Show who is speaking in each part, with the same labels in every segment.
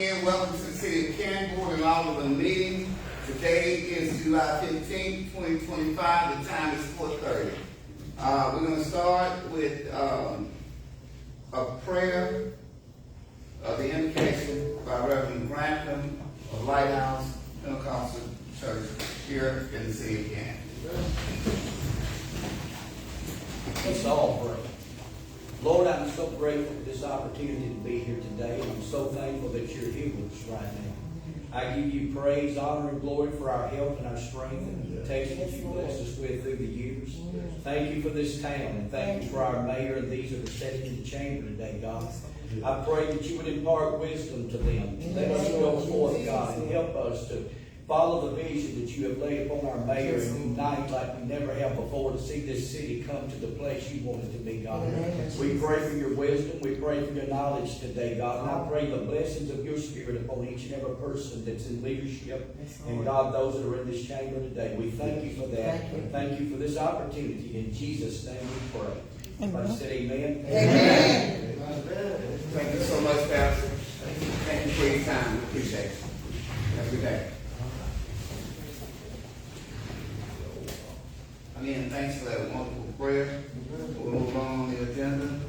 Speaker 1: And welcome to the City of Canton Board and Alderman meeting. Today is July 15th, 2025. The time is 4:30. We're going to start with a prayer of the invocation by Reverend Canton of Lighthouse Pentecostal Church here in the City of Canton.
Speaker 2: Let's all pray. Lord, I'm so grateful for this opportunity to be here today. I'm so thankful that you're here with us right now. I give you praise, honor, and glory for our health and our strength and the protection that you blessed us with through the years. Thank you for this town, and thank you for our mayor and these that are sitting in the chamber today, God. I pray that you would impart wisdom to them. Let us go forth, God, and help us to follow the vision that you have laid upon our mayor and unite like we never have before to see this city come to the place you want it to be, God. We pray for your wisdom. We pray for your knowledge today, God. And I pray the blessings of your spirit upon each and every person that's in leadership. And God, those that are in this chamber today, we thank you for that. Thank you for this opportunity. In Jesus' name we pray. Everybody said amen.
Speaker 1: Amen. Thank you so much, Pastor. Thank you for your time. We appreciate it. Have a good day. Again, thanks for that wonderful prayer. We'll move on the agenda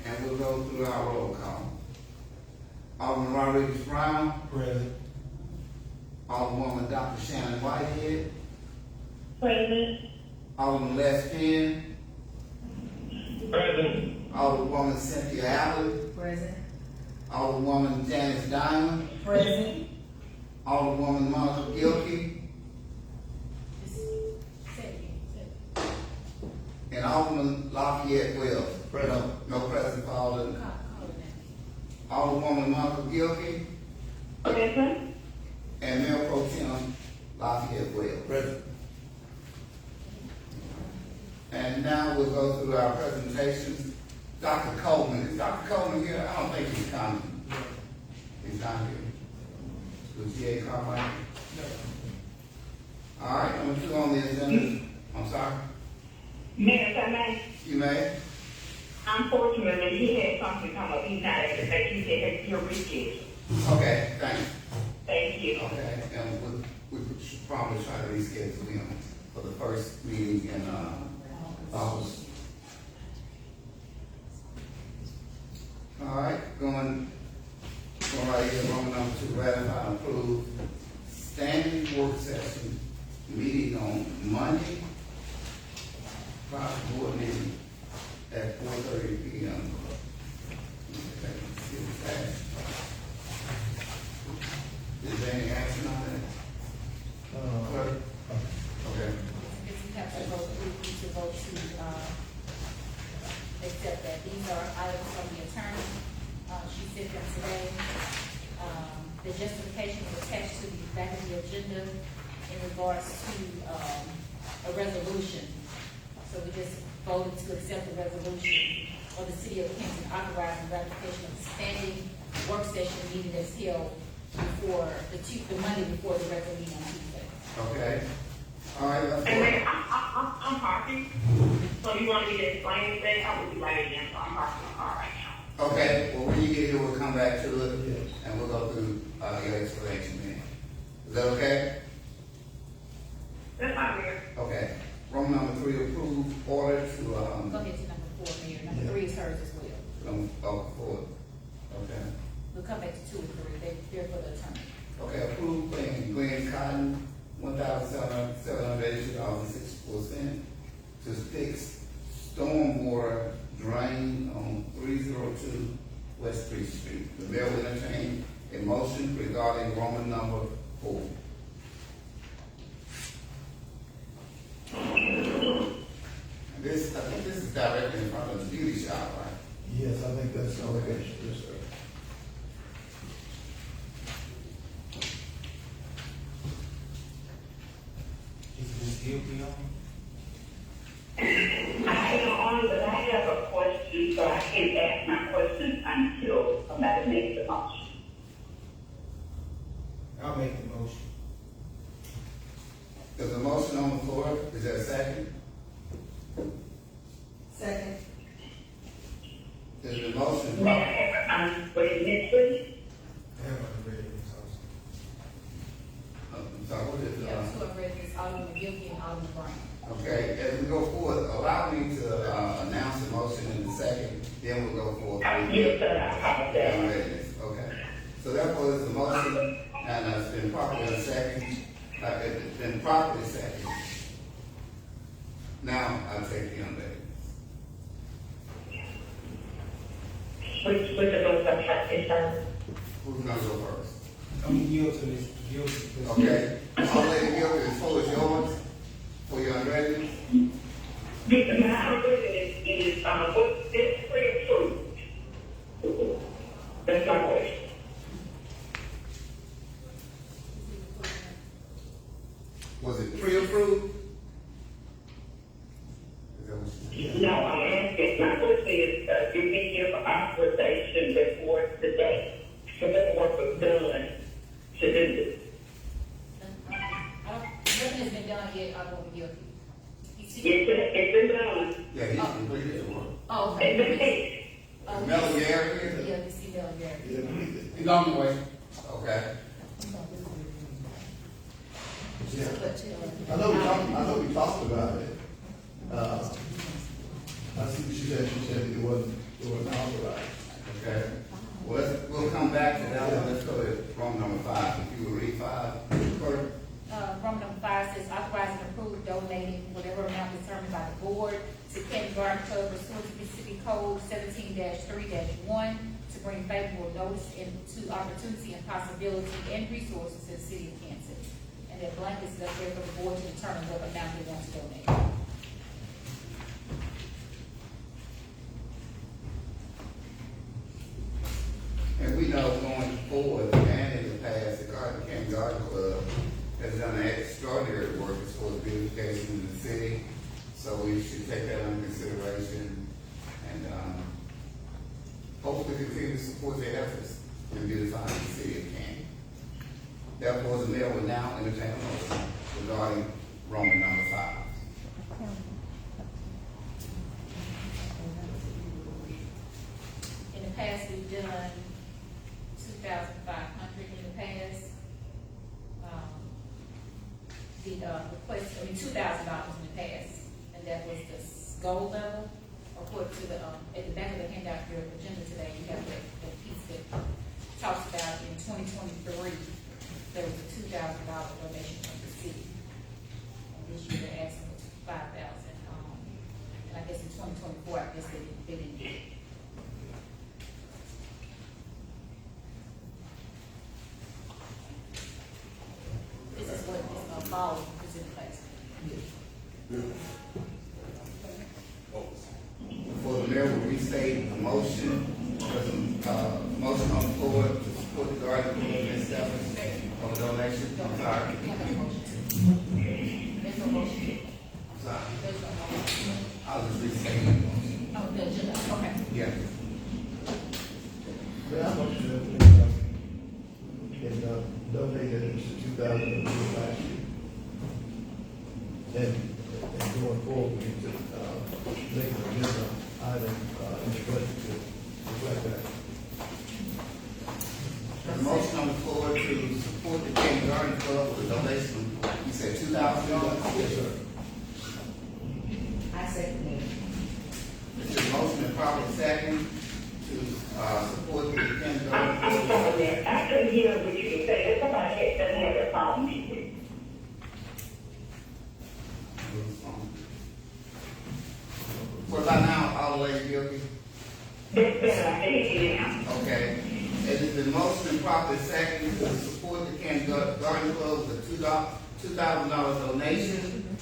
Speaker 1: and we'll go through our roll call. Alderman Rodriguez Brown.
Speaker 3: Present.
Speaker 1: Alderwoman Dr. Shannon Whitehead.
Speaker 4: Present.
Speaker 1: Alderman Les Penn.
Speaker 4: Present.
Speaker 1: Alderwoman Cynthia Alley.
Speaker 5: Present.
Speaker 1: Alderwoman Janice Diamond.
Speaker 5: Present.
Speaker 1: Alderwoman Monica Gilkey. And Alderman Lafayette Wells. No present for Alderman. Alderwoman Monica Gilkey.
Speaker 4: Present.
Speaker 1: And Mayor Pro Tem Lafayette Wells.
Speaker 3: Present.
Speaker 1: And now we'll go through our presentations. Dr. Coleman. Is Dr. Coleman here? I don't think he's coming. He's not here. Was G.A. Carmichael? No. All right, number 2 on the agenda. I'm sorry.
Speaker 4: Mayor, if I may,
Speaker 1: You may.
Speaker 4: unfortunately, he had something come up. He's not able to make you said you're rescheduled.
Speaker 1: Okay, thanks.
Speaker 4: Thank you.
Speaker 1: Okay, and we should probably try to reschedule him for the first meeting in August. All right, going right here, Roman number 2, ratify and approve standing work session meeting on Monday, private board meeting at 4:30 p.m. Okay, let's get it passed. Is there any action on that? Clerk? Okay.
Speaker 5: You have to vote, we need to vote to, accept that. These are items from the attorney. She sent them today. The justification is attached to the back of the agenda in regards to, a resolution. So we just voted to accept the resolution of the City of Canton authorizing ratification of the standing work session meeting that's held before the Monday before the regular meeting on Tuesday.
Speaker 1: Okay. All right, let's
Speaker 4: And
Speaker 1: go.
Speaker 4: then I'm parking. So you want me to explain anything? I will be right again. So I'm parking my car right now.
Speaker 1: Okay, well, when you get here, we'll come back to it, and we'll go through your explanation then. Is that okay?
Speaker 4: That's not weird.
Speaker 1: Okay. Roman number 3, approve order to,
Speaker 5: Go ahead to number 4, Mayor. Number 3 is hers as well.
Speaker 1: for, okay.
Speaker 5: We'll come back to 2 and 3. They're for the attorney.
Speaker 1: Okay, approve paying Glenn Cotton $1,782.64 to fix stormwater drain on 302 West 3rd Street. The mayor will entertain a motion regarding Roman number 4. I think this is directly in front of the beauty shop, right?
Speaker 3: Yes, I think that's the location. Yes, sir.
Speaker 2: Is this guilty on?
Speaker 4: I am on, but I have a question, so I can't ask my question until somebody makes the motion.
Speaker 3: I'll make the motion.
Speaker 5: Gilkey and Alderman Brown.
Speaker 1: Okay, as we go forward, allow me to announce the motion in a second, then we'll go forward.
Speaker 4: Yes, sir, I apologize.
Speaker 1: Okay, so therefore, there's a motion, and it's been properly second, it's been properly second. Now, I'll take the young lady.
Speaker 4: Which of those are concerned?
Speaker 1: Who's gonna go first?
Speaker 3: I'm yield to this, yield to this.
Speaker 1: Okay, I'll let it go, the floor is yours for your ready.
Speaker 4: My question is, what is pre-approved? That's my question.
Speaker 1: Was it pre-approved? Is that what you said?
Speaker 4: No, I'm asking, my question is, you need your authorization before today, so that work was done to do this.
Speaker 5: Nothing has been done yet, Alderman Gilkey.
Speaker 4: It's been done,
Speaker 1: Yeah, he's completed the work.
Speaker 5: Oh,
Speaker 4: it's been
Speaker 5: okay.
Speaker 4: paid.
Speaker 1: Melody area?
Speaker 5: Yeah, you see Mel Gary.
Speaker 1: He's on the way. Okay.
Speaker 3: Yeah.
Speaker 5: But,
Speaker 3: I know we talked about it. I see what she said it wasn't authorized.
Speaker 1: Okay. Well, we'll come back to that one. Let's go to wrong number 5. If you will read 5, clerk.
Speaker 5: Roman number 5 says authorize and approve donating whatever amount determined by the board to Canton Garden Club pursuant to Mississippi Code 17-3-1 to bring favorable notice into opportunity and possibility and resources to the city of Canton. And that blank is up there for the board to determine what amount they want to donate.
Speaker 1: And we know going forward and in the past, the Canton Garden Club has done extraordinary work as far as beautification in the city. So we should take that under consideration and hopefully continue to support their efforts in beautifying the city of Canton. Therefore, the mayor will now entertain a motion regarding Roman number 5.
Speaker 5: In the past, we've done 2,500 in the past. Request, $2,000 in the past, and that was the goal level. According to the, at the back of the handout, your agenda today, you have that piece that talks about in 2023, there was a $2,000 donation from the city. And this year they're asking for $5,000. And I guess in 2024, I guess they didn't get it. This is what this ball is in place.
Speaker 1: For the mayor will restate the motion, motion on the floor to support the garden club and establishment of a donation. I'm sorry.
Speaker 5: There's no motion.
Speaker 1: I'm sorry.
Speaker 5: There's no motion.
Speaker 1: I'll just restate the motion.
Speaker 5: Oh, the agenda, okay.
Speaker 1: Yeah.
Speaker 3: Yeah, I motion that donated to 2000 last year. And going forward, we need to make an agenda item in the budget to reflect that.
Speaker 1: The motion on the floor to support the Canton Garden Club with a donation, you said $2,000?
Speaker 3: Yes, sir.
Speaker 5: I second it.
Speaker 1: It's a motion and properly second to support the Canton Garden
Speaker 4: I'm
Speaker 1: Club.
Speaker 4: sorry, Mayor, I couldn't hear what you were saying, somebody doesn't have their phone.
Speaker 1: What about now, all the way guilty?
Speaker 4: That's better, I can hear you now.
Speaker 1: Okay. It is the motion and properly second to support the Canton Garden Club with a $2,000 donation.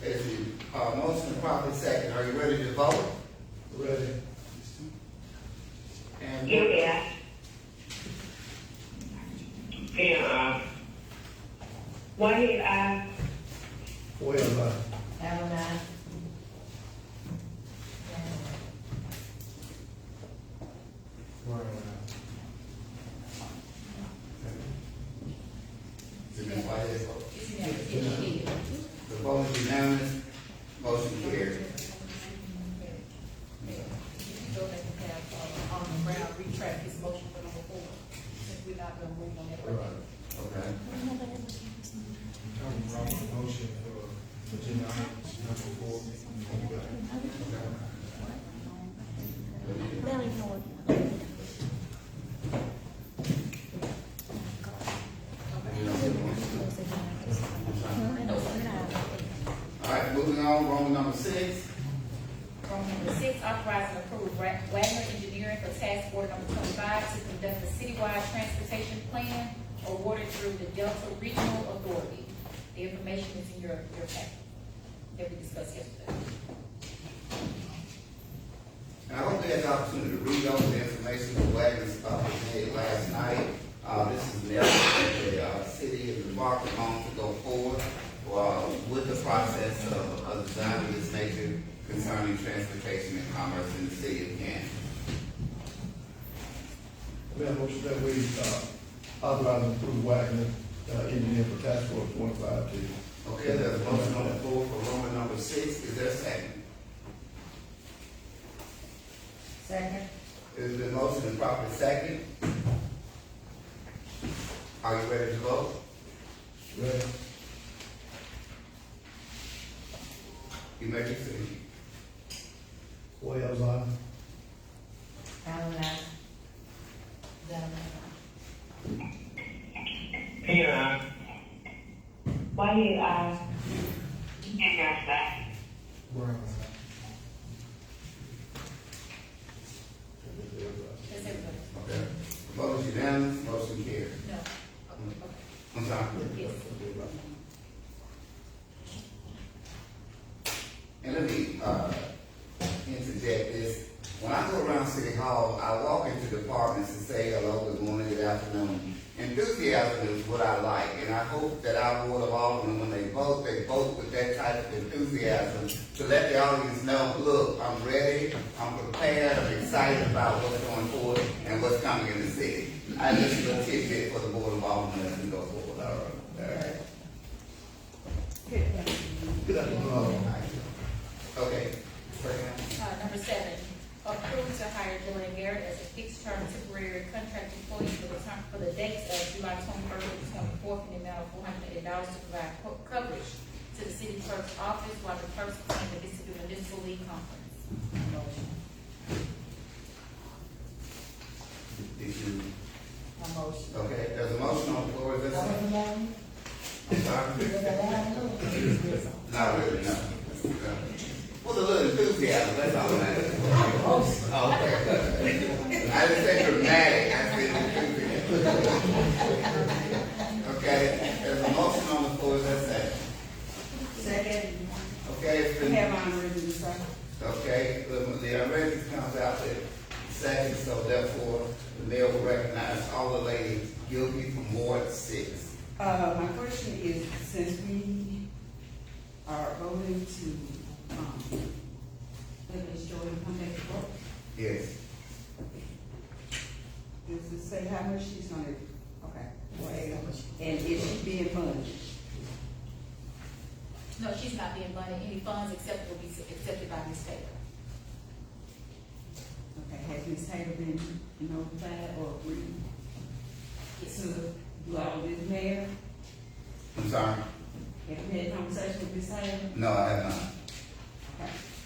Speaker 1: It's the motion and properly second. Are you ready to vote?
Speaker 3: Ready?
Speaker 1: And
Speaker 4: Yeah. Yeah. Whitehead,
Speaker 3: Well,
Speaker 5: Allen,
Speaker 1: Ms. Whitehead vote.
Speaker 5: it's unanimous.
Speaker 1: The vote is unanimous. Motion carried.
Speaker 5: Go back and have, Alderman Brown retract his motion for number 4, since we're not gonna move on that.
Speaker 3: right.
Speaker 1: Okay.
Speaker 5: citywide transportation plan awarded through the Delta Regional Authority. The information is in your packet that we discussed yesterday.
Speaker 1: And I hope you had the opportunity to read over the information the Wagner was made last night. This is an effort that the city is embarking on to go forward with the process of design of this nature concerning transportation and commerce in the city of Canton.
Speaker 3: We have a motion that we, authorize and approve Wagner, engineer for task force 152.
Speaker 1: Okay, there's a motion on the floor for Roman number 6. Is there a second?
Speaker 6: Second.
Speaker 1: Is the motion and properly second? Are you ready to vote?
Speaker 3: Ready?
Speaker 1: You may proceed.
Speaker 3: Wells, aye.
Speaker 6: Allen, aye.
Speaker 4: Yeah.
Speaker 6: Whitehead, aye.
Speaker 3: Brown,
Speaker 5: That's everybody.
Speaker 1: Okay. Vote is unanimous, motion carries.
Speaker 5: No.
Speaker 1: I'm sorry.
Speaker 5: Yes.
Speaker 1: And let me interject this. When I go around City Hall, I walk into departments and say hello, good morning, good afternoon. Enthusiasm is what I like, and I hope that our Board of Aldermen, when they vote with that type of enthusiasm to let the audience know, look, I'm ready, I'm prepared, I'm excited about what's going forward and what's coming in the city. I just a tidbit for the Board of Aldermen as we go forward. All right.
Speaker 3: Good afternoon.
Speaker 1: Okay.
Speaker 5: Number 7, approve to hire Julian Garrett as a fixed-term temporary contract employee for the dates of July 21st to 24th in the amount of $408 to provide coverage to the city clerk's office while the clerks attend the Mississippi Municipal League Conference. Motion.
Speaker 1: Did you?
Speaker 6: My motion.
Speaker 1: Okay, there's a motion on the floor. Is there a second? I'm sorry? Not really, no. Well, a little enthusiasm, that's all that is. Oh, okay. I didn't say dramatic, I said enthusiasm. Okay, there's a motion on the floor. Is there a second?
Speaker 6: Second.
Speaker 1: Okay, it's
Speaker 6: We
Speaker 1: been.
Speaker 6: have on reading, sir.
Speaker 1: Okay, the arrangement comes out at second, so therefore, the mayor will recognize all the ladies guilty for Ward 6.
Speaker 6: My question is, since we are voting to, let Ms. Jordan come back to work,
Speaker 1: Yes.
Speaker 6: does it say how much she's gonna, okay, wait, and is she being funded?
Speaker 5: No, she's not being funded. Any funds accepted will be accepted by Ms. Taylor.
Speaker 6: Okay, has Ms. Taylor been notified or agreed to do all this, Mayor?
Speaker 1: I'm sorry?
Speaker 6: Have you had a conversation with Ms. Taylor?
Speaker 1: No, I have not.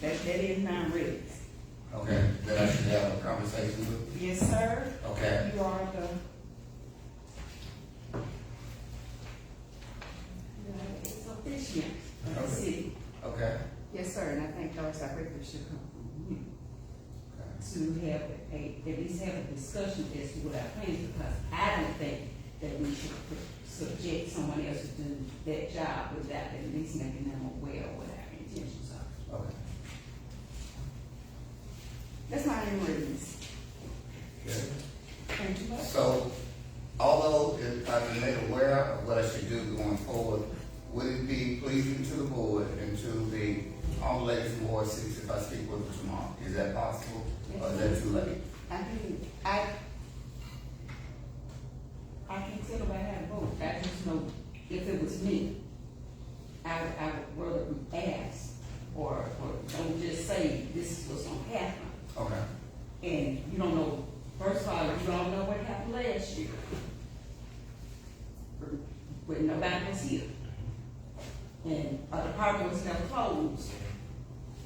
Speaker 6: Okay, that is non-regs.
Speaker 1: Okay, that I should have a conversation with?
Speaker 6: Yes, sir.
Speaker 1: Okay.
Speaker 6: You are the. Officiant of the
Speaker 1: Okay.
Speaker 6: city.
Speaker 1: Okay.
Speaker 6: Yes, sir, and I think those directors should come from you to have at least have a discussion as to what our plans, because I don't think that we should subject someone else to do that job without at least making them aware of what our intentions are.
Speaker 1: Okay.
Speaker 6: That's my reasons.
Speaker 1: Okay.
Speaker 6: Thank you much.
Speaker 1: So, although if I've been made aware of what I should do going forward, would it be pleasing to the board and to the all ladies from Ward 6 if I speak with them tomorrow? Is that possible? Or is that too late?
Speaker 6: I mean, I can't tell nobody how to vote. I just know if it was me, I would rather be asked or don't just say this is what's gonna happen.
Speaker 1: Okay.
Speaker 6: And you don't know, first of all, you don't know what happened last year. When nobody was here. And a department was never closed.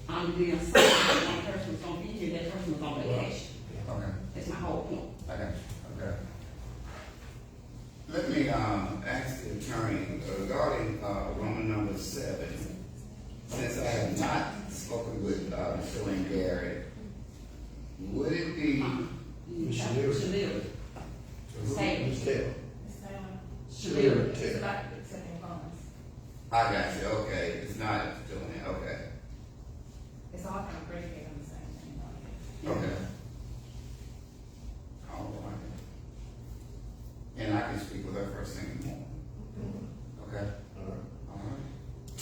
Speaker 6: I'm being saying that one person was gonna be here, that person was on vacation.
Speaker 1: Okay.
Speaker 6: That's my whole point.
Speaker 1: I got you. Okay. Let me ask the attorney regarding Roman number 7. Since I have not spoken with Mr. Garrett, would it be
Speaker 3: Ms. Shalira.
Speaker 6: Shalira.
Speaker 1: I got you, okay, it's not doing it, okay,
Speaker 5: It's all kind of predicated on the same thing.
Speaker 1: okay. All right. And I can speak with her first thing in the morning, okay?
Speaker 3: All right.
Speaker 1: All right.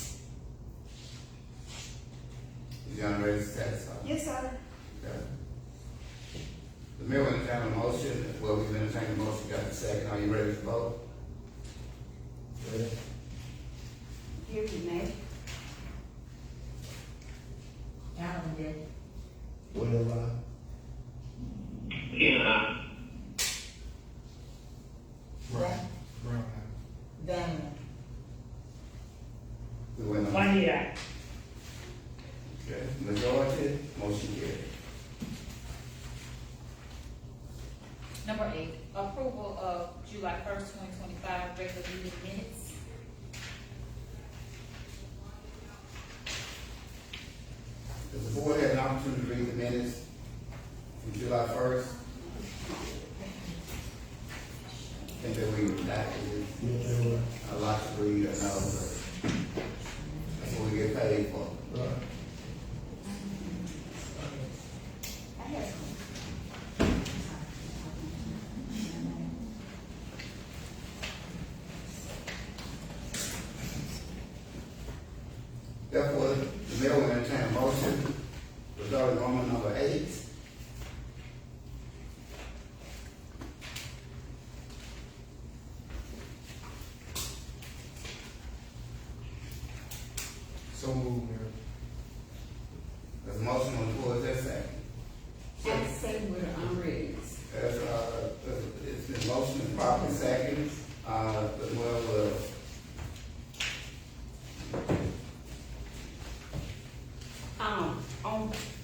Speaker 1: Is y'all ready to satisfy?
Speaker 6: Yes, sir.
Speaker 1: Okay. The mayor will entertain a motion, well, we've entertained the motion, got the second, are you ready to vote?
Speaker 3: Ready?
Speaker 6: Here you may.
Speaker 5: Allen did.
Speaker 3: Well,
Speaker 4: Yeah.
Speaker 5: Van.
Speaker 1: We went on.
Speaker 4: Why did I?
Speaker 1: Okay, majority, motion carried.
Speaker 5: Number 8, approval of July 1st, 2025 regular meeting minutes.
Speaker 1: Does the board have an opportunity to read the minutes from July 1st? I think that we actually,
Speaker 3: yeah, they were,
Speaker 1: a lot to read, I know, but that's what we get paid for.
Speaker 3: right.
Speaker 6: I have
Speaker 1: Therefore, the mayor will entertain a motion regarding Roman number 8.
Speaker 3: So moved, Mayor.
Speaker 1: There's a motion on the floor, is there a second?
Speaker 6: I say with the unreads.
Speaker 1: It's been motion and properly second,
Speaker 6: On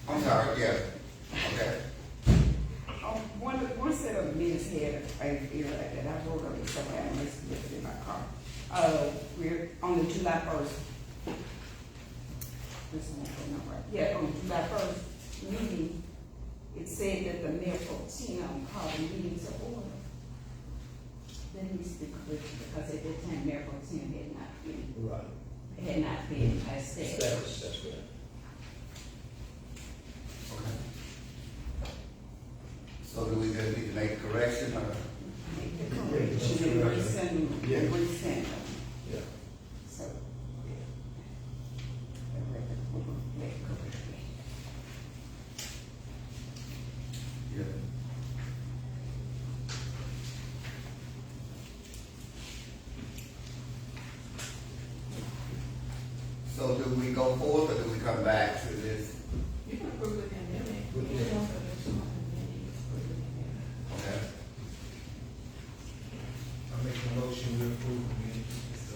Speaker 1: I'm sorry, yeah, okay.
Speaker 6: one set of minutes had a error that I wrote on it somewhere, I must have left it in my car. We're on the July 1st. This one, not right. Yeah, on the July 1st meeting, it said that the mayor pro tem called the meeting to order. That needs to be corrected because at that time, mayor pro tem
Speaker 3: Right.
Speaker 6: had not been established.
Speaker 3: Established, that's right.
Speaker 1: Okay. So do we just need to make a correction or?
Speaker 6: Make the correction and resend,
Speaker 3: Yeah.
Speaker 6: resend them.
Speaker 3: Yeah.
Speaker 6: So. Make it correct.
Speaker 1: Yeah. So do we go forward or do we come back to this?
Speaker 7: You can approve the pandemic.
Speaker 3: Yeah.
Speaker 1: Okay.
Speaker 8: I make a motion to approve the minutes,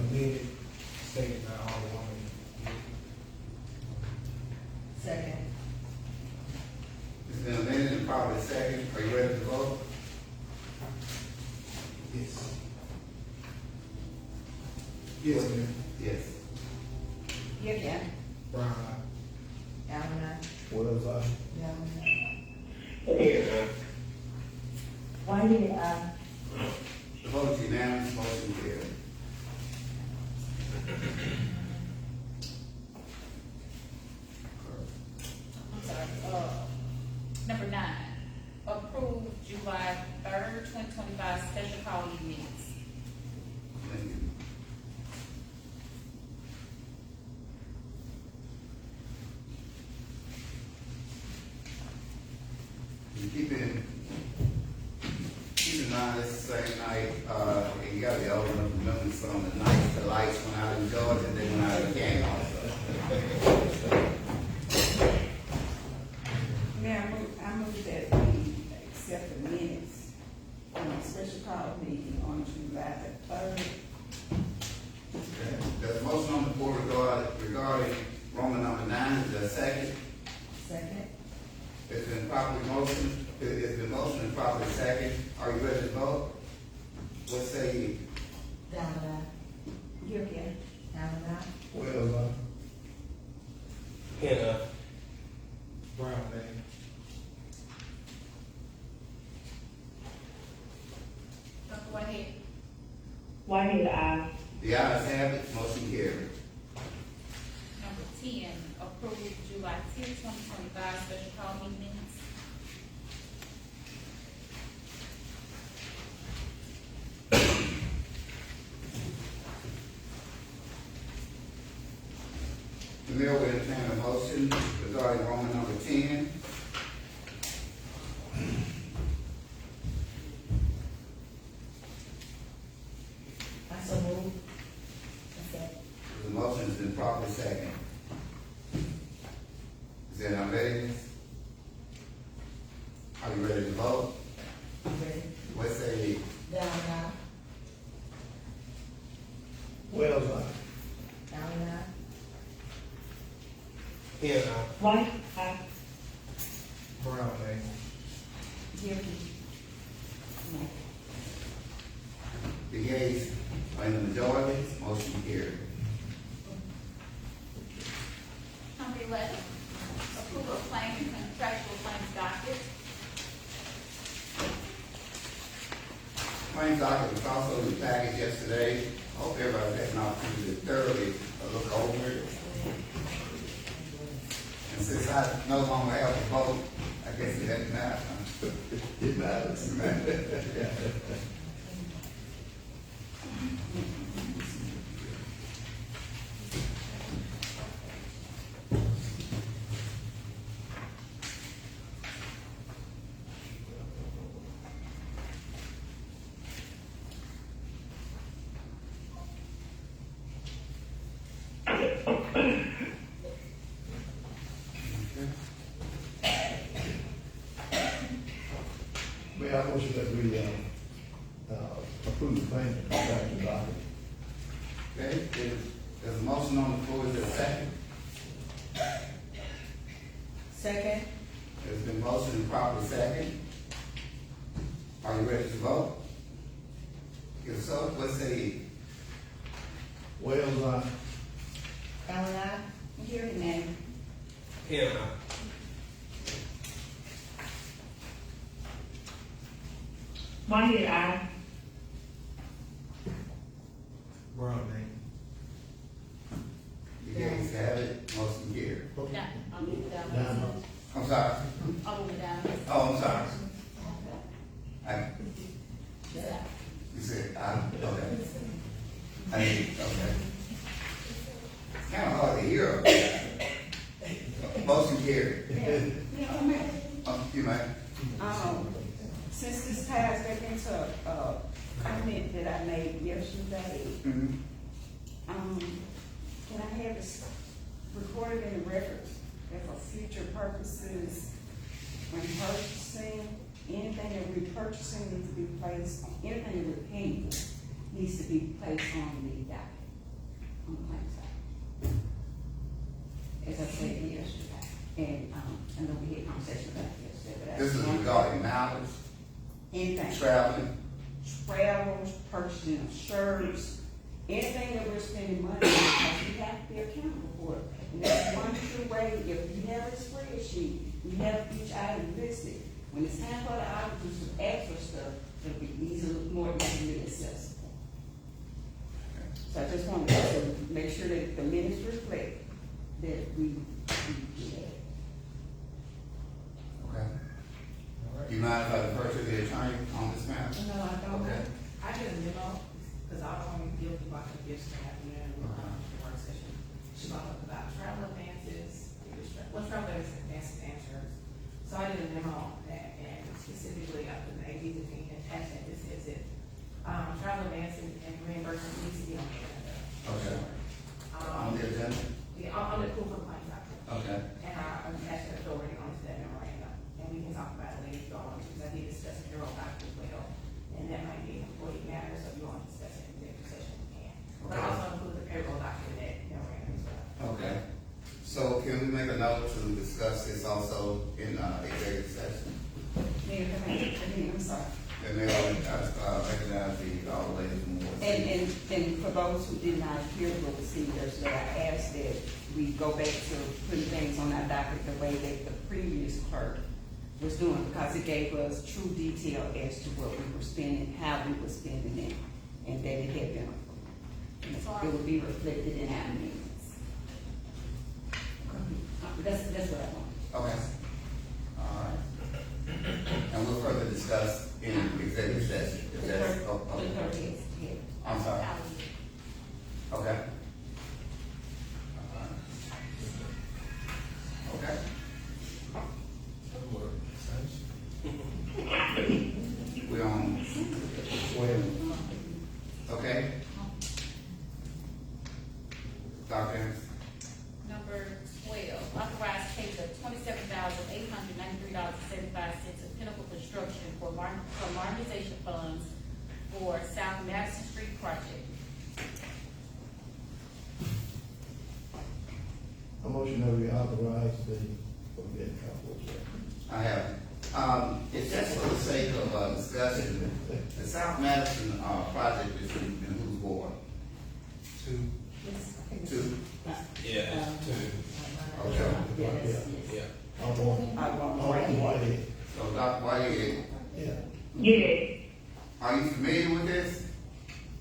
Speaker 8: amended, stated by Alderwoman.
Speaker 7: Second.
Speaker 1: It's been amended and probably second. Are you ready to vote?
Speaker 8: Yes. Yes, ma'am.
Speaker 1: Yes.
Speaker 6: Yeah.
Speaker 8: Brown,
Speaker 7: Allen, aye.
Speaker 3: Well,
Speaker 7: Allen,
Speaker 4: Yeah.
Speaker 7: Why did I?
Speaker 1: The vote is unanimous, motion carried.
Speaker 5: I'm sorry, number 9, approve July 3rd, 2025 special call meeting minutes.
Speaker 1: Thank you. You keep in mind, it's the same night, and you gotta be old enough to remember some of the nights the lights went out in Georgia and they went out in Canton also.
Speaker 6: Mayor, I move that we accept the minutes on a special call meeting on July the 3rd.
Speaker 1: Okay. There's a motion on the floor regarding Roman number 9, is there a second?
Speaker 7: Second.
Speaker 1: It's been properly motioned, it's been motioned and properly second. Are you ready to vote? What say you?
Speaker 7: Allen, aye.
Speaker 6: Yeah.
Speaker 7: Allen, aye.
Speaker 3: well,
Speaker 8: Hannah. Brown, aye.
Speaker 5: Dr. Whitehead,
Speaker 4: Why did I?
Speaker 1: The ayes have it, motion carried.
Speaker 5: Number 10, approve July 10, 2025 special call meeting minutes.
Speaker 1: The mayor will entertain a motion regarding Roman number 10.
Speaker 7: I so move. Okay.
Speaker 1: The motion has been properly second. Is there no readiness? Are you ready to vote?
Speaker 7: I'm ready.
Speaker 1: What say you?
Speaker 7: Down now.
Speaker 3: Wells, aye.
Speaker 7: Down now.
Speaker 8: Here,
Speaker 4: White, aye.
Speaker 8: Brown, aye.
Speaker 6: Here,
Speaker 1: The yeas are in the majority, motion carried.
Speaker 5: Number 11, approval of claims and contractual claims docket.
Speaker 1: Claims docket was also in the package yesterday. Hope everybody had an opportunity to thoroughly look over it. And since I no longer have a vote, I guess it doesn't matter.
Speaker 3: It matters. May I motion that we, approve the claim and contractual docket?
Speaker 1: Okay, there's a motion on the floor, is there a second?
Speaker 6: second,
Speaker 1: There's been motion and properly second. Are you ready to vote? If so, what say you?
Speaker 3: Wells, aye.
Speaker 7: Down now.
Speaker 6: here and now.
Speaker 8: Here,
Speaker 4: White, aye.
Speaker 8: Brown, aye.
Speaker 1: The yeas have it, motion carried.
Speaker 5: Down, I'll move it down.
Speaker 3: Down.
Speaker 1: I'm sorry.
Speaker 5: I'll move it down.
Speaker 1: Oh, I'm sorry.
Speaker 5: Yeah.
Speaker 1: You said, okay. I need, okay. It's kind of hard to hear. Motion carried.
Speaker 6: You know, man,
Speaker 1: You might.
Speaker 6: since this ties back into a comment that I made yesterday,
Speaker 1: Mhm.
Speaker 6: can I have this recorded in the records that for future purposes, when purchasing, anything that we're purchasing needs to be placed, anything that we're paying for needs to be placed on the docket, on the claim side. As I said yesterday, and, I know we had a conversation about it yesterday, but I.
Speaker 1: This is regarding mileage,
Speaker 6: Anything.
Speaker 1: traveling.
Speaker 6: Travels, purchasing of shirts, anything that we're spending money on, because we have to be accountable for it. And that's one true way, if you have a spreadsheet, you have each item listed. When it's time for the auditors to ask for stuff, it'll be more easily accessible. So I just wanted to make sure that the minutes reflect that we do that.
Speaker 1: Okay. You mind if I defer to the attorney on this matter?
Speaker 9: No, I don't.
Speaker 1: Okay.
Speaker 9: I did a memo, because I was only guilty about the gifts that happened in the work session. She brought up about travel advances, travel advances and insurance. So I did a memo on that, and specifically up in the AD and attachment, this is it. Travel advances and reimbursement needs to be on the agenda.
Speaker 1: Okay. On the agenda?
Speaker 9: Yeah, on the proof of claims document.
Speaker 1: Okay.
Speaker 9: And I attached the authority on to that memorandum, and we can talk about it later if you all want to, because I did discuss it in your document as well. And that might be an employee matter, so if you want to discuss it in executive session, we can. But I
Speaker 1: Okay.
Speaker 9: also include the payroll document that memorandum as well.
Speaker 1: Okay. So can we make a note to discuss this also in, executive session?
Speaker 6: Mayor, I'm sorry.
Speaker 1: And then I'll recognize all the ladies and boys.
Speaker 6: And for those who did not hear what was seen yesterday, I asked that we go back to putting things on our docket the way that the previous clerk was doing, because it gave us true detail as to what we were spending, how we were spending it, and that it had been approved. It would be reflected in our minutes. That's what I want.
Speaker 1: Okay. All right. And we'll further discuss in executive session. If that's, okay. I'm sorry. Okay. Okay. We're on 12. Okay. Dr. Harris.
Speaker 5: Number 12, authorized payment of $27,893.75 of Pinnacle Construction for modernization funds for South Madison Street project.
Speaker 3: A motion that we authorize the,
Speaker 1: I have. It's just for the sake of discussion. The South Madison project is in whose ward? Two.
Speaker 8: Yeah,
Speaker 1: Okay.
Speaker 8: yeah.
Speaker 3: I'm on Whitehead.
Speaker 1: So Dr. Whitehead,
Speaker 3: Yeah.
Speaker 4: Yeah.
Speaker 1: are you familiar with this?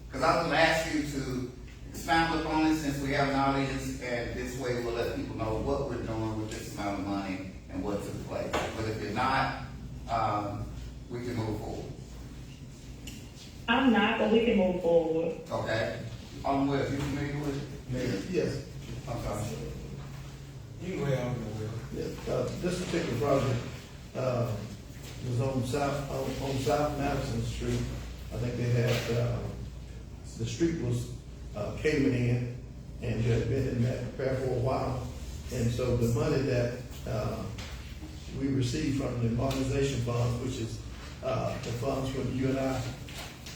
Speaker 1: Because I was going to ask you to expound upon it since we have an audience, and this way we'll let people know what we're doing with this amount of money and what took place. But if you're not, we can move forward.
Speaker 4: I'm not, but we can move forward.
Speaker 1: Okay? Alderman Webb, you familiar with it?
Speaker 3: Yes.
Speaker 1: I'm sorry.
Speaker 8: You can go ahead, Will.
Speaker 3: Yes, this particular project, was on South Madison Street. I think they had, the street was, caving in, and it had been in that repair for a while. And so the money that, we received from the modernization fund, which is, the funds when you and I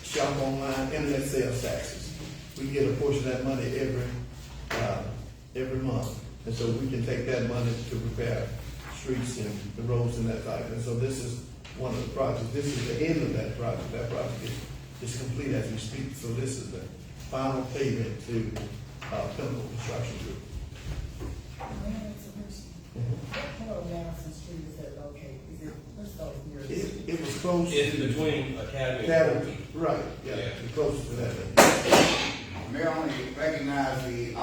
Speaker 3: shop online, internet sales taxes. We get a portion of that money every month. And so we can take that money to repair streets and the roads and that type. And so this is one of the projects. This is the end of that project. That project is complete as we speak. So this is the final payment to Pinnacle Construction Group.
Speaker 7: Hello, Madison Street, is that located? Is it, what's those years?
Speaker 3: It was close.
Speaker 8: It's between Academy and
Speaker 3: Academy,
Speaker 8: Fortune.
Speaker 3: right, yeah,
Speaker 8: Yeah.
Speaker 3: close to that.
Speaker 1: Mayor, only recognize Mayor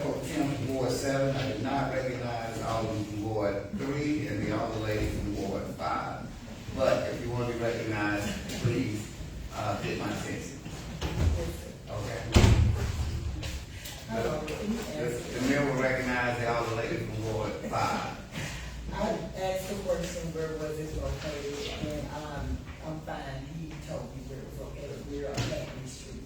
Speaker 1: Pro Tem from Ward 7. I did not recognize Alderman from Ward 3 and the other lady from Ward 5. But if you want to be recognized, please get my attention. Okay. The mayor will recognize the other lady from Ward 5.
Speaker 7: I asked the person where was it located, and I'm fine. He told me where it was located. We're on Canton Street.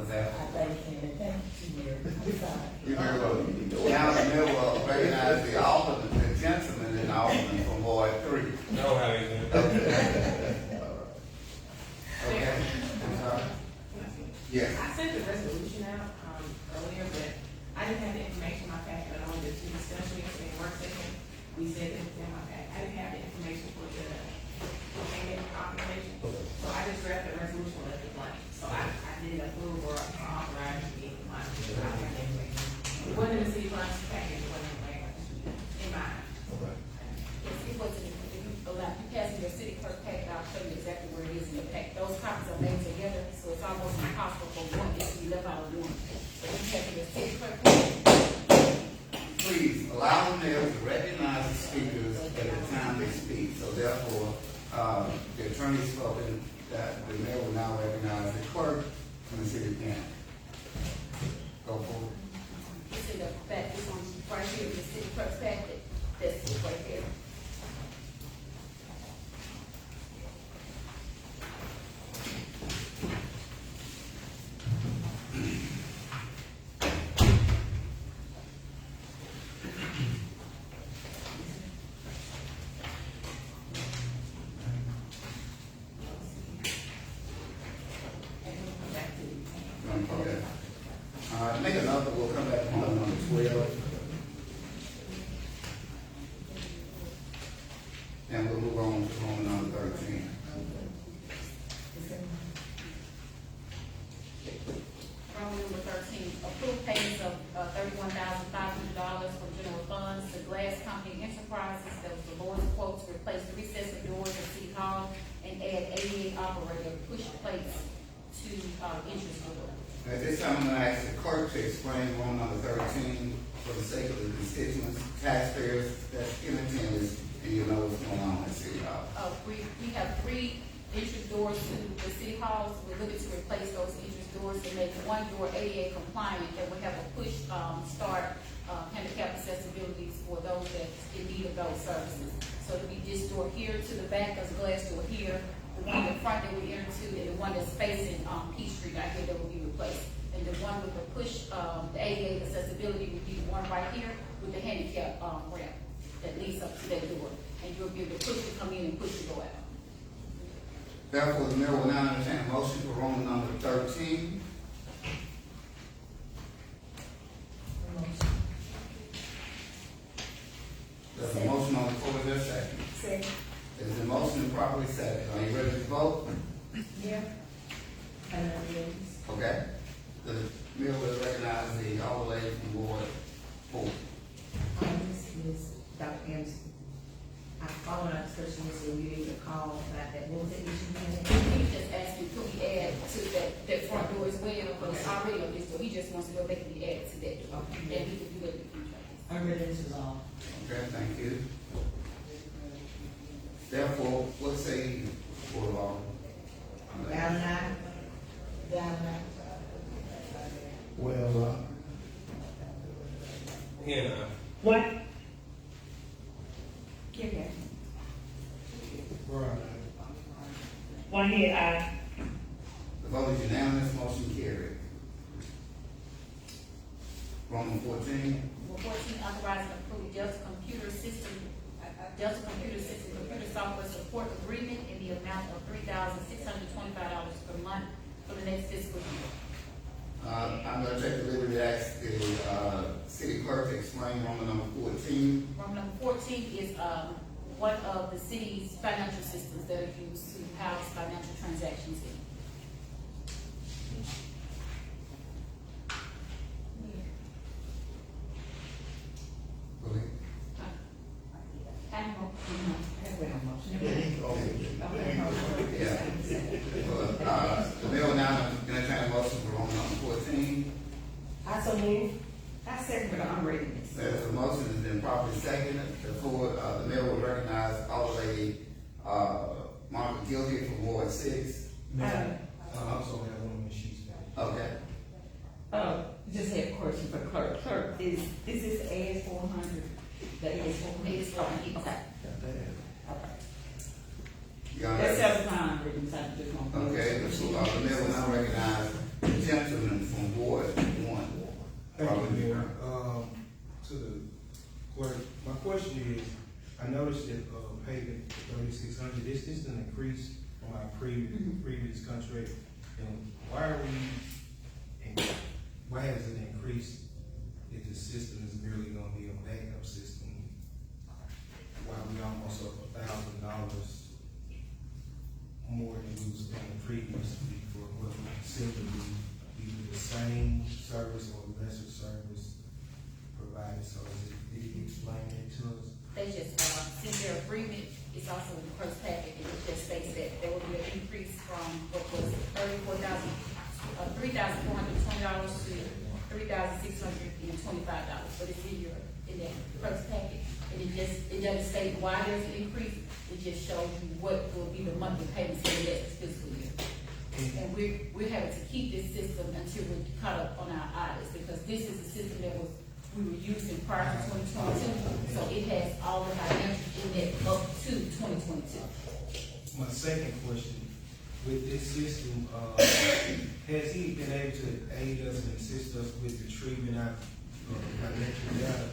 Speaker 1: Okay.
Speaker 7: I thank him and thank you, Mayor. I'm fine.
Speaker 1: You're very welcome. Now the mayor will recognize the alderman, the gentleman and alderman from Ward 3.
Speaker 8: No, how you doing?
Speaker 1: Okay. I'm sorry. Yes.
Speaker 9: I sent the resolution out, earlier, but I didn't have the information in my packet, I wanted to discuss it in work session. We said that it's in my packet, I didn't have the information for the payment authorization. So I just drafted a resolution with the blank, so I didn't approve or authorize the money. I don't have the information. It wasn't in the city funds package, it wasn't in mine.
Speaker 3: Okay.
Speaker 5: It wasn't, if you allow, you pass me your city clerk packet, I'll show you exactly where it is in the packet. Those copies are made together, so it's almost impossible for one to be left out of one. So you pass me your city clerk packet.
Speaker 1: Please allow the mayor to recognize the speakers at the time they speak. So therefore, the attorney spoken, that the mayor will now recognize the clerk from the city of Canton. Go forward.
Speaker 5: It's in the back, this one right here, the city clerk's packet, that's right there.
Speaker 1: Okay. Make another, we'll come back on number 12. And we'll move on to number 13.
Speaker 5: Roman number 13, approved payments of $31,500 from general funds to Glass Company Enterprises. That was the lowest quote to replace the recessing doors at City Hall and add 88 operator push plates to entrance door.
Speaker 1: At this time, I'm gonna ask the clerk to explain roll number 13 for the sake of the constituents, taxpayers that's in attendance, and you know what's going on at City Hall.
Speaker 5: We have 3 entrance doors to the city halls. We're looking to replace those entrance doors to make one door ADA compliant, and we have a push, start, handicap accessibilities for those that's in need of those services. So it'll be this door here to the back, there's a glass door here, the one in the front that we enter to, and the one that's facing, Peach Street out here that will be replaced. And the one with the push, the ADA accessibility would be the one right here with the handicap, ramp that leads up to that door. And you'll be able to push to come in and push to go out.
Speaker 1: Therefore, the mayor will now entertain a motion for roll number 13. There's a motion on the floor, is there a second?
Speaker 7: Second.
Speaker 1: There's a motion properly second. Are you ready to vote?
Speaker 7: Yeah. And
Speaker 1: Okay. The mayor will recognize the all the ladies from Ward 4.
Speaker 10: This is Dr. Anderson. Following our discussion, so we able to call about that, what was the issue again?
Speaker 5: He just asked me, could we add to that front door as well, but it's already on this door, he just wants to go back and add to that door.
Speaker 10: Okay.
Speaker 5: And he can do it in the future.
Speaker 10: I'm ready to resolve.
Speaker 1: Okay, thank you. Therefore, what say you, Board of Alderman?
Speaker 10: Down and out?
Speaker 7: Down now.
Speaker 3: Well,
Speaker 8: Yeah.
Speaker 4: What?
Speaker 6: Okay.
Speaker 8: Right.
Speaker 4: One here, aye.
Speaker 1: The vote is unanimous, motion carried. Roll number 14.
Speaker 5: Number 14, authorizing approving Delta Computer Software Support Agreement in the amount of $3,625 per month for the next fiscal year.
Speaker 1: I'm gonna take the liberty to ask the, city clerk to explain roll number 14.
Speaker 5: Room number 14 is, one of the city's financial systems that are used to house financial transactions in.
Speaker 1: Go ahead.
Speaker 5: Animal.
Speaker 1: Yeah. The mayor will now entertain a motion for roll number 14.
Speaker 10: I so move. I second, but I'm ready.
Speaker 1: There's a motion has been properly seconded. The mayor will recognize all lady, Martha Gilby from Ward 6.
Speaker 8: I also have one of the sheets back.
Speaker 1: Okay.
Speaker 6: Just had a question for clerk. Clerk, is this AS 400? The AS 400?
Speaker 5: AS 400, okay.
Speaker 1: Your Honor.
Speaker 6: That's several times written, so I just want to.
Speaker 1: Okay, the mayor will now recognize the gentleman from Ward 1.
Speaker 8: Thank you, Mayor. To the clerk, my question is, I noticed that, payment 3,600, this is an increase from our previous contract. And why are why has it increased if the system is merely gonna be a backup system? Why we almost up $1,000 more than we was paying previously for what seemed to be either the same service or lesser service provided, so did you explain that to us?
Speaker 5: They just, since their agreement is also in the first packet, and it just states that there will be an increase from what was $3,420 to $3,625, but it's in that first packet. And it doesn't state why there's an increase, it just shows you what will be the monthly payments for the next fiscal year. And we're having to keep this system until we're caught up on our audits, because this is a system that we were using prior to 2022, so it has all the financials in it up to 2022.
Speaker 8: My second question, with this system, has he been able to aid us and assist us with retrieving our financial data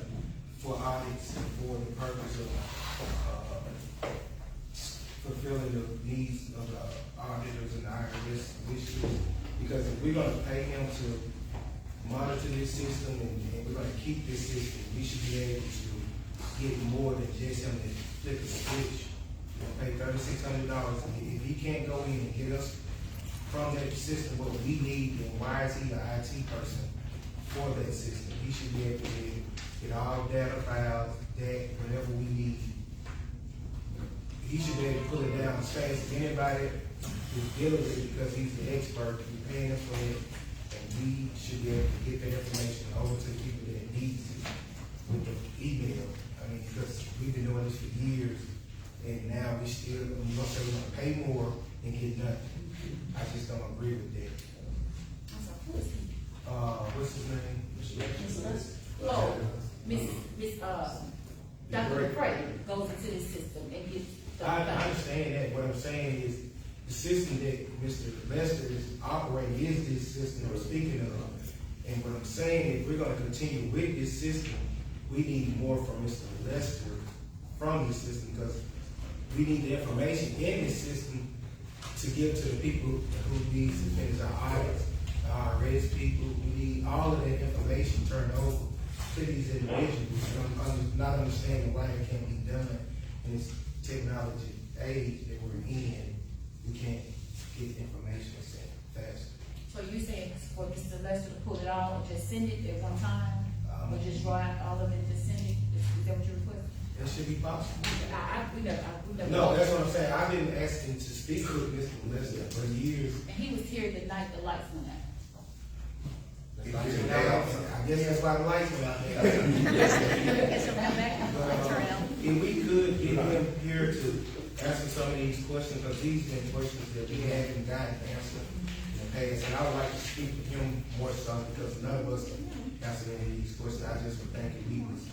Speaker 8: for audits and for the purpose of fulfilling the needs of the auditors and IRS issues? Because if we're gonna pay him to monitor this system and we're gonna keep this system, we should be able to get more than just him to flip a switch. Pay $3,600. If he can't go in and get us from that system what we need, then why is he the IT person for that system? He should be able to get all data files, whatever we need. He should be able to pull it down as fast as anybody who's dealing with it, because he's the expert. We're paying him for it, and we should be able to get that information over to the people that need it with the email. I mean, because we've been doing this for years, and now we still, we're gonna say we're gonna pay more and get nothing. I just don't agree with that. What's his name?
Speaker 5: Oh, Dr. McCray goes into this system and gets the.
Speaker 8: I understand that. What I'm saying is, the system that Mr. Lester is operating is this system we're speaking of. And what I'm saying is, we're gonna continue with this system. We need more from Mr. Lester from this system, because we need the information in this system to give to the people who needs to finish our audits, our arrest people. We need all of that information turned over to these individuals. And I'm not understanding why it can't be done in this technology age that we're in. We can't get information sent fast.
Speaker 5: So you saying for Mr. Lester to pull it all, or just send it at one time? Or just draw out all of it and just send it? Is that what you request?
Speaker 8: That should be possible.
Speaker 5: We never.
Speaker 8: No, that's what I'm saying. I've been asking to speak with Mr. Lester for years.
Speaker 5: And he was here the night the lights went out.
Speaker 8: I guess that's why the lights went out there. If we could get him here to answer some of these questions, because these been questions that we haven't gotten answered in the past, and I would like to speak with him more so, because none of us can answer any of these questions. I just would think if we was,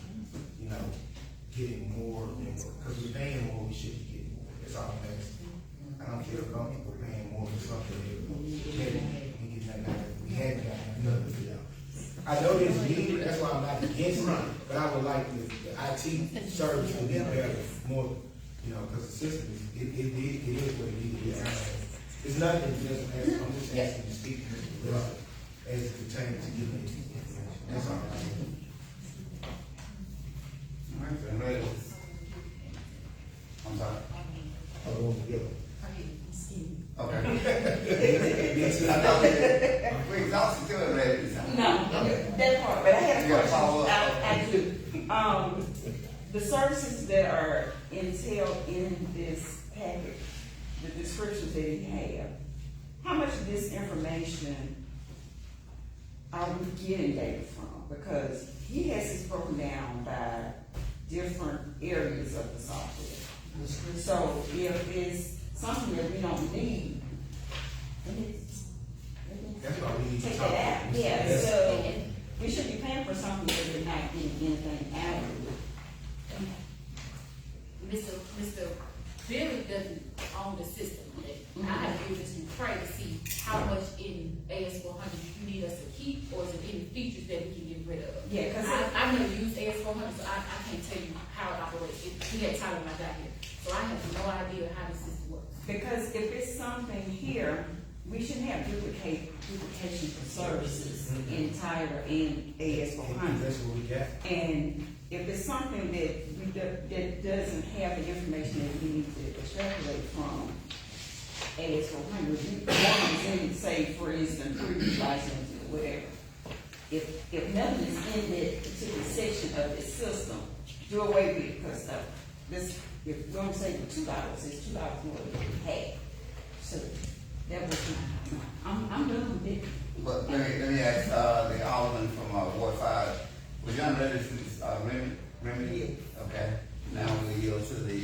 Speaker 8: getting more than, because we're paying more, we should be getting more. That's all I'm asking. I don't feel comfortable paying more for something that we get nothing out of it. We haven't gotten nothing for y'all. I know this needed, that's why I'm not against it, but I would like the IT service to be better, more, because the system is, it is what it is. It's nothing, I'm just asking to speak to Mr. Lester as it pertains to giving this information. That's all I'm saying.
Speaker 1: All right, then, ready? I'm sorry.
Speaker 3: I don't want to get them.
Speaker 1: Okay. I thought we exhausted to it already.
Speaker 6: No, that part, but I have
Speaker 1: You
Speaker 6: a
Speaker 1: gotta follow
Speaker 6: question.
Speaker 1: up.
Speaker 6: I do. The services that are entailed in this package, the descriptions that you have, how much of this information are we getting data from? Because he has this broken down by different areas of the software. So if it's something that we don't need,
Speaker 8: That's why we need to
Speaker 6: take
Speaker 8: talk.
Speaker 6: that out. Yeah,
Speaker 8: Yes.
Speaker 6: so we should be paying for something that we're not getting anything out of it.
Speaker 5: Mr. Billy doesn't own the system. I have to give it to Craig to see how much in AS400 you need us to keep, or is there any features that we can get rid of?
Speaker 6: Yeah, because
Speaker 5: I've never used AS400, so I can't tell you how it operates. We had time when I got here, so I have no idea how the system works.
Speaker 6: Because if it's something here, we shouldn't have duplication for services in Tyler and AS400.
Speaker 8: That's what we got.
Speaker 6: And if it's something that doesn't have the information that we need to extrapolate from AS400, we want to say, for instance, previous license or whatever. If nothing is in that particular section of the system, do away with it, because this, if we're going to say $2, it's $2 more than we had. So that was I'm done with it.
Speaker 1: But let me ask, the Alderman from, Ward 5, was you ready to, remedy? Okay, now we yield to the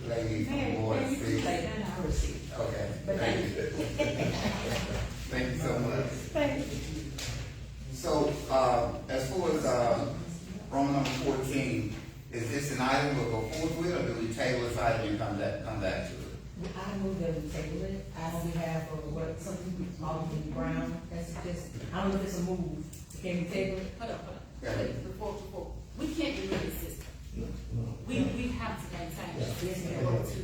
Speaker 1: lady from Ward 6. Okay,
Speaker 6: But
Speaker 1: thank you. Thank you so much.
Speaker 6: Thank you.
Speaker 1: So, as far as, Roman number 14, is this an item we'll go forward with, or do we table this item and come back to it?
Speaker 10: I move that we table it on behalf of what some Alderman Brown has suggested. I don't know if it's a move. Can we table it?
Speaker 5: Hold on.
Speaker 1: Yeah.
Speaker 5: Wait, before, we can't get rid of the system. We have to maintain it.
Speaker 10: Yes,
Speaker 5: in order to,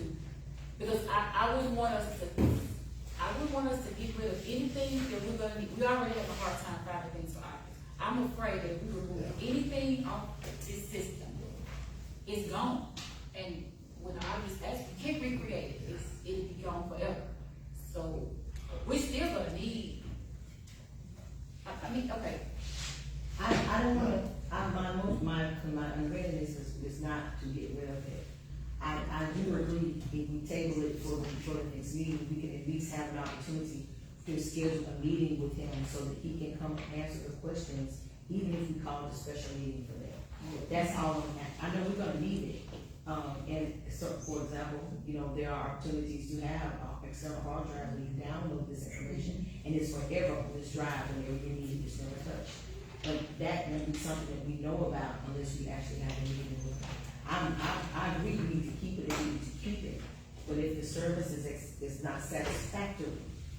Speaker 5: because I wouldn't want us to get rid of anything that we're gonna need. We already have a hard time finding things for ours. I'm afraid that if we remove anything off this system, it's gone. And when I just asked, you can't recreate it. It'll be gone forever. So we're still gonna need, I mean, okay.
Speaker 10: I don't wanna, my unreadiness is not to get rid of it. I do agree, if we table it for the next meeting, we can at least have an opportunity to schedule a meeting with him so that he can come and answer the questions, even if we call it a special meeting for that. That's all I'm at. I know we're gonna need it. And so, for example, you know, there are opportunities to have external hard drive where you download this information and it's forever on this drive whenever you need it, it's never touched. But that may be something that we know about unless we actually have a meeting with them. I agree we need to keep it, and we need to keep it. But if the service is not satisfactory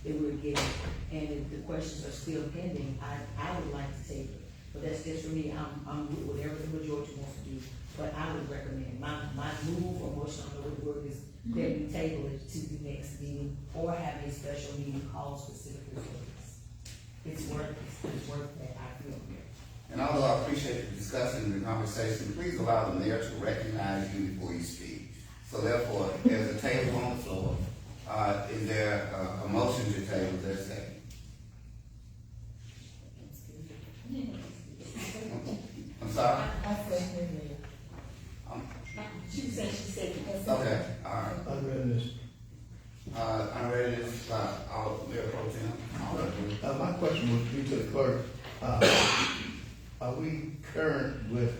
Speaker 10: that we're getting, and if the questions are still pending, I would like to take it. But that's just for me, I'm with whatever the majority wants to do, but I would recommend, my move or motion, I don't know what the word is, that we table it to the next meeting, or have a special meeting called specifically for this. It's worth that, I feel.
Speaker 1: And although I appreciate the discussion and the conversation, please allow the mayor to recognize you before you speak. So therefore, there's a table on the floor. Is there a motion to table? Is there a second? I'm sorry?
Speaker 7: I second it.
Speaker 10: She said.
Speaker 1: Okay, all right.
Speaker 3: Unreadness.
Speaker 1: Unreadness, Mayor Pro Tem.
Speaker 3: My question would be to the clerk, are we current with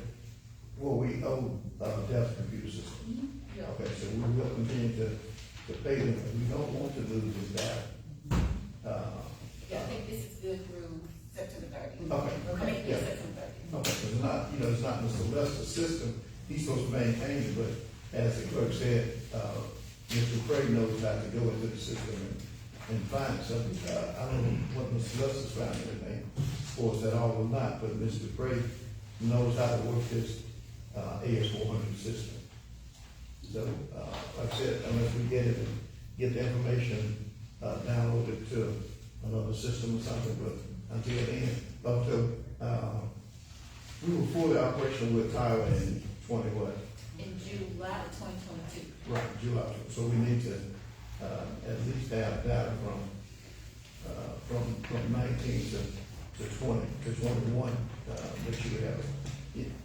Speaker 3: what we owe, Dell's computer system? Okay, so we will continue to pay them, but we don't want to lose this data.
Speaker 5: Yeah, I think this is good through September 30th.
Speaker 3: Okay.
Speaker 5: I mean,
Speaker 3: Yeah.
Speaker 5: September 30th.
Speaker 3: Okay, so it's not, it's not Mr. Lester's system, he's supposed to maintain it, but as the clerk said, Mr. Craig knows how to go into the system and find something. I don't know what Mr. Lester's found anything for us at all or not, but Mr. Craig knows how to work this, AS400 system. So, like I said, unless we get it and get the information, downloaded to another system or something, but until then, we were fully operational with Tyler in 20 what?
Speaker 5: In July of 2022.
Speaker 3: Right, July, so we need to, at least have data from 19 to 20, to 21, that you have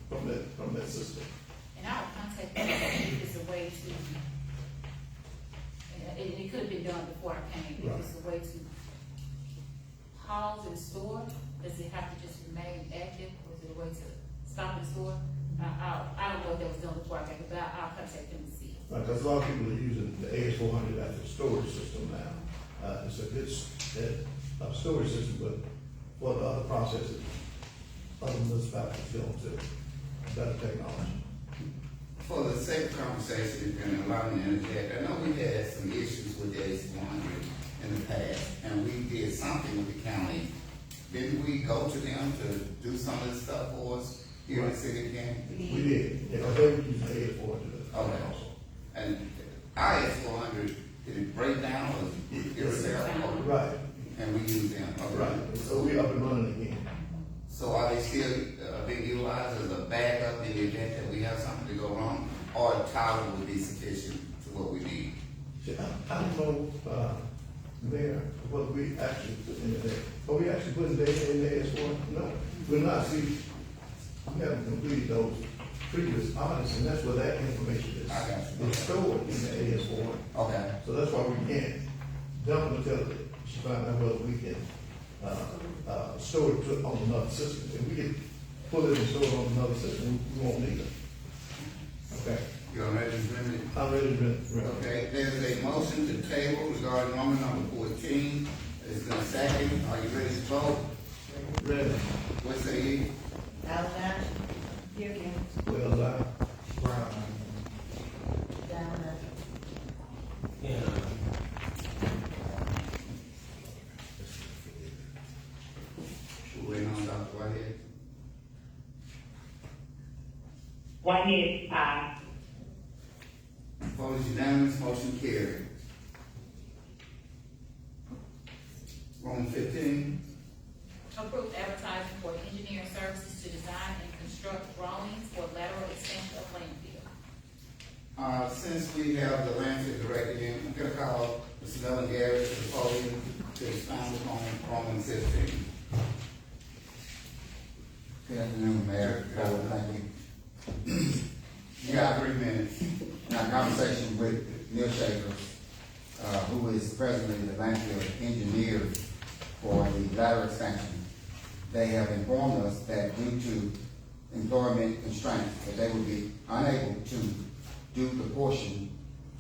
Speaker 3: from that system.
Speaker 5: And our contact is a way to, and it could have been done before I came, but it's a way to pause and store. Does it have to just remain active, or is it a way to stop and store? I don't know if that was done before I came, but I'll contact them and see.
Speaker 3: Right, because a lot of people are using the AS400 as a storage system now. It's a good storage system, but for the other processes, other municipalities going to better technology.
Speaker 1: For the sake of conversation, and allow me to interject, I know we had some issues with the AS400 in the past, and we did something with the county. Didn't we go to them to do some of this stuff for us here in the city of Canton?
Speaker 3: We did, yeah, they were using the AS400
Speaker 1: Okay.
Speaker 3: also.
Speaker 1: And our AS400, did it break down or irreparable?
Speaker 3: Right,
Speaker 1: And we use them, okay.
Speaker 3: right, so we up and running again.
Speaker 1: So are they still being utilized as a backup in the event that we have something to go wrong? Or a tower would be sufficient to what we need?
Speaker 3: I don't know, Mayor, what we actually put in there. Are we actually putting data in there as well? No, we're not. See, we haven't completed those previous audits, and that's where that information is.
Speaker 1: I got you.
Speaker 3: It's stored in the AS4.
Speaker 1: Okay.
Speaker 3: So that's why we can't dump it until she finds out whether we can, store it on another system. If we can pull it and store it on another system, we won't need it. Okay,
Speaker 1: You're ready to bring it?
Speaker 3: I'm ready to,
Speaker 1: Okay, there's a motion to table regarding number 14. It's been second. Are you ready to vote?
Speaker 3: ready.
Speaker 1: What say you?
Speaker 7: Allen,
Speaker 10: Here again.
Speaker 3: Well,
Speaker 8: Brown.
Speaker 7: down,
Speaker 8: Yeah.
Speaker 1: We're waiting on Dr. Whitehead.
Speaker 4: Whitehead, aye.
Speaker 1: Vote is unanimous, motion carried. Roman 15.
Speaker 5: Approved advertising for engineering services to design and construct drawings for lateral extension of landfill.
Speaker 1: Since we have the landfill director here, I'm gonna call Mr. Melvin Garrett to the podium to expound upon Roman 15.
Speaker 11: Good afternoon, Mayor. Thank you.
Speaker 1: You got 3 minutes.
Speaker 11: Now, conversation with Neil Schaefer, who is the president of the landfill engineers for the lateral expansion. They have informed us that due to employment constraints, that they will be unable to do the portion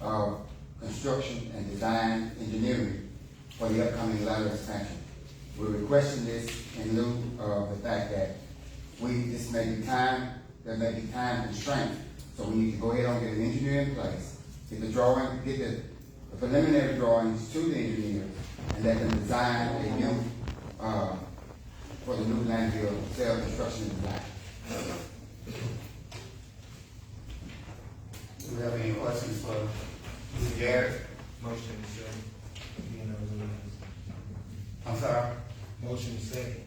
Speaker 11: of construction and design engineering for the upcoming lateral expansion. We're requesting this in lieu of the fact that there may be time constraints, so we need to go ahead and get an engineer in place, get the preliminary drawings to the engineer, and let them design a new, for the new landfill, cell construction and design.
Speaker 1: Do we have any questions for Mr. Garrett?
Speaker 8: Motion second.
Speaker 1: I'm sorry?
Speaker 8: Motion second.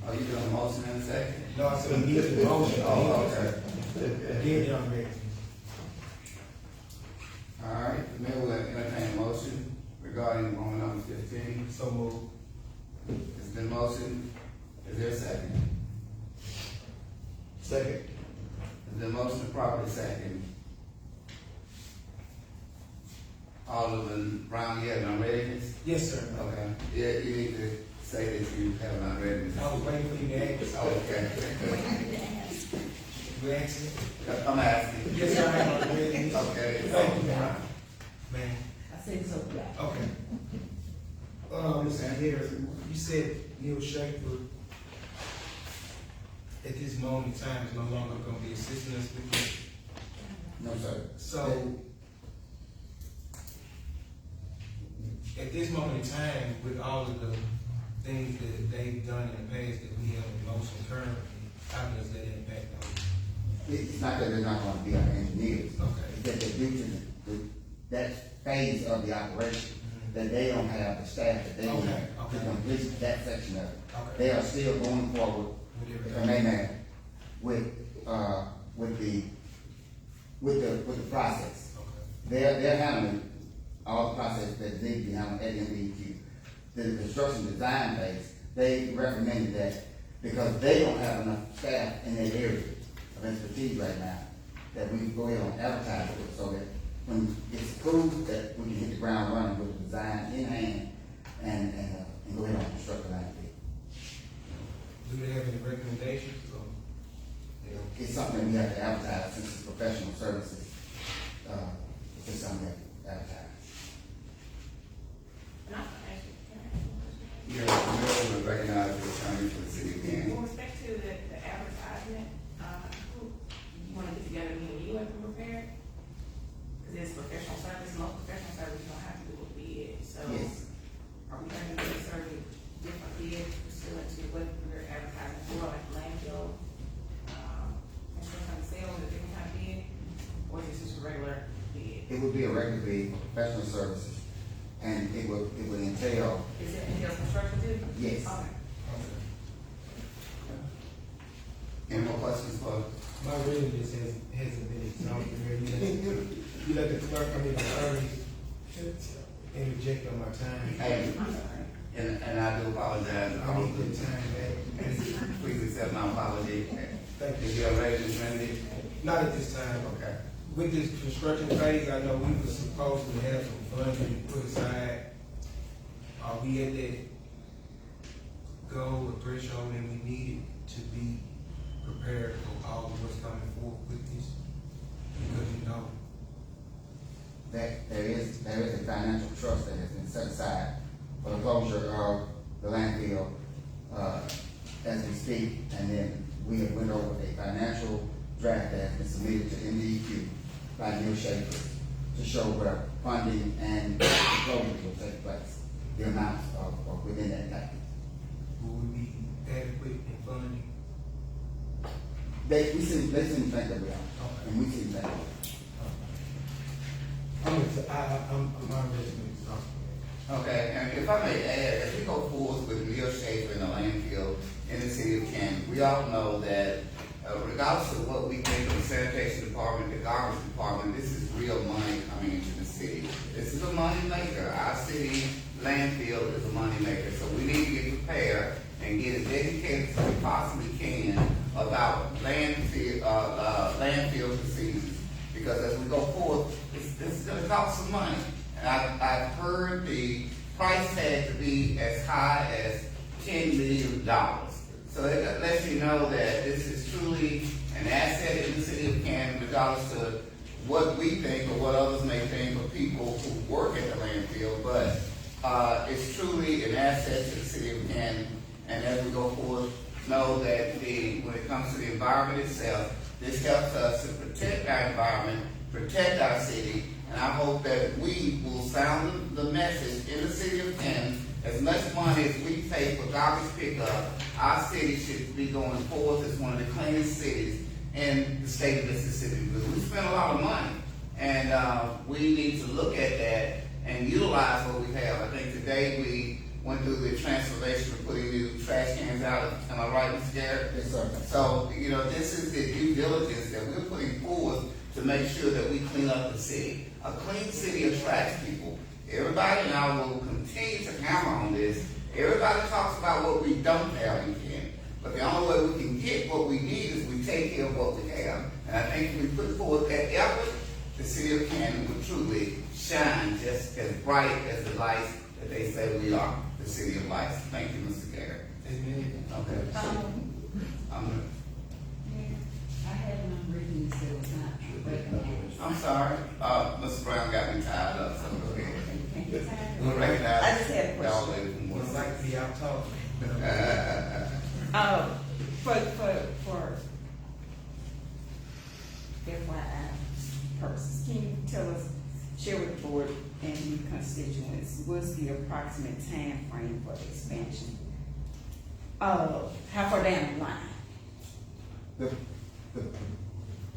Speaker 1: Are you doing a motion in a second?
Speaker 8: No, I said we need a motion.
Speaker 1: Oh, okay.
Speaker 8: Again, I'm ready.
Speaker 1: All right, the mayor will entertain a motion regarding Roman number 15.
Speaker 8: So move.
Speaker 1: It's been motioned. Is there a second?
Speaker 3: Second.
Speaker 1: It's been motioned properly second. Alderman Brown, you have an unreadiness?
Speaker 8: Yes, sir.
Speaker 1: Okay. Yeah, you need to say that you have an unreadiness.
Speaker 8: I was waiting for you to ask.
Speaker 1: Okay.
Speaker 8: You asking?
Speaker 1: I'm asking.
Speaker 8: Yes, sir, I have a ready.
Speaker 1: Okay.
Speaker 8: Thank you, man. Man,
Speaker 10: I said so, yeah.
Speaker 8: okay. Mr. Harris, you said Neil Schaefer at this moment in time is no longer gonna be assisting us with this.
Speaker 11: No, sir.
Speaker 8: So, at this moment in time, with all of the things that they've done in the past that we have in motion currently, how does that impact on?
Speaker 11: It's not that they're not gonna be our engineers.
Speaker 8: Okay.
Speaker 11: It's that they're due to that phase of the operation, that they don't have the staff that they need
Speaker 8: Okay,
Speaker 11: to
Speaker 8: okay.
Speaker 11: complete that section of it.
Speaker 8: Okay.
Speaker 11: They are still going forward, if I may, ma'am, with the process.
Speaker 8: Okay.
Speaker 11: They're handling all the process that needs to be handled at MDQ. The construction design phase, they recommended that because they don't have enough staff in that area of expertise right now, that we can go ahead and advertise it so that when it's approved, that we can hit the ground running with the design in hand and go ahead and construct the landfill.
Speaker 8: Do they have any recommendations or?
Speaker 11: It's something that we have to advertise since it's professional services. It's something that we have to advertise.
Speaker 1: You're familiar with recognize the attorney for the city again.
Speaker 9: With respect to the advertisement, you wanna get together, me and you have to prepare? Cause it's professional service, most professional service don't have to do a bid, so.
Speaker 11: Yes.
Speaker 9: Are we going to do certain different bids pursuant to what we're advertising for, like landfill, insurance sale, a different kind of bid? Or is this just a regular bid?
Speaker 11: It would be a regular bid, professional services, and it would entail,
Speaker 9: Is it entail construction too?
Speaker 11: Yes.
Speaker 9: Okay.
Speaker 1: Any more questions for?
Speaker 8: My reading just hasn't been exhausted. You let the clerk, attorney interject on my time.
Speaker 1: Hey, and I do apologize.
Speaker 8: I need the time back.
Speaker 1: Please accept my apology.
Speaker 8: Thank
Speaker 1: If
Speaker 8: you.
Speaker 1: you're ready to send it,
Speaker 8: Not at this time.
Speaker 1: okay.
Speaker 8: With this construction phase, I know we were supposed to have some funding put aside. Are we at that goal or threshold that we needed to be prepared for all of what's coming forth with this? Because
Speaker 11: that there is a financial trust that has been set aside for the closure of the landfill, as we speak, and then we have went over a financial draft that has been submitted to MDEQ by Neil Schaefer to show where funding and closure will take place, the amounts of within that package.
Speaker 8: will we be adequate in funding?
Speaker 11: They seem to think that we are, and we seem that.
Speaker 8: I'm ready to
Speaker 1: Okay, and if I may add, as we go forward with Neil Schaefer and the landfill in the city of Canton, we all know that regardless of what we think of the sanitation department, the garbage department, this is real money coming into the city. This is a money maker. Our city landfill is a money maker, so we need to get prepared and get as educated as we possibly can about landfill procedures. Because as we go forward, this is going to cost some money. And I've heard the price tag to be as high as $10 million. So it lets you know that this is truly an asset in the city of Canton, regardless to what we think or what others may think of people who work at the landfill, but it's truly an asset to the city of Canton. And as we go forward, know that when it comes to the environment itself, this helps us to protect our environment, protect our city, and I hope that we will sound the message in the city of Canton. As much money as we pay for garbage pickup, our city should be going forth as one of the cleanest cities in the state of Mississippi, because we spend a lot of money, and we need to look at that and utilize what we have. I think today we went through the transformation of putting new trash cans out. Am I right, Mr. Garrett?
Speaker 11: Yes, sir.
Speaker 1: So, this is the due diligence that we're putting forth to make sure that we clean up the city. A clean city attracts people. Everybody now will continue to hammer on this. Everybody talks about what we don't have in Canton. But the only way we can get what we need is we take care of what we have. And I think if we put forth that effort, the city of Canton will truly shine just as bright as the lights that they say we are, the city of lights. Thank you, Mr. Garrett.
Speaker 8: Amen.
Speaker 1: Okay.
Speaker 6: I had one written that said it was not recognized.
Speaker 1: I'm sorry. Mr. Brown got me tied up, so go ahead.
Speaker 6: I
Speaker 1: Recognize
Speaker 6: just had a question.
Speaker 1: y'all ladies from
Speaker 8: It's
Speaker 1: West
Speaker 8: like to be out talking.
Speaker 6: For FYI purposes, can you tell us, share with the board and your constituents, what's the approximate time frame for the expansion? How far down the line?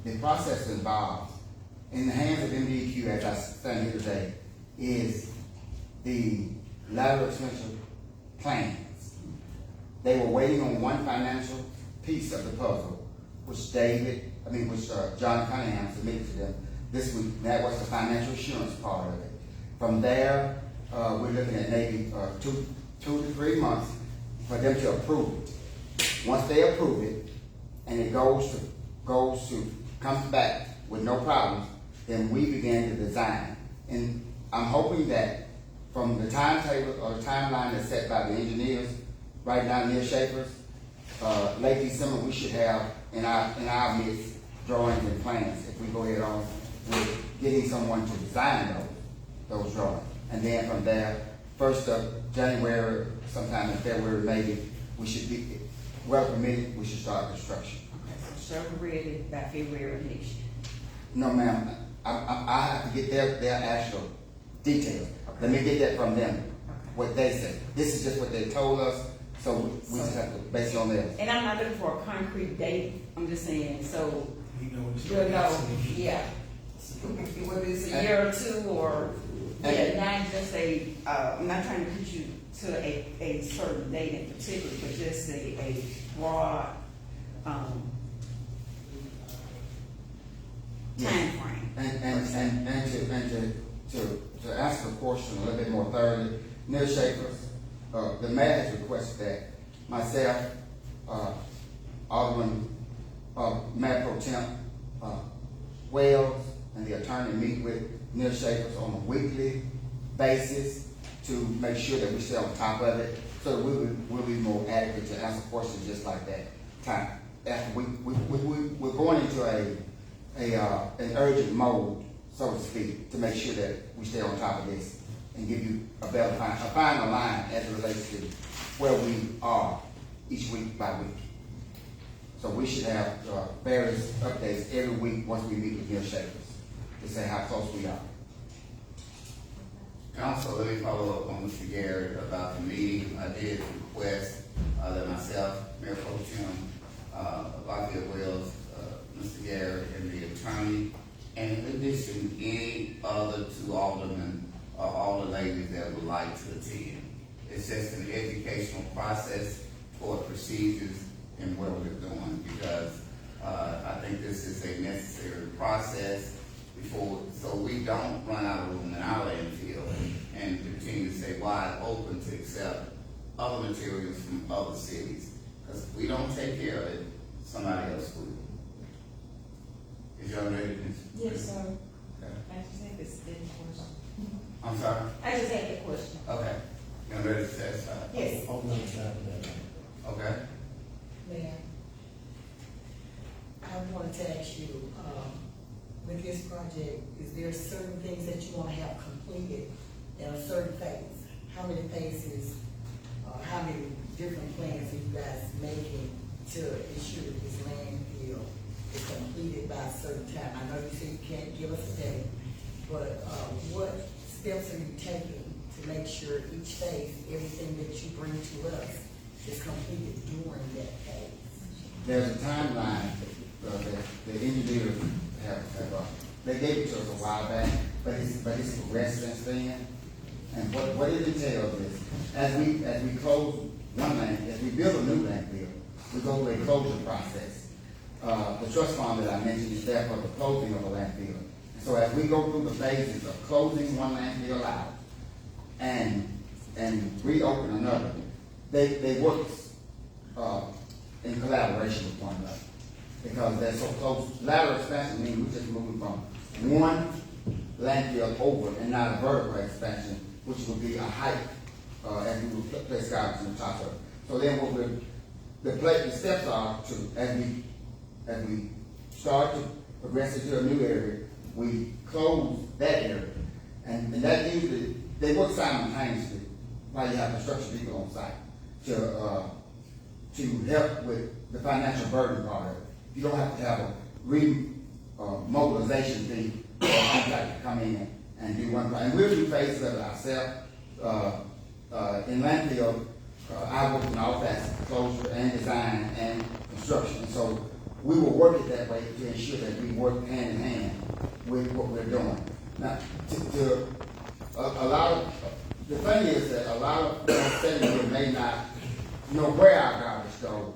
Speaker 11: The process involved, in the hands of MDQ as I stand here today, is the lateral extension plans. They were waiting on one financial piece of the puzzle, which John Cunningham submitted to them this week. That was the financial assurance part of it. From there, we're looking at maybe 2 to 3 months for them to approve it. Once they approve it, and it comes back with no problems, then we begin to design. And I'm hoping that from the timetable or the timeline that's set by the engineers, right now near Schaefer's, late December we should have in our midst drawings and plans if we go ahead on with getting someone to design those drawings. And then from there, 1st of January, sometime in February maybe, we should be well permitted, we should start construction.
Speaker 6: So ready by February of next year.
Speaker 11: No, ma'am. I have to get their actual details. Let me get that from them, what they say. This is just what they told us, so we just have to base it on that.
Speaker 6: And I'm not looking for a concrete date, I'm just saying, so
Speaker 8: You know, when
Speaker 6: we'll know, yeah. Whether it's a year or two, or, not just I'm not trying to put you to a certain date in particular, but just a broad, time frame.
Speaker 11: And to answer the question a little bit more thoroughly, Neil Schaefer's, the mayor has requested that myself, Alderman, Mayor Pro Temp, Wells, and the attorney meet with Neil Schaefer's on a weekly basis to make sure that we stay on top of it, so that we'll be more adequate to answer questions just like that. Time after we're going into an urgent mode, so to speak, to make sure that we stay on top of this and give you a final line as it relates to where we are each week by week. So we should have various updates every week once we meet with Neil Schaefer's to say how close we are.
Speaker 1: Council, let me follow up on Mr. Garrett about the meeting. I did request that myself, Mayor Pro Tem, Lafayette Wells, Mr. Garrett, and the attorney, and in addition, any other 2 aldermen or all the ladies that would like to attend. It's just an educational process for procedures and where we're going, because I think this is a necessary process so we don't run out of room in our landfill and continue to stay wide open to accept other materials from other cities. Because if we don't take care of it, somebody else will. Is y'all ready?
Speaker 6: Yes, sir.
Speaker 1: Okay.
Speaker 6: I just had this question.
Speaker 1: I'm sorry?
Speaker 6: I just had the question.
Speaker 1: Okay. You ready to satisfy?
Speaker 7: Yes,
Speaker 3: On the other side of that.
Speaker 1: Okay.
Speaker 7: Mayor. I wanted to ask you, with this project, is there certain things that you want to have completed in a certain phase? How many phases, how many different plans are you guys making to ensure that this landfill is completed by a certain time? I know you said you can't give us a date, but, what steps are you taking to make sure each phase, everything that you bring to us is completed during that phase?
Speaker 11: There's a timeline that the engineers have, they gave it to us a while back, but it's progressed since then. And what it entails is, as we close one land, as we build a new landfill, we go through a closure process. The trust fund that I mentioned is there for the closing of a landfill. So as we go through the phases of closing one landfill out and reopen another, they work in collaboration with one another, because they're so close. Lateral expansion means we're just moving from one landfill over and not a vertical expansion, which would be a height, as we would place garbage on top of it. So then what the steps are to, as we start to progress into a new area, we close that area. And that usually, they work simultaneously while you have construction people on site to help with the financial burden part of it. You don't have to have a mobilization fee for a contractor to come in and do one thing. And we'll do phases of it ourselves. In landfill, I work in all facets, closure and design and construction. So we will work it that way to ensure that we work hand in hand with what we're doing. Now, the thing is that a lot of us sitting here may not know where our garbage goes,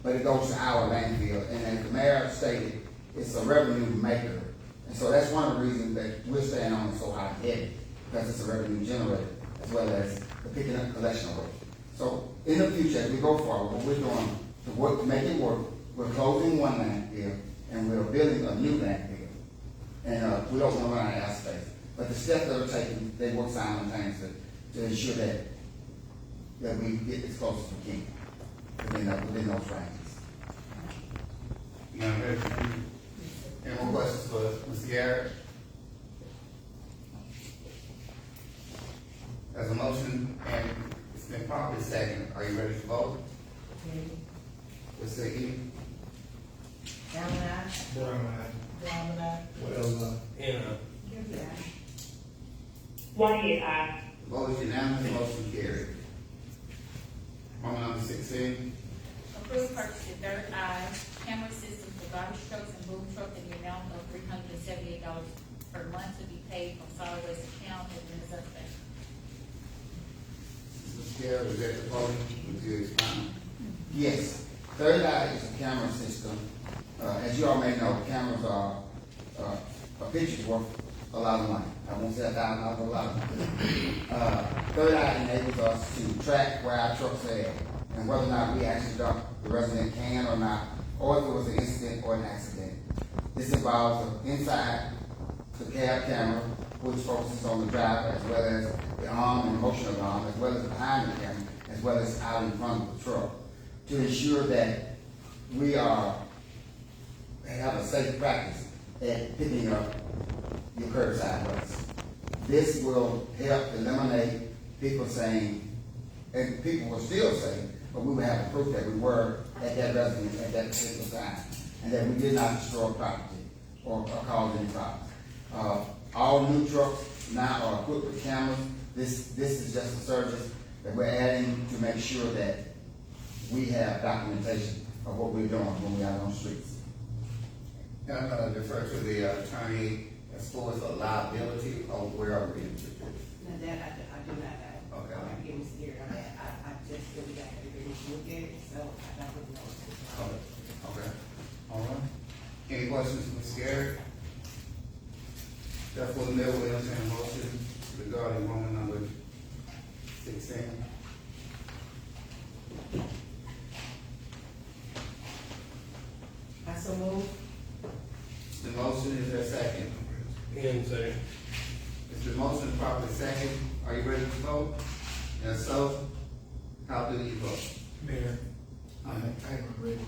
Speaker 11: but it goes to our landfill. And as the mayor stated, it's a revenue maker. And so that's one of the reasons that we're staying on it so high heavy, because it's a revenue generator, as well as the picking up collection rate. So in the future, as we go forward, what we're doing to make it work, we're closing one landfill and we're building a new landfill. And we don't want to run out of space. But the steps that are taken, they work simultaneously to ensure that we get as close as we can within those ranges.
Speaker 1: Madam President, any more questions for Mr. Garrett? There's a motion and it's been properly seconded. Are you ready to vote? Mr. Higgins?
Speaker 10: Down and out.
Speaker 8: Brown eye.
Speaker 7: Brown and I,
Speaker 3: Well,
Speaker 4: White eye.
Speaker 1: The vote is unanimous, motion carried. Roman number 16.
Speaker 5: Approve purchasing third eye camera system for garbage trucks and boom truck in the amount of $378 per month to be paid from solid waste account and then suspect.
Speaker 1: Mr. Garrett, is that the voting? Would you explain?
Speaker 11: Yes, Third Eye is a camera system. As you all may know, cameras are, a picture's worth a lot of money. I won't say $1,000, but a lot of money. Third Eye enables us to track where our trucks are at and whether or not we actually dump the resident can or not, or if it was an incident or an accident. This involves an inside the cab camera, which focuses on the driver, as well as the arm and motion of the arm, as well as behind the camera, as well as out in front of the truck, to ensure that we have a safe practice at picking up your curbside waste. This will help eliminate people saying, and people will still say, but we will have proof that we were at that residence at that particular time, and that we did not destroy property or cause any problems. All new trucks now are equipped with cameras. This is just a service that we're adding to make sure that we have documentation of what we're doing when we're out on the streets.
Speaker 1: And I'm going to defer to the attorney as far as the liability of where are we in this?
Speaker 9: Now that I do not know.
Speaker 1: Okay.
Speaker 9: I'm getting scared on that. I just really got to really look at it, so I don't really know what's going on.
Speaker 1: Okay. All right. Any questions for Ms. Garrett? Therefore, the mayor will entertain a motion regarding Roman number 16.
Speaker 10: I so move.
Speaker 1: The motion is there a second.
Speaker 8: And second.
Speaker 1: It's the motion properly second. Are you ready to vote? Yes, No? How do you vote?
Speaker 8: Mayor, I ain't gonna read it.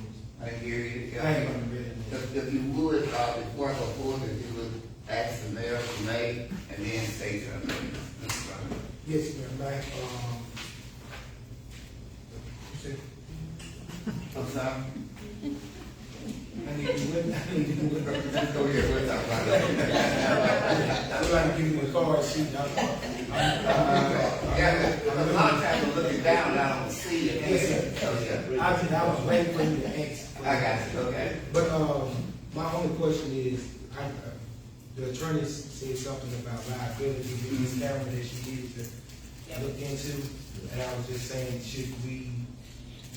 Speaker 1: I hear you.
Speaker 8: I ain't gonna read it.
Speaker 1: If you would, before I go forward, if you would ask the mayor to make, and then state your amendment.
Speaker 8: Yes, Mayor,
Speaker 1: I'm sorry?
Speaker 8: I need to do it.
Speaker 1: Let's go here, we'll talk about that.
Speaker 8: I'm trying to give you a card sheet.
Speaker 1: Yeah, a lot of times I'm looking down and I don't see it.
Speaker 8: Yes, sir.
Speaker 1: Oh, yeah.
Speaker 8: I was waiting for you to ask.
Speaker 1: I got you, okay.
Speaker 8: But, my only question is, the attorney said something about liability with this camera that she needed to look into. And I was just saying, should we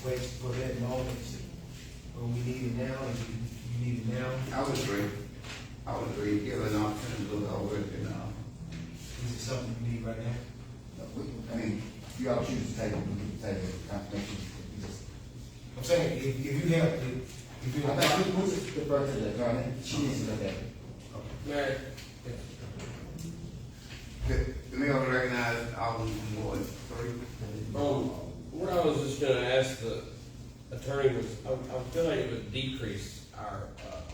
Speaker 8: wait for that moment? Or we need it now, or you need it now?
Speaker 1: I would agree. I would agree, give an opportunity to look over it, and,
Speaker 8: Is it something you need right now?
Speaker 11: I mean, if you all choose to take it, we can take it, confidential.
Speaker 8: I'm saying, if you have, if you
Speaker 11: I think we should defer to the attorney, she needs to look at it.
Speaker 12: Mayor,
Speaker 1: the mayor will recognize Alderman Ward 3.
Speaker 12: what I was just gonna ask the attorney was, I feel like it would decrease our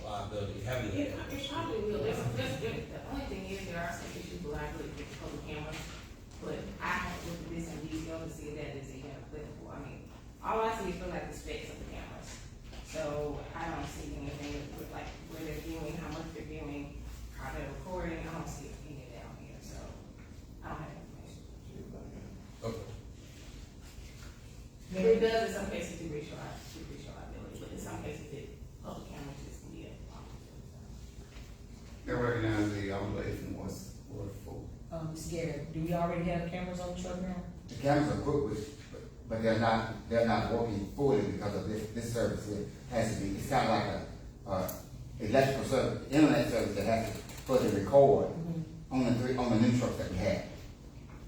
Speaker 12: liability, having
Speaker 9: It
Speaker 12: that.
Speaker 9: probably will, that's good. The only thing is, there are some issues with liability with public cameras, but I haven't looked at this in detail to see if that is even applicable. I mean, all I see is feel like the specs of the cameras. So I don't see anything with like where they're viewing, how much they're viewing, how they're recording, I don't see any of that on here, so I don't have information.
Speaker 12: Okay.
Speaker 9: But it does in some cases decrease your liability, but in some cases it, public cameras just can be a problem.
Speaker 1: They recognize the obligation was for.
Speaker 10: Ms. Garrett, do we already have cameras on the truck now?
Speaker 11: The cameras are equipped with, but they're not working fully because of this service here has to be, it's kind of like a electrical service, internet service that has to further record on the new trucks that we have.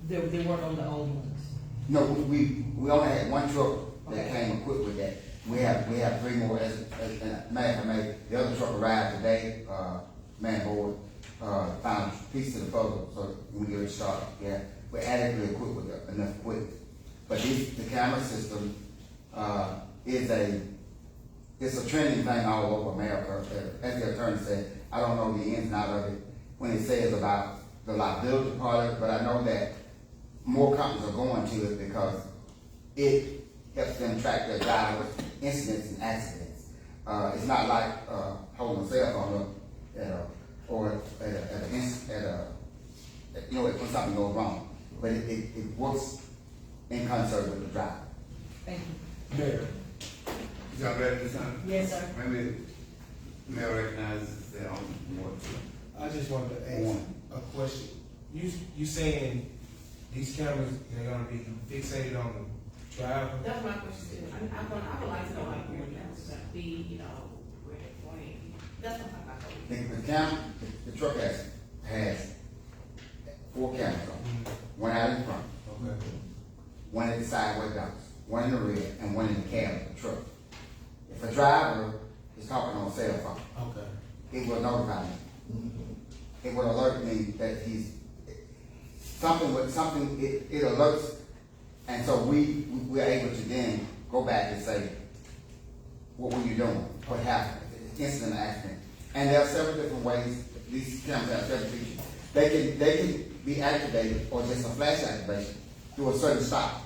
Speaker 10: They weren't on the old ones.
Speaker 11: No, we only had one truck that
Speaker 10: Okay.
Speaker 11: came equipped with that. We have three more as the other truck arrived today, man board, found a piece of the puzzle, so we get it started, yeah. We're adequately equipped with enough equipment. But the camera system, it's a trending thing all over America. As the attorney said, I don't know the ins and outs of it when it says about the liability part of it, but I know that more companies are going to it because it helps them track their drivers, incidents and accidents. It's not like holding a cell phone up when something goes wrong, but it works in concert with the driver.
Speaker 10: Thank you.
Speaker 8: Mayor,
Speaker 1: Y'all ready this time?
Speaker 10: Yes, sir.
Speaker 1: Maybe the mayor recognizes the Alderman Ward 2.
Speaker 8: I just wanted to ask a question. You saying these cameras, they're gonna be fixated on the driver?
Speaker 9: That's my question too. I would like to know like where the cameras are gonna be, you know, where they're pointing. That's what I'm talking about.
Speaker 11: The truck has 4 cameras on, one out in front,
Speaker 8: Okay.
Speaker 11: one at the sideway doors, one in the rear, and one in the cab of the truck. If a driver is talking on a cell phone,
Speaker 8: Okay.
Speaker 11: it will notify me. It will alert me that he's it alerts, and so we're able to then go back and say, what were you doing? What happened? Incident, accident. And there are several different ways. These cameras have several features. They can be activated or just a flash activation through a certain stop.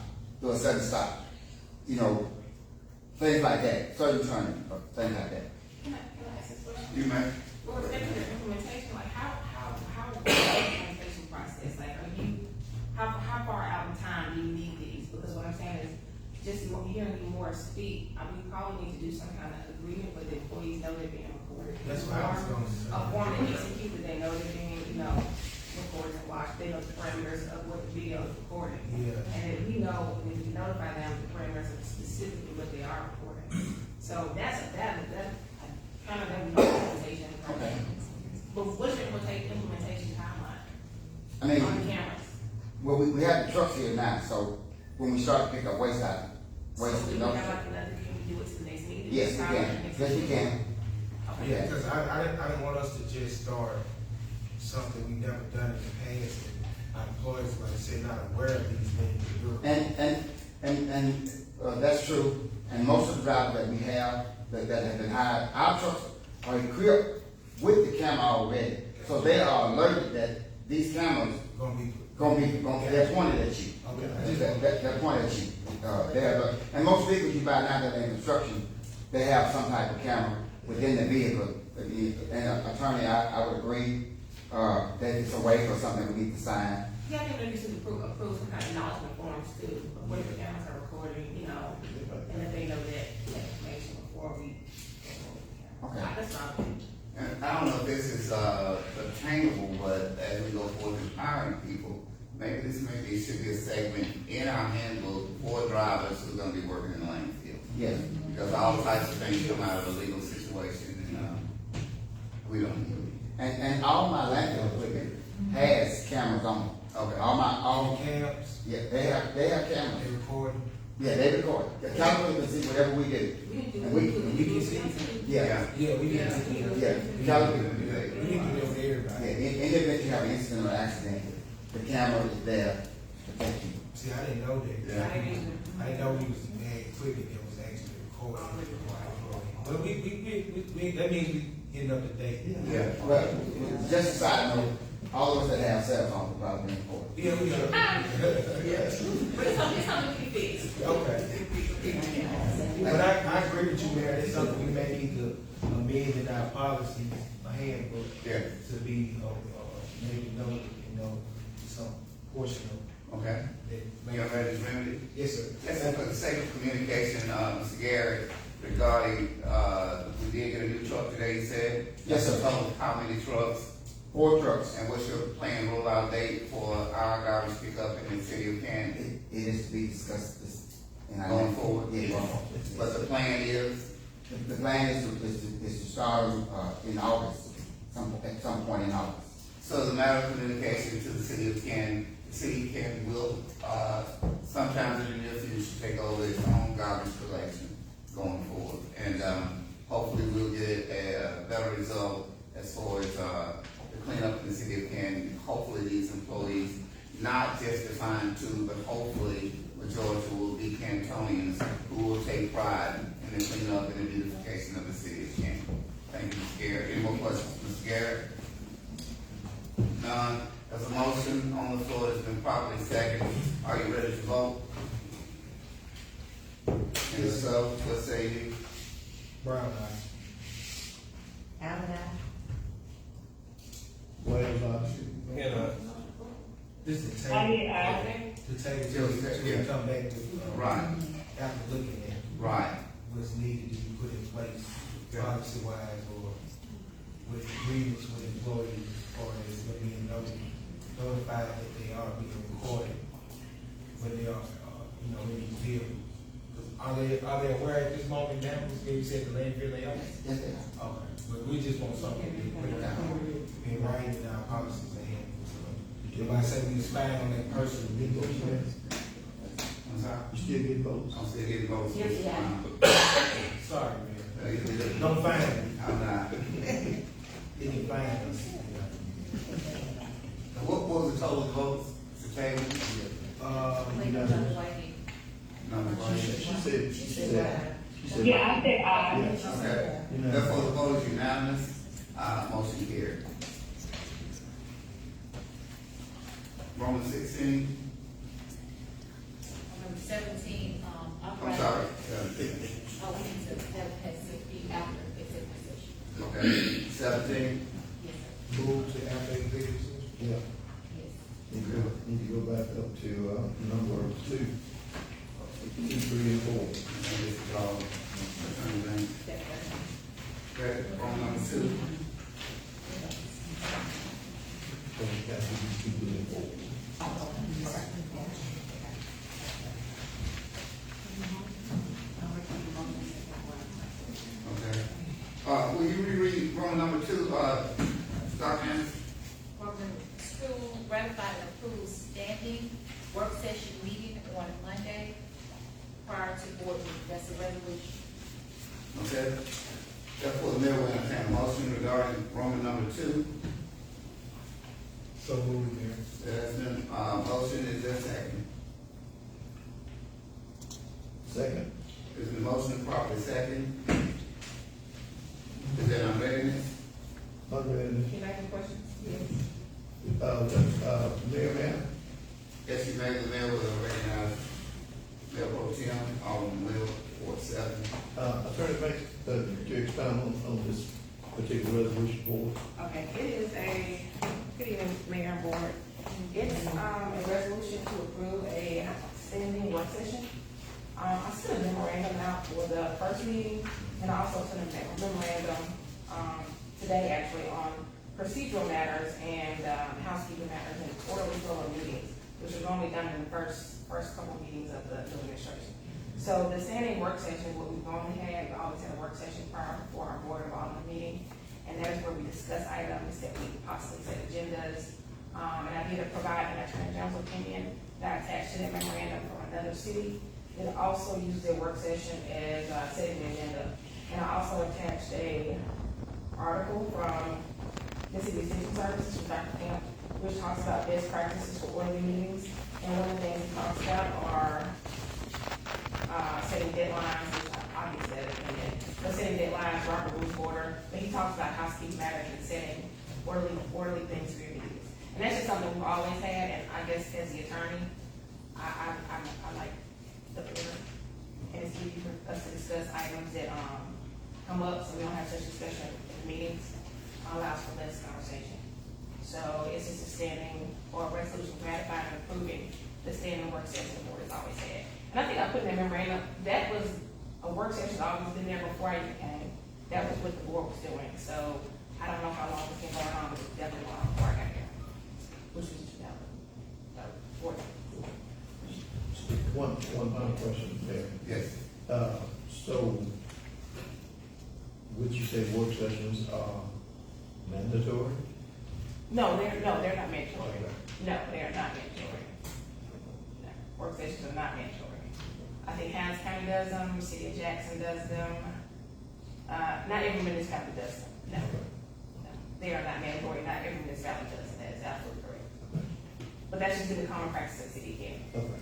Speaker 11: You know, things like that, certain turning, or things like that.
Speaker 9: Can I ask this question?
Speaker 1: You may.
Speaker 9: Well, respect to the implementation, like how is the implementation process? Like, how far out in time do you need these? Because what I'm saying is, just hearing you more speak, we probably need to do some kind of agreement with the employees know they're being recorded.
Speaker 8: That's what I was going to say.
Speaker 9: A form that needs to keep that they know they're being, recorded and watched, they know the parameters of what the video is recording.
Speaker 8: Yeah.
Speaker 9: And if we know, if we notify them the parameters of specifically what they are recording. So that's kind of that implementation.
Speaker 11: Okay.
Speaker 9: But what's your implementation timeline
Speaker 11: I mean,
Speaker 9: on the cameras?
Speaker 11: well, we have the trucks here now, so when we start to pick up waste out,
Speaker 9: So do we have like another, can we do it to the next meeting?
Speaker 11: yes, we can. Yes, we can.
Speaker 9: Okay.
Speaker 11: Yeah.
Speaker 8: Because I didn't want us to just start something we never done in the past. our employees, like I said, not aware of these things.
Speaker 11: And that's true, and most of the drivers that we have, that have been hired, our trucks are equipped with the camera already. So they are alerted that these cameras they're pointed at you.
Speaker 8: Okay.
Speaker 11: They're pointed at you. They're alert. And most vehicles you buy now that are in construction, they have some type of camera within the vehicle. And attorney, I would agree, that it's a waiver or something that we need to sign.
Speaker 9: Yeah, I think maybe we should approve some kind of acknowledgement forms too, of where the cameras are recording, you know, and that they know that information before we.
Speaker 11: Okay.
Speaker 9: That's fine.
Speaker 1: And I don't know if this is, obtainable, but as we go forward with hiring people, maybe should be a segment in our handbook for drivers who are gonna be working in the lane field.
Speaker 11: Yes.
Speaker 1: Because all types of things come out of a legal situation, and, we don't need it.
Speaker 11: And all my landfill equipment has cameras on it.
Speaker 1: Okay.
Speaker 11: All
Speaker 8: Camps,
Speaker 11: yeah, they have cameras.
Speaker 8: they record.
Speaker 11: Yeah, they record. The California can see whatever we do. And we
Speaker 8: can see.
Speaker 11: Yeah.
Speaker 8: Yeah, we can see.
Speaker 11: Yeah. California.
Speaker 8: We need to be able to
Speaker 11: Yeah,
Speaker 8: everybody.
Speaker 11: in the event you have an incident or accident, the camera is there to protect you.
Speaker 8: See, I didn't know that.
Speaker 1: Yeah.
Speaker 9: I didn't
Speaker 8: I didn't know we was had equipment that was actually recording. But we that means we getting up to date.
Speaker 1: Yeah.
Speaker 11: Well, just a side note, all of us that have cell phones will probably be recorded.
Speaker 8: Yeah, we got.
Speaker 9: But it's something to be fixed.
Speaker 8: Okay. But I agree with you, Mayor, it's something we may need to amend in our policies, a handbook,
Speaker 1: Yeah.
Speaker 8: to be, maybe some portion of
Speaker 1: Okay.
Speaker 8: that.
Speaker 1: Y'all ready to remedy?
Speaker 8: Yes, sir.
Speaker 1: Yes, and for the sake of communication, Mr. Garrett, regarding, we did get a new truck today, you said?
Speaker 11: Yes, sir.
Speaker 1: Total, how many trucks?
Speaker 11: 4 trucks.
Speaker 1: And what's your planned rollout date for our garbage pickup in the city of Canton?
Speaker 11: It is to be discussed in our
Speaker 1: Going forward?
Speaker 11: Yeah, going forward.
Speaker 1: But the plan is,
Speaker 11: The plan is to start, in August, at some point in August.
Speaker 1: so as a matter of communication to the city of Canton, the city of Canton will, sometimes in the near future, take over its own garbage collection going forward. And, hopefully we'll get a better result as far as, the cleanup in the city of Canton. Hopefully these employees, not just defined to, but hopefully majority will be Cantonians who will take pride in the cleanup and the beautification of the city of Canton. Thank you, Mr. Garrett. Any more questions, Mr. Garrett? None. There's a motion on the floor that's been properly seconded. Are you ready to vote? And if so, what say you?
Speaker 8: Brown eye.
Speaker 10: Allen,
Speaker 3: Wales,
Speaker 12: Can I?
Speaker 8: This is the
Speaker 4: I
Speaker 8: table,
Speaker 4: mean, I,
Speaker 8: the table,
Speaker 1: Yeah.
Speaker 8: to come back with,
Speaker 1: Right,
Speaker 8: after looking at
Speaker 1: right.
Speaker 8: what's needed to be put in place, policy wise, or with agreements with employees, or as being notified that they are being recorded when they are, in these vehicles. Are they aware at this moment now, you said the landfill they own?
Speaker 11: Yes, they are.
Speaker 8: Okay, but we just want something to put it down, in writing in our policies ahead. If I say we spy on that person, we go,
Speaker 1: I'm sorry.
Speaker 3: You still get votes?
Speaker 1: I'm still getting votes.
Speaker 10: Yes, yeah.
Speaker 8: sorry, man.
Speaker 1: man.
Speaker 8: Don't find me.
Speaker 1: I'm not.
Speaker 8: You can find us.
Speaker 1: What was the total votes, Mr. Taylor?
Speaker 3: You got it.
Speaker 1: Number
Speaker 3: She said.
Speaker 4: yeah, I said,
Speaker 1: Okay. Therefore, the vote is unanimous, motion carried. Roman 16,
Speaker 5: Number 17,
Speaker 1: I'm
Speaker 5: authorize.
Speaker 1: sorry.
Speaker 5: Oh, we need to have 16 after executive session.
Speaker 1: Okay, 17,
Speaker 5: Yes, sir.
Speaker 8: Move to after executive session.
Speaker 3: Yeah,
Speaker 5: Yes.
Speaker 3: need to go back up to, number 2, 2, 3, and 4.
Speaker 1: and this is all, attorney name. Okay, Roman number 2,
Speaker 3: So we got to do 2, 3, and 4.
Speaker 1: okay. Will you reread Roman number 2, Dr. Anderson?
Speaker 5: Program school ratified and approved standing work session meeting on Monday prior to board meeting. That's a resolution.
Speaker 1: Okay. Therefore, the mayor will entertain a motion regarding Roman number 2.
Speaker 8: So move there.
Speaker 1: That has been,
Speaker 3: Second.
Speaker 1: Is the motion properly second? Is there unreadiness?
Speaker 3: Unread.
Speaker 9: Can I have any questions?
Speaker 3: Mayor, ma'am?
Speaker 1: Yes, you may, the mayor will recognize Mayor Pro Tem, Alderman Will, Ward 7.
Speaker 3: Attorney Banks, to expound on this particular resolution board.
Speaker 9: Okay, it is good evening, Mayor and Board. It's, a resolution to approve a standing work session. I sent a memorandum out for the first meeting, and I also sent a memorandum, today actually on procedural matters and, housekeeping matters and orderly flow of meetings, which was normally done in the first couple meetings of the administration. So the standing work session is what we've normally had. We always had a work session prior before our Board of Alderman meeting. And that is where we discuss items that we could possibly set agendas. And I did provide an Attorney General's opinion that I attached to that memorandum from another city. It also used their work session as setting the agenda. And I also attached a article from the City Extension Services from Dr. Camp, which talks about best practices for orderly meetings. And one of the things he talks about are setting deadlines, which I obviously said it, and then setting deadlines, Robert Rules of Order, but he talks about housekeeping matters and setting orderly things for your meetings. And that's just something we've always had, and I guess as the attorney, I like the order. And it's easy for us to discuss items that, come up, so we don't have such discussion in the meetings, allows for less conversation. So it's just a standing or a resolution ratifying and approving the standing work session the board has always had. And I think I put in that memorandum, that was a work session that's always been there before I even came. That was what the board was doing. So I don't know how long it's been going on, but it's definitely going on before I got here, which was 2014.
Speaker 3: One final question, Mayor.
Speaker 1: Yes.
Speaker 3: So, would you say work sessions are mandatory?
Speaker 9: No, they're not mandatory.
Speaker 3: Okay.
Speaker 9: No, they are not mandatory. No, work sessions are not mandatory. I think Hines County does them, City of Jackson does them. Not every municipality does them. No. No, they are not mandatory. Not every municipality does them. That is absolutely correct. But that's just been the common practice of the city again.
Speaker 3: Okay.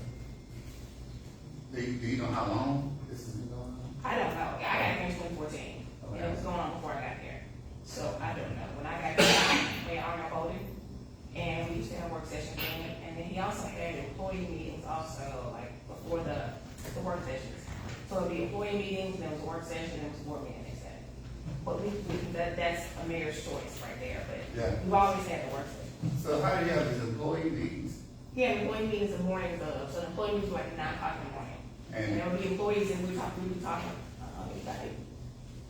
Speaker 1: Do you know how long this has been going on?
Speaker 9: I don't know. I got here in 2014. And it was going on before I got here. So I don't know. When I got here, they are voting. And we used to have work sessions then. And then he also had employee meetings also, like before the work sessions. So it'd be employee meetings, then it was a work session, then it was a board meeting next day. But that's a mayor's choice right there. But
Speaker 1: Yeah.
Speaker 9: we've always had the work session.
Speaker 1: So how do you have these employee meetings?
Speaker 9: Yeah, employee meetings in the mornings of, so the employee meetings were like 9 o'clock in the morning. And there would be employees and we would be talking,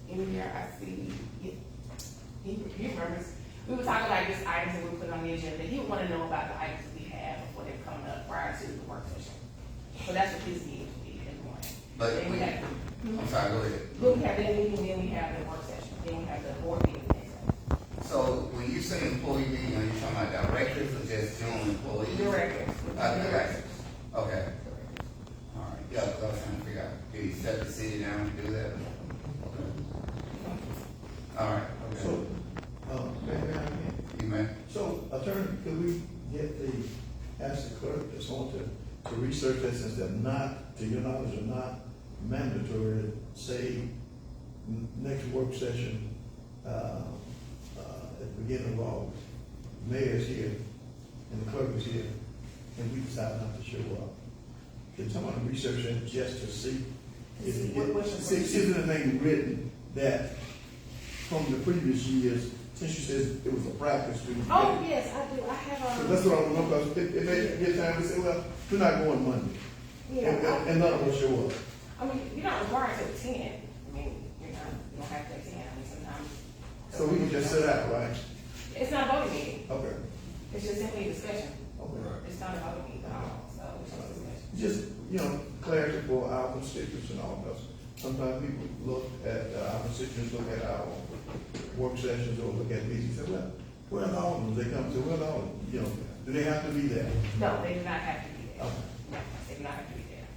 Speaker 9: in here, I see, he remembers. We would talk about just items that we put on the agenda. He would want to know about the items that we have before they're coming up prior to the work session. So that's what his meetings would be in the morning.
Speaker 1: But
Speaker 9: Then we have,
Speaker 1: I'm sorry, go ahead.
Speaker 9: then we have that meeting, then we have the work session, then we have the board meeting the next day.
Speaker 1: So when you say employee meeting, are you talking about directors or just general employees?
Speaker 9: Directors.
Speaker 1: Directors. Okay. All right. Yeah, because I was trying to figure out, did he set the city down to do that? Okay. All right. Okay.
Speaker 3: So, Mayor,
Speaker 1: You may.
Speaker 3: so, attorney, could we get ask the clerk that's on to research this since they're not, to your knowledge, are not mandatory, say, next work session, at the beginning of August, mayor's here, and the clerk is here, and we decide not to show up. Can someone research it just to see if is anything written that from the previous years, since you said it was a practice to.
Speaker 9: Oh, yes, I do. I have
Speaker 3: So that's what I remember, because it may get time to say, well, we're not going Monday. And none of us show up.
Speaker 9: I mean, you're not required to attend. I mean, you don't have to attend. I mean, sometimes.
Speaker 3: So we can just sit out, right?
Speaker 9: It's not a voting meeting.
Speaker 3: Okay.
Speaker 9: It's just simply a discussion.
Speaker 3: Okay.
Speaker 9: It's not a voting meeting at all, so it's just a discussion.
Speaker 3: Just, clarity for our constituents and all of us. Sometimes people look at, our constituents look at our work sessions or look at meetings and say, well, where are the aldermen? They come to, where are the aldermen? Do they have to be there?
Speaker 9: No, they do not have to be there.
Speaker 3: Okay.
Speaker 9: No, they do not have to be there.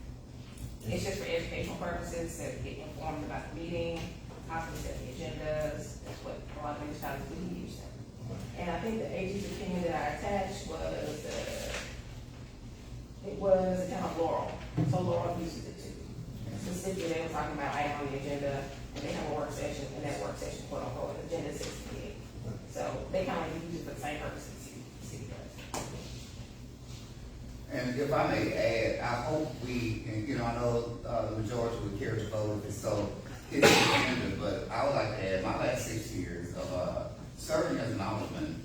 Speaker 9: It's just for educational purposes, so to get informed about the meeting, how to set the agendas. That's what a lot of municipalities do use them. And I think the AG's opinion that I attached was, it was the town of Laurel. So Laurel uses it too. Specifically, they were talking about item on the agenda, and they have a work session, and that work session, quote unquote, agenda 68. So they kind of use it for the same purpose as the city does.
Speaker 1: And if I may add, I hope we, and, you know, I know, the majority would care to vote if it's so, it's the agenda, but I would like to add, my last 6 years of, serving as an alderman,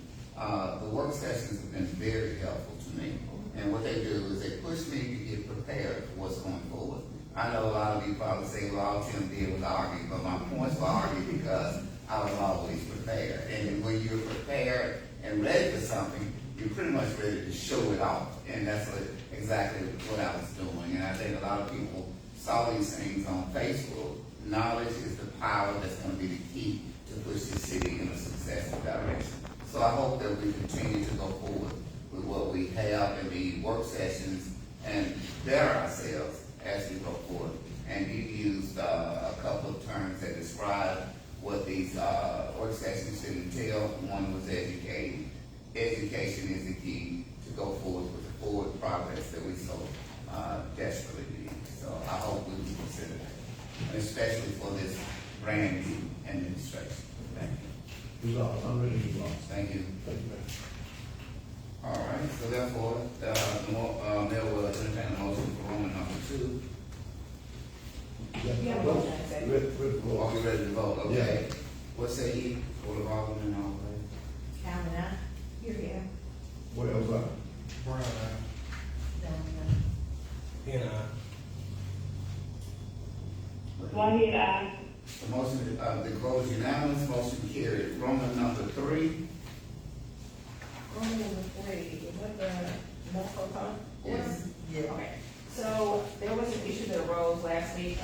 Speaker 1: the work sessions have been very helpful to me. And what they do is they push me to get prepared for what's going forward. I know a lot of you probably say, well, all Tim did was argue, but my points were argued because I was always prepared. And when you're prepared and ready for something, you're pretty much ready to show it off. And that's exactly what I was doing. And I think a lot of people saw these things on Facebook. Knowledge is the power that's going to be the key to push the city in a successful direction. So I hope that we continue to go forward with what we have in the work sessions and better ourselves as we go forward. And you used a couple of terms that describe what these work sessions should entail. One was educating. Education is the key to go forward with the forward progress that we so desperately need. So I hope we will consider that, and especially for this brand new administration. Thank you.
Speaker 3: I'm ready to launch.
Speaker 1: Thank you.
Speaker 3: Thank you, man.
Speaker 1: All right, so therefore, Mayor will entertain a motion for Roman number 2.
Speaker 9: Yeah, we'll motion, say.
Speaker 3: Ready to vote.
Speaker 1: Are we ready to vote? Okay. What say you? For the Alderman and all that?
Speaker 7: Calvin, I,
Speaker 9: You're here.
Speaker 3: What else?
Speaker 8: Brown,
Speaker 12: And,
Speaker 4: Whitehead, aye.
Speaker 1: The motion, the vote is unanimous, motion carried. Roman number 3.
Speaker 9: Roman number 3, what the, Norfolk Hub?
Speaker 1: Yes.
Speaker 7: yeah.
Speaker 9: Okay, so there was an issue that arose last week. I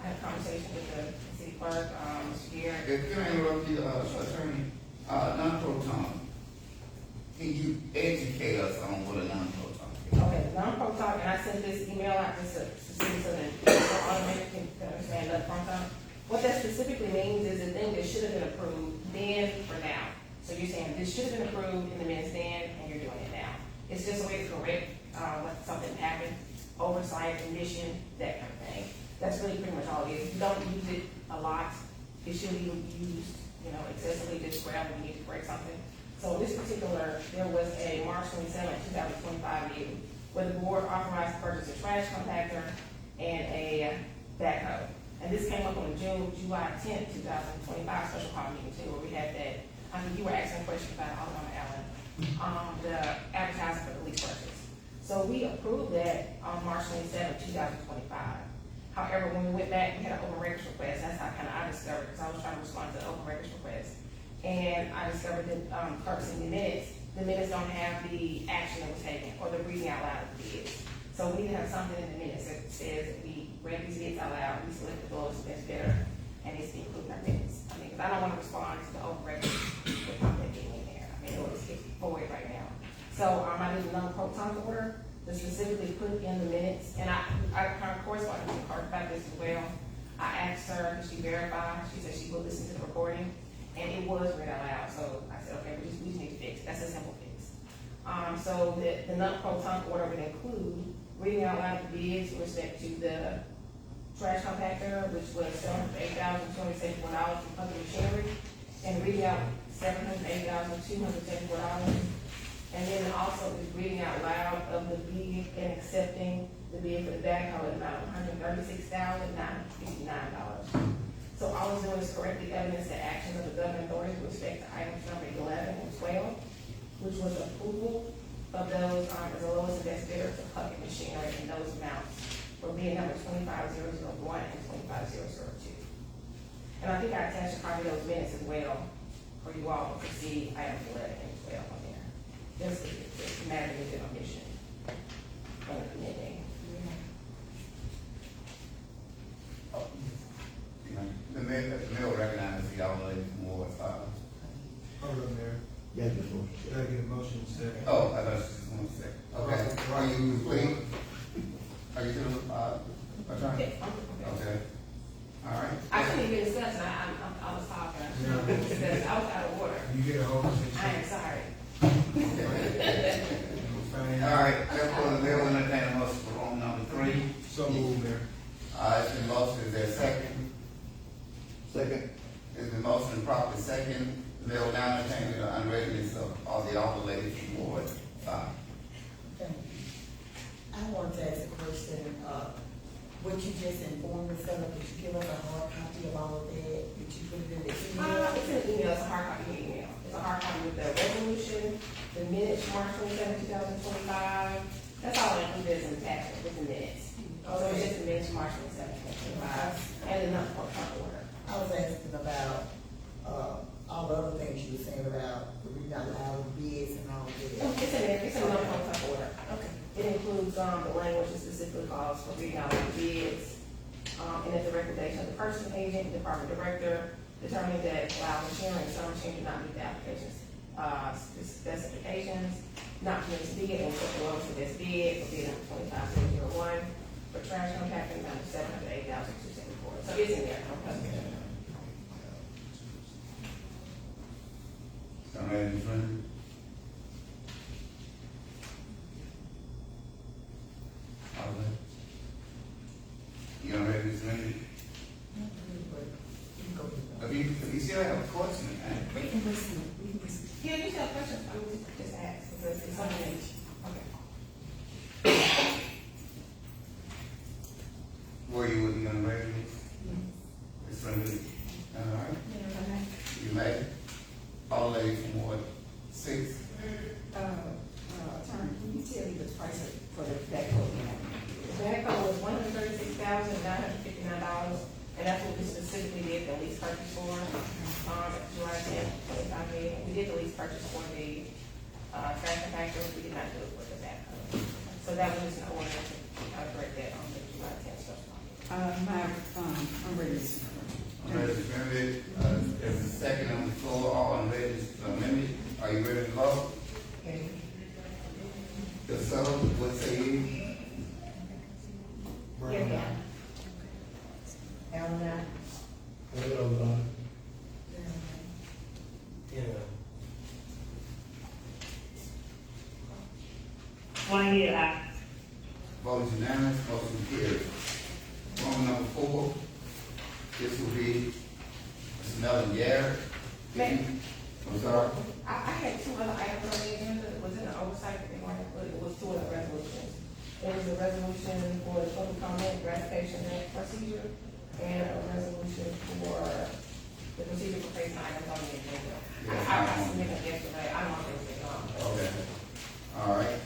Speaker 9: had a conversation with the city clerk, Mr. Garrett.
Speaker 1: Can I interrupt you, Attorney? Non-proton. Can you educate us on what a non-proton is?
Speaker 9: Okay, non-pro talk, and I sent this email out just to see so that the automatic can understand that from time. What that specifically means is the thing that should have been approved then for now. So you're saying this should have been approved in the minutes then, and you're doing it now. It's just a way to correct, when something happened, oversight, omission, that kind of thing. That's really pretty much all it is. You don't use it a lot. It shouldn't even be used, excessively, just grab when you need to correct something. So this particular, there was a March 27, 2025 meeting where the board authorized to purchase a trash compactor and a backhoe. And this came up on July 10, 2025 special call meeting too, where we had that, I mean, you were asking a question about Alderman Allen, the advertising for the lease purchase. So we approved that on March 27, 2025. However, when we went back, we had an open records request. That's how I discovered, because I was trying to respond to the open records request. And I discovered that, purchasing the minutes don't have the action that was taken or the reading out loud of the bids. So we need to have something in the minutes that says that we read these bids out loud, we selected the lowest best bidder, and it's included in our minutes. I mean, because I don't want to respond to the open records with something being in there. I mean, it'll skip forward right now. So, I did a non-proton order to specifically put in the minutes, and I corresponded with the clerk about this as well. I asked her, did she verify? She said she would listen to the recording, and it was read out loud. So I said, okay, we just need to fix it. That's a simple fix. So the non-proton order would include reading out loud the bids with respect to the trash compactor, which was $708,274 from Public Machinery, and reading out $708,274. And then also is reading out loud of the bid and accepting the bid for the backhoe at about $136,959. So all it's doing is correct the evidence and actions of the governing authorities with respect to items number 11 and 12, which was approval of those as the lowest and best bidder for Puckett Machinery in those amounts for bid number 25001 and 25002. And I think I attached a copy of those minutes as well for you all to see items 11 and 12 on there. Just a matter of omission from the committee.
Speaker 1: The mayor recognizes the Alderman from Ward 5.
Speaker 8: Hold up, Mayor.
Speaker 3: Yeah, just motion.
Speaker 8: Can I get a motion second?
Speaker 1: Oh, I thought you just wanted to say. Okay, are you please? Are you through, attorney?
Speaker 9: Okay.
Speaker 1: Okay. All right.
Speaker 9: I couldn't even discuss, I was talking. I was out of order.
Speaker 8: You get a hold of it.
Speaker 9: I am sorry.
Speaker 1: All right, therefore, the mayor will entertain a motion for Roman number 3.
Speaker 8: So move, Mayor.
Speaker 1: It's been motion, is there a second?
Speaker 3: Second.
Speaker 1: It's been motion and properly second. They'll now entertain the unreadiness of all the offer ladies from Ward 5.
Speaker 7: Thank you. I want to ask a question, what you just informed us of, could you give us a hard copy of all of that? Did you put it in the email?
Speaker 9: It's an email, it's a hard copy email. It's a hard copy with the resolution, the minutes, March 27, 2025. That's all I included as an attachment with the minutes. So it's just the minutes, March 27, 2025, and another part order.
Speaker 7: I was asking about, all the other things you were saying about the read out loud bids and all of that.
Speaker 9: It's another part order.
Speaker 7: Okay.
Speaker 9: It includes, the language that specifically calls for reading out the bids, and at the recommendation of the purchasing agent, department director, determining that while machinery and summer machine do not meet the application's, specifications, not to this bid, and put the lowest for this bid, for bid number 25001, for trash compacting, number 708,274. So it's in there.
Speaker 1: All right, Ms. Renner? All right. You all ready, Ms. Renner? If you still have a question,
Speaker 7: We can listen, we can listen.
Speaker 9: Yeah, you have questions, I would just ask, because it's something. Okay.
Speaker 1: were you with the unreadiness? Ms. Renner? All right. You made it? All ladies from Ward 6.
Speaker 6: Attorney, can you tell me the price for the backhoe?
Speaker 9: The backhoe was $136,959, and that's what we specifically did the lease purchase for, July 10th, 2025. We did the lease purchase for the, trash compactor, we did not do it for the backhoe. So that was just an order to, correct that on the July 10th stuff.
Speaker 6: I'm ready.
Speaker 1: Unreadiness amended, there's a second on the floor, all unreadiness amended. Are you ready to vote? If so, what say you?
Speaker 9: Yeah.
Speaker 7: Alan,
Speaker 12: Yeah.
Speaker 4: One year out.
Speaker 1: Vote is unanimous, motion carries. Roman number 4, this will be Mr. Melvin Garrett.
Speaker 9: Ma'am.
Speaker 1: I'm sorry.
Speaker 9: I had two other items on the agenda, it was in the oversight, that they wanted, but it was two other resolutions. There was a resolution for the public comment gratification procedure, and a resolution for the procedure for phase items on the agenda. I submitted them yesterday, I don't want to take long.
Speaker 1: Okay. All right.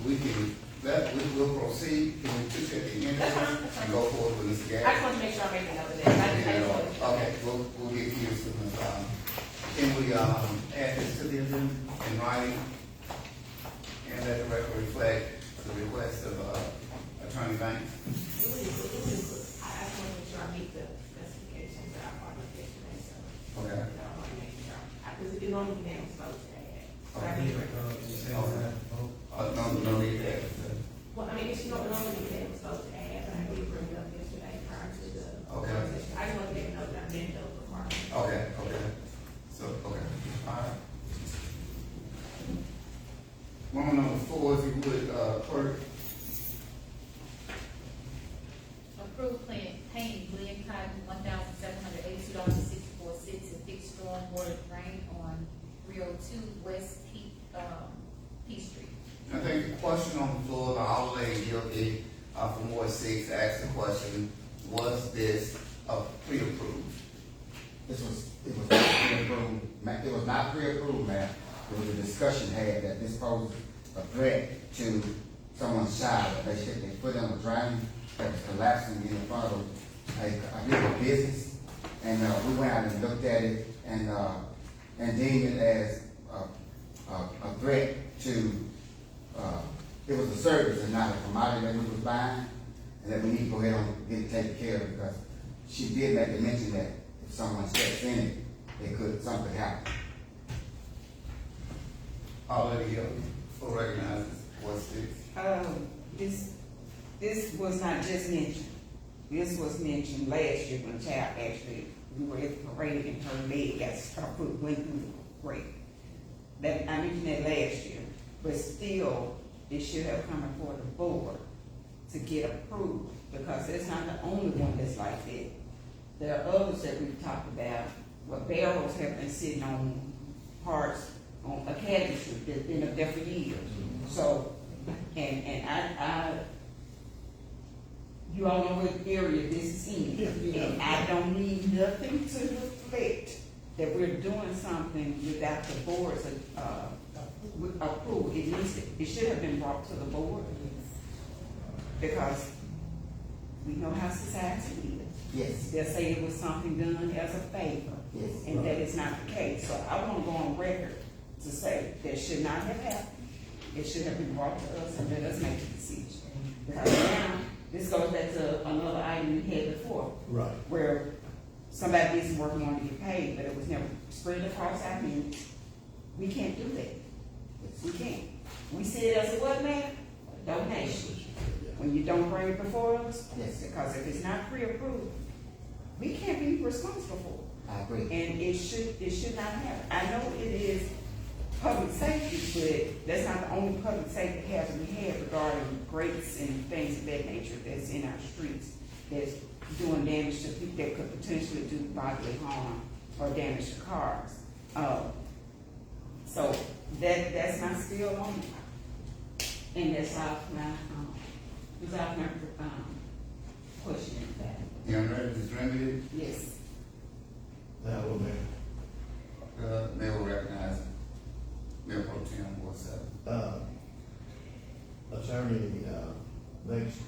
Speaker 1: We will proceed. Can we just at the end
Speaker 9: That's fine, that's fine.
Speaker 1: and go forward with Mr.
Speaker 9: I
Speaker 1: Garrett?
Speaker 9: just want to make sure I'm making note of that. I just wanted to-
Speaker 1: Okay, we'll get you as soon as, can we, add this to the agenda in writing? And let the record reflect the request of, Attorney Banks?
Speaker 9: I just want to make sure I meet the specifications that I brought up yesterday, so.
Speaker 1: Okay.
Speaker 9: I want to make sure, because it normally names vote today.
Speaker 1: No need to add.
Speaker 9: Well, I mean, it's not normally names vote to add, but I did bring it up yesterday prior to the.
Speaker 1: Okay.
Speaker 9: conversation. I just want to make a note that I didn't know the requirements.
Speaker 1: Okay. So, okay, all right. Woman number 4, if you would, clerk.
Speaker 5: Approved plan, paying William Cotton $1,782.64 to fix storm water drain on 302 West P Street.
Speaker 1: I think the question on the floor, the Honorable Lady Guilty, from Ward 6, asked the question, was this pre-approved?
Speaker 11: It was not pre-approved, it was not pre-approved, ma'am. There was a discussion had that this posed a threat to someone's child. They put in a drain that was collapsing in front of a little business. And, we went out and looked at it and deemed it as a threat to, it was a service and not a commodity that we was buying. And that we need to go ahead and get it taken care of because she did make a mention that if someone steps in it, something could happen.
Speaker 1: Already Guilty, who recognizes Ward 6?
Speaker 6: This was not just mentioned. This was mentioned last year when child actually, we were at the parade and her leg got went through the parade. That, I mentioned that last year, but still, it should have come before the board to get approved because it's not the only one that's like that. There are others that we've talked about, where barrels have been sitting on parts on Academy Street that's been up there for years. So, and I, you all know what area this is in.
Speaker 3: Yeah.
Speaker 6: And I don't need nothing to reflect that we're doing something without the board's, approval. It should have been brought to the board. Because we know how society is.
Speaker 11: Yes,
Speaker 6: They'll say it was something done as a favor.
Speaker 11: yes.
Speaker 6: And that is not the case. So I want to go on record to say that should not have happened. It should have been brought to us and let us make the decision. Because now, this goes back to another item we had before,
Speaker 3: Right.
Speaker 6: where somebody did some work and wanted to get paid, but it was never spread across our hands. We can't do that. We can't. We see it as a what, man? A donation. When you don't bring it before us,
Speaker 11: Yes.
Speaker 6: because if it's not pre-approved, we can't be responsible for it.
Speaker 11: I agree.
Speaker 6: And it should not happen. I know it is public safety, but that's not the only public safety hazard we have regarding grates and things of that nature that's in our streets, that's doing damage to people that could potentially do bodily harm or damage to cars. So that's my spiel on it. And that's off my, question in that.
Speaker 1: The unread is limited.
Speaker 6: Yes.
Speaker 3: Now, well, man,
Speaker 1: Mayor will recognize Mayor Pro Tem Ward 7.
Speaker 3: attorney, next,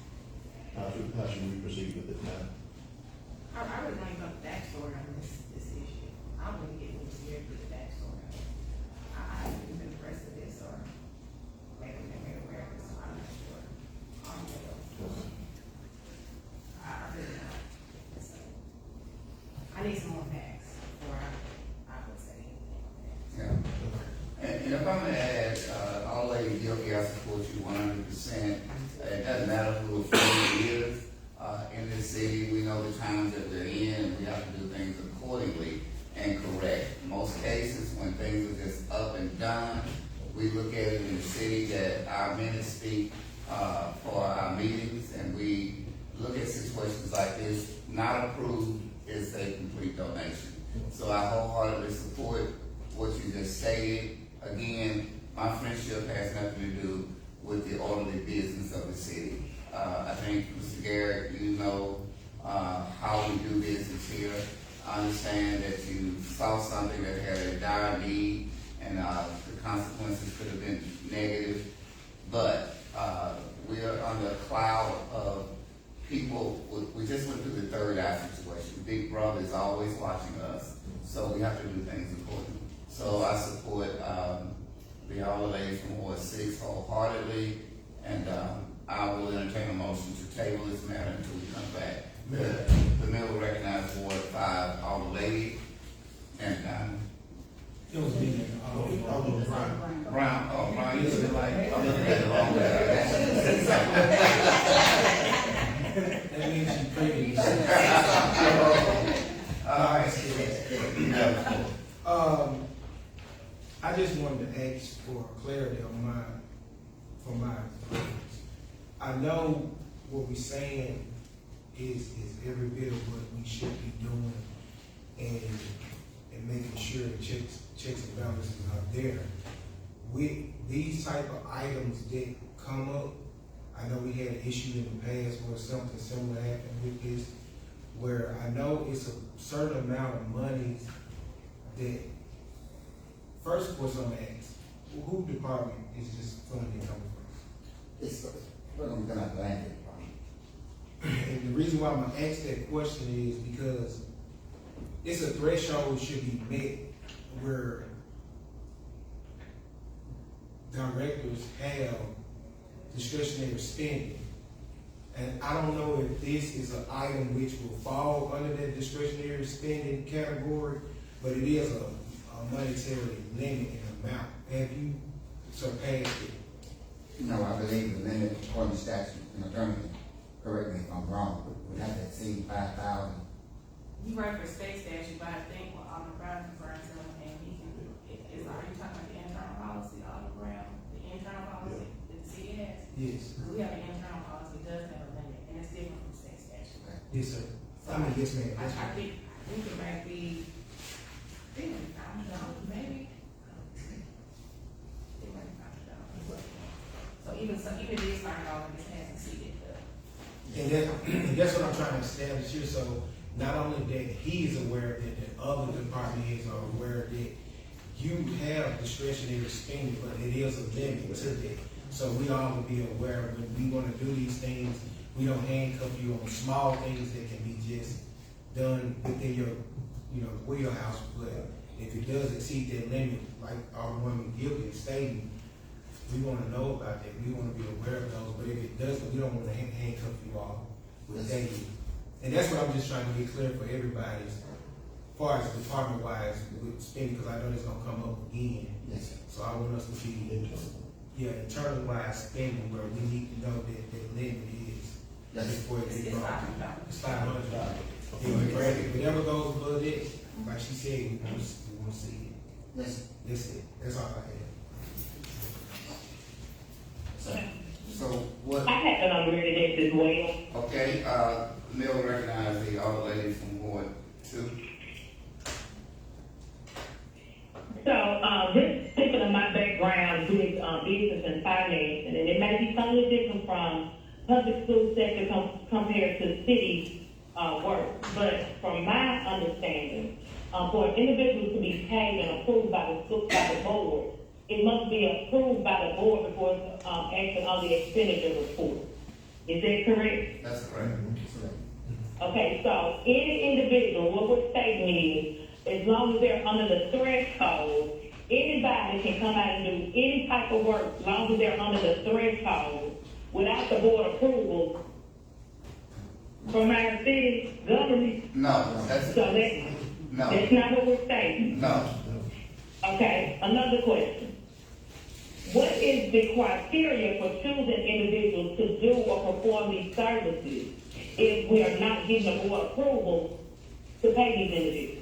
Speaker 3: how should we proceed with this now?
Speaker 9: I really want to know the backstory on this issue. I wouldn't get into here with the backstory. I haven't even been pressed of this or maybe they made aware of this, so I'm not sure. I really don't. So, I need some more facts before I would say anything on that.
Speaker 1: Yeah. And if I'm gonna add, all lady guilty, I support you 100%. It doesn't matter who the family is. In this city, we know the times that we're in, and we have to do things accordingly and correct. Most cases, when things are just up and done, we look at it in the city that our minutes speak for our meetings, and we look at situations like this. Not approved is a complete donation. So I wholeheartedly support what you just stated. Again, my friendship has nothing to do with the orderly business of the city. I think, Mr. Garrett, you know how we do business here. I understand that you saw something that had a dire need, and the consequences could have been negative. But we are under a cloud of people. We just went through the third eye situation. Big Brother is always watching us, so we have to do things accordingly. So I support the Honorable Lady from Ward 6 wholeheartedly, and I will entertain a motion to table this matter until we come back. The mayor will recognize Ward 5, Honorable Lady, and
Speaker 8: It was me.
Speaker 1: Brown. Oh, Brown, you look like I'm looking at the wrong guy.
Speaker 8: That means you pretty. I just wanted to ask for clarity on for my preference. I know what we're saying is every bit of what we should be doing and making sure the checks and balances are there. With these type of items that come up, I know we had an issue in the past where something similar happened with this, where I know it's a certain amount of money that, first question I'm gonna ask, who department is this funding coming from?
Speaker 11: It's, we're gonna be done at the land department.
Speaker 8: And the reason why I'm gonna ask that question is because it's a threshold should be met where directors have discretionary spending. And I don't know if this is an item which will fall under that discretionary spending category, but it is a monetary limit in amount. Have you surpassed it?
Speaker 11: No, I believe the limit according to statute, and attorney, correct me if I'm wrong, would have to exceed 5,000.
Speaker 9: You work for state statute, but I think what Alderman Brown referring to, and he can, are you talking about the internal policy, Alderman Brown? The internal policy that the city has?
Speaker 8: Yes.
Speaker 9: Because we have an internal policy, it does have a limit, and it's different from
Speaker 8: Yes, sir. I mean, yes, ma'am.
Speaker 9: I
Speaker 8: Yes, ma'am.
Speaker 9: think it might be, I think $500, maybe. It might be $500. So even if it is $5, it hasn't exceeded
Speaker 8: And that's what I'm trying to establish here, so not only that he is aware, that the other department heads are aware that you have discretionary spending, but it is a limit to that. So we all will be aware when we wanna do these things, we don't handcuff you on small things that can be just done within your, wheelhouse, but if it does exceed that limit, like Alderwoman Gilby is stating, we wanna know about that, we wanna be aware of those, but if it doesn't, we don't wanna handcuff you all with that. And that's what I'm just trying to get clear for everybody, as far as department wise with spending, because I know it's gonna come up again.
Speaker 11: Yes, sir.
Speaker 8: So I want us to be, internal wise spending where we need to know that the limit is.
Speaker 11: Yes.
Speaker 8: Before it
Speaker 9: It's
Speaker 8: gets brought.
Speaker 9: $500.
Speaker 8: It's $500. Whatever goes above it, like she said, we want to see it.
Speaker 11: Yes,
Speaker 8: That's it. That's all I have.
Speaker 1: So what,
Speaker 4: I had an unread this as well.
Speaker 1: okay, Mill recognize the other lady from Ward 2.
Speaker 4: So, just thinking of my background with business and finance, and it may be totally different from public school sector compared to city work, but from my understanding, for an individual to be paid and approved by the school, by the board, it must be approved by the board before it's acted on the expenditure report. Is that correct?
Speaker 1: That's correct.
Speaker 4: Okay, so any individual, what we're stating is, as long as they're under the threshold, anybody can come out and do any type of work, as long as they're under the threshold, without the board approval from our city government.
Speaker 1: No, that's,
Speaker 4: So that's not what we're stating.
Speaker 1: no.
Speaker 4: Okay, another question. What is the criteria for choosing individuals to do or perform these services if we are not giving the board approval to pay these individuals?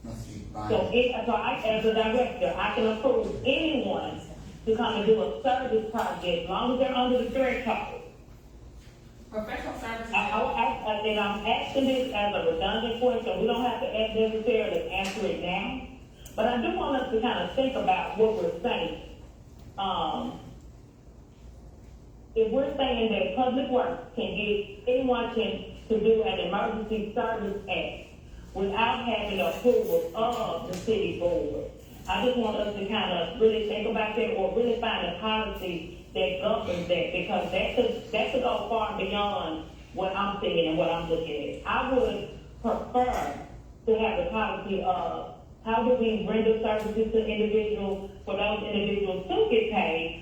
Speaker 11: must be
Speaker 4: So I, as a director, I can approve anyone to come and do a service project as long as they're under the threshold.
Speaker 9: Professional services.
Speaker 4: And I'm asking this as a redundant question. We don't have to necessarily answer it now. But I do want us to kind of think about what we're saying. If we're saying that public works can give anyone to do an emergency service act without having the approval of the city board, I just want us to kind of really think about that, or really find a policy that governs that, because that could go far beyond what I'm seeing and what I'm looking at. I would prefer to have the policy of how do we render services to individuals, for those individuals to get paid,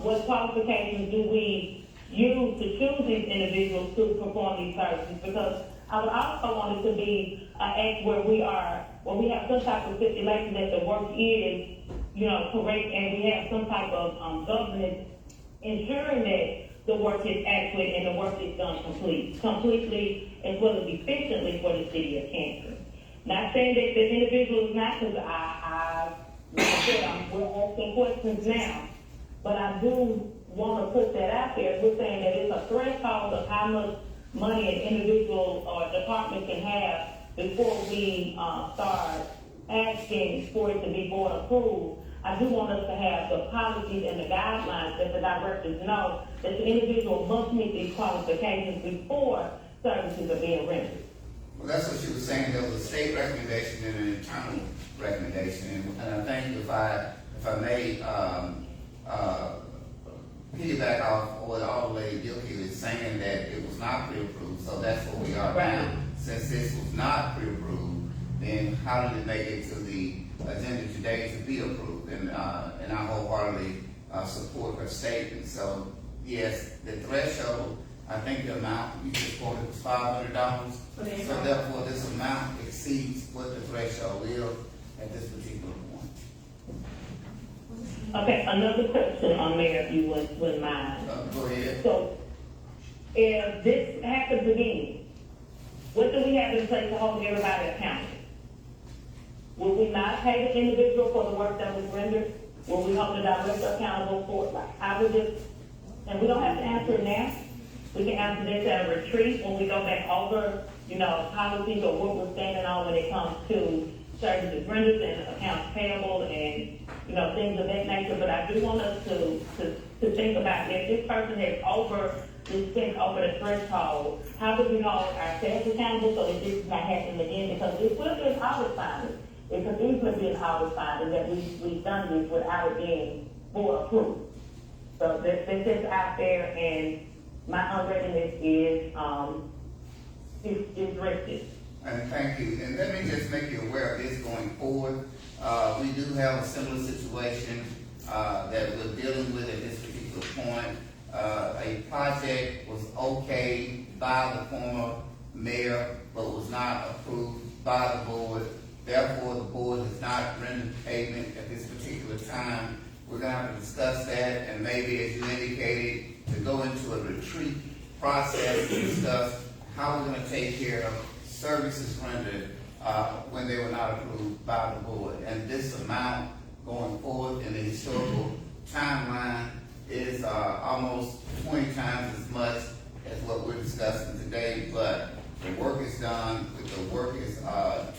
Speaker 4: what qualifications do we use to choose these individuals to perform these services? Because I would also want it to be an act where we have some type of stipulation that the work is, correct, and we have some type of governance ensuring that the work is adequate and the work is done completely as well as efficiently for the city of Canton. Not saying that the individual is not, because like I said, we're asking questions now, but I do want to put that out there. We're saying that it's a threshold of how much money an individual or department can have before we start asking for it to be board approved. I do want us to have the policies and the guidelines that the directors know that the individual must meet these qualifications before services are being rendered.
Speaker 1: Well, that's what she was saying. There was a state recommendation and an internal recommendation, and I think if I may piggyback off what all the lady Gilkey is saying, that it was not pre-approved, so that's where we are now. Since this was not pre-approved, then how did it make it to the agenda today to be approved? And I wholeheartedly support her statement. So yes, the threshold, I think the amount you just quoted was $500. So therefore, this amount exceeds what the threshold is at this particular point.
Speaker 4: Okay, another question on Mayor, if you wouldn't mind.
Speaker 1: Go ahead.
Speaker 4: So, if this happens again, what do we have in place to hold everybody accountable? Will we not pay the individual for the work that was rendered? Will we hold the director accountable for it? Like, I would just, and we don't have to answer it now, We can answer this at a retreat when we go back over, policies or what we're standing on when it comes to services rendered and accounts payable and, things of that nature. But I do want us to think about if this person has spent over the threshold, how do we hold ourselves accountable so that this is not happening again? Because it will be an audit finding. It could easily be an audit finding that we've done this without it being board approved. So this is out there, and my unreadiness is risky.
Speaker 1: And thank you. And let me just make you aware of this going forward. We do have a similar situation that we're dealing with at this particular point. A project was okayed by the former mayor, but was not approved by the board. Therefore, the board has not rendered payment at this particular time. We're gonna have to discuss that, and maybe, as you indicated, to go into a retreat process to discuss how we're gonna take care of services rendered when they were not approved by the board. And this amount going forward in the historical timeline is almost 20 times as much as what we're discussing today, but the work is done, the work is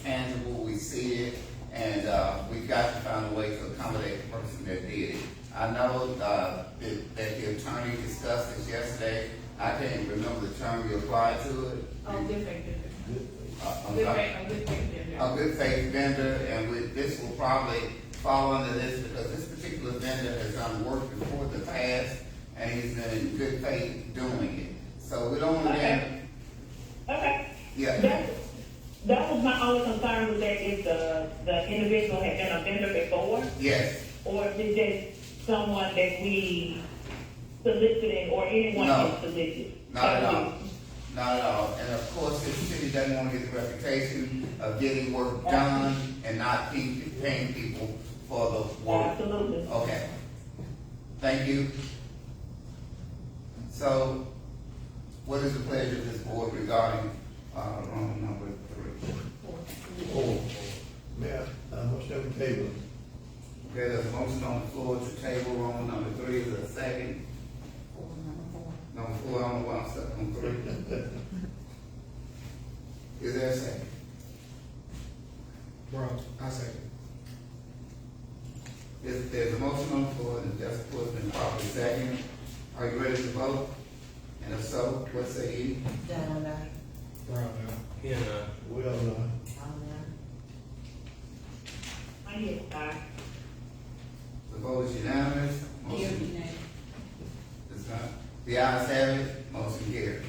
Speaker 1: tangible, we see it, and we've got to find a way to accommodate the person that did it. I know that the attorney discussed this yesterday. I can't remember the term you applied to it.
Speaker 9: Oh, good faith
Speaker 1: A good faith vendor, and this will probably fall under this because this particular vendor has done work before the past, and he's been in good faith doing it. So we don't want to.
Speaker 4: Okay.
Speaker 1: Yeah.
Speaker 4: That was my only concern was that if the individual had been a vendor before,
Speaker 1: Yes.
Speaker 4: or if it's just someone that we solicited or anyone
Speaker 1: No.
Speaker 4: can solicit.
Speaker 1: Not at all. Not at all. And of course, this city doesn't want to get the reputation of getting work done and not paying people for the work.
Speaker 4: Absolutely.
Speaker 1: Okay. Thank you. So, what is the pleasure of this board regarding Roman number 3?
Speaker 3: 4. Mayor, motion on the table.
Speaker 1: Okay, there's a motion on the floor to table Roman number 3. Is there a second? Number 4, I don't know why I'm stuck on 3. Is there a second?
Speaker 8: Bro, I second.
Speaker 1: There's a motion on the floor, and that's of course been properly seconded. Are you ready to vote? And if so, what say you?
Speaker 7: Down there.
Speaker 8: Brown now.
Speaker 12: Yeah,
Speaker 3: Well,
Speaker 7: Down
Speaker 4: I hear that.
Speaker 1: The vote is unanimous. Motion is not. The ayes have it. Motion carried.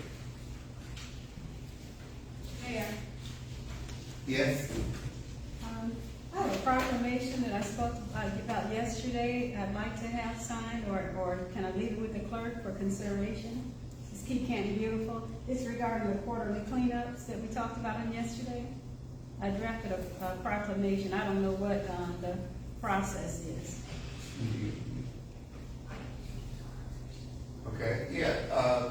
Speaker 13: Mayor,
Speaker 1: Yes?
Speaker 13: I have a proclamation that I spoke about yesterday. I'd like to have signed, or can I leave it with the clerk for consideration? It's Keep Canton Beautiful. It's regarding the quarterly cleanups that we talked about on yesterday. I drafted a proclamation. I don't know what the process is.
Speaker 1: Okay, yeah,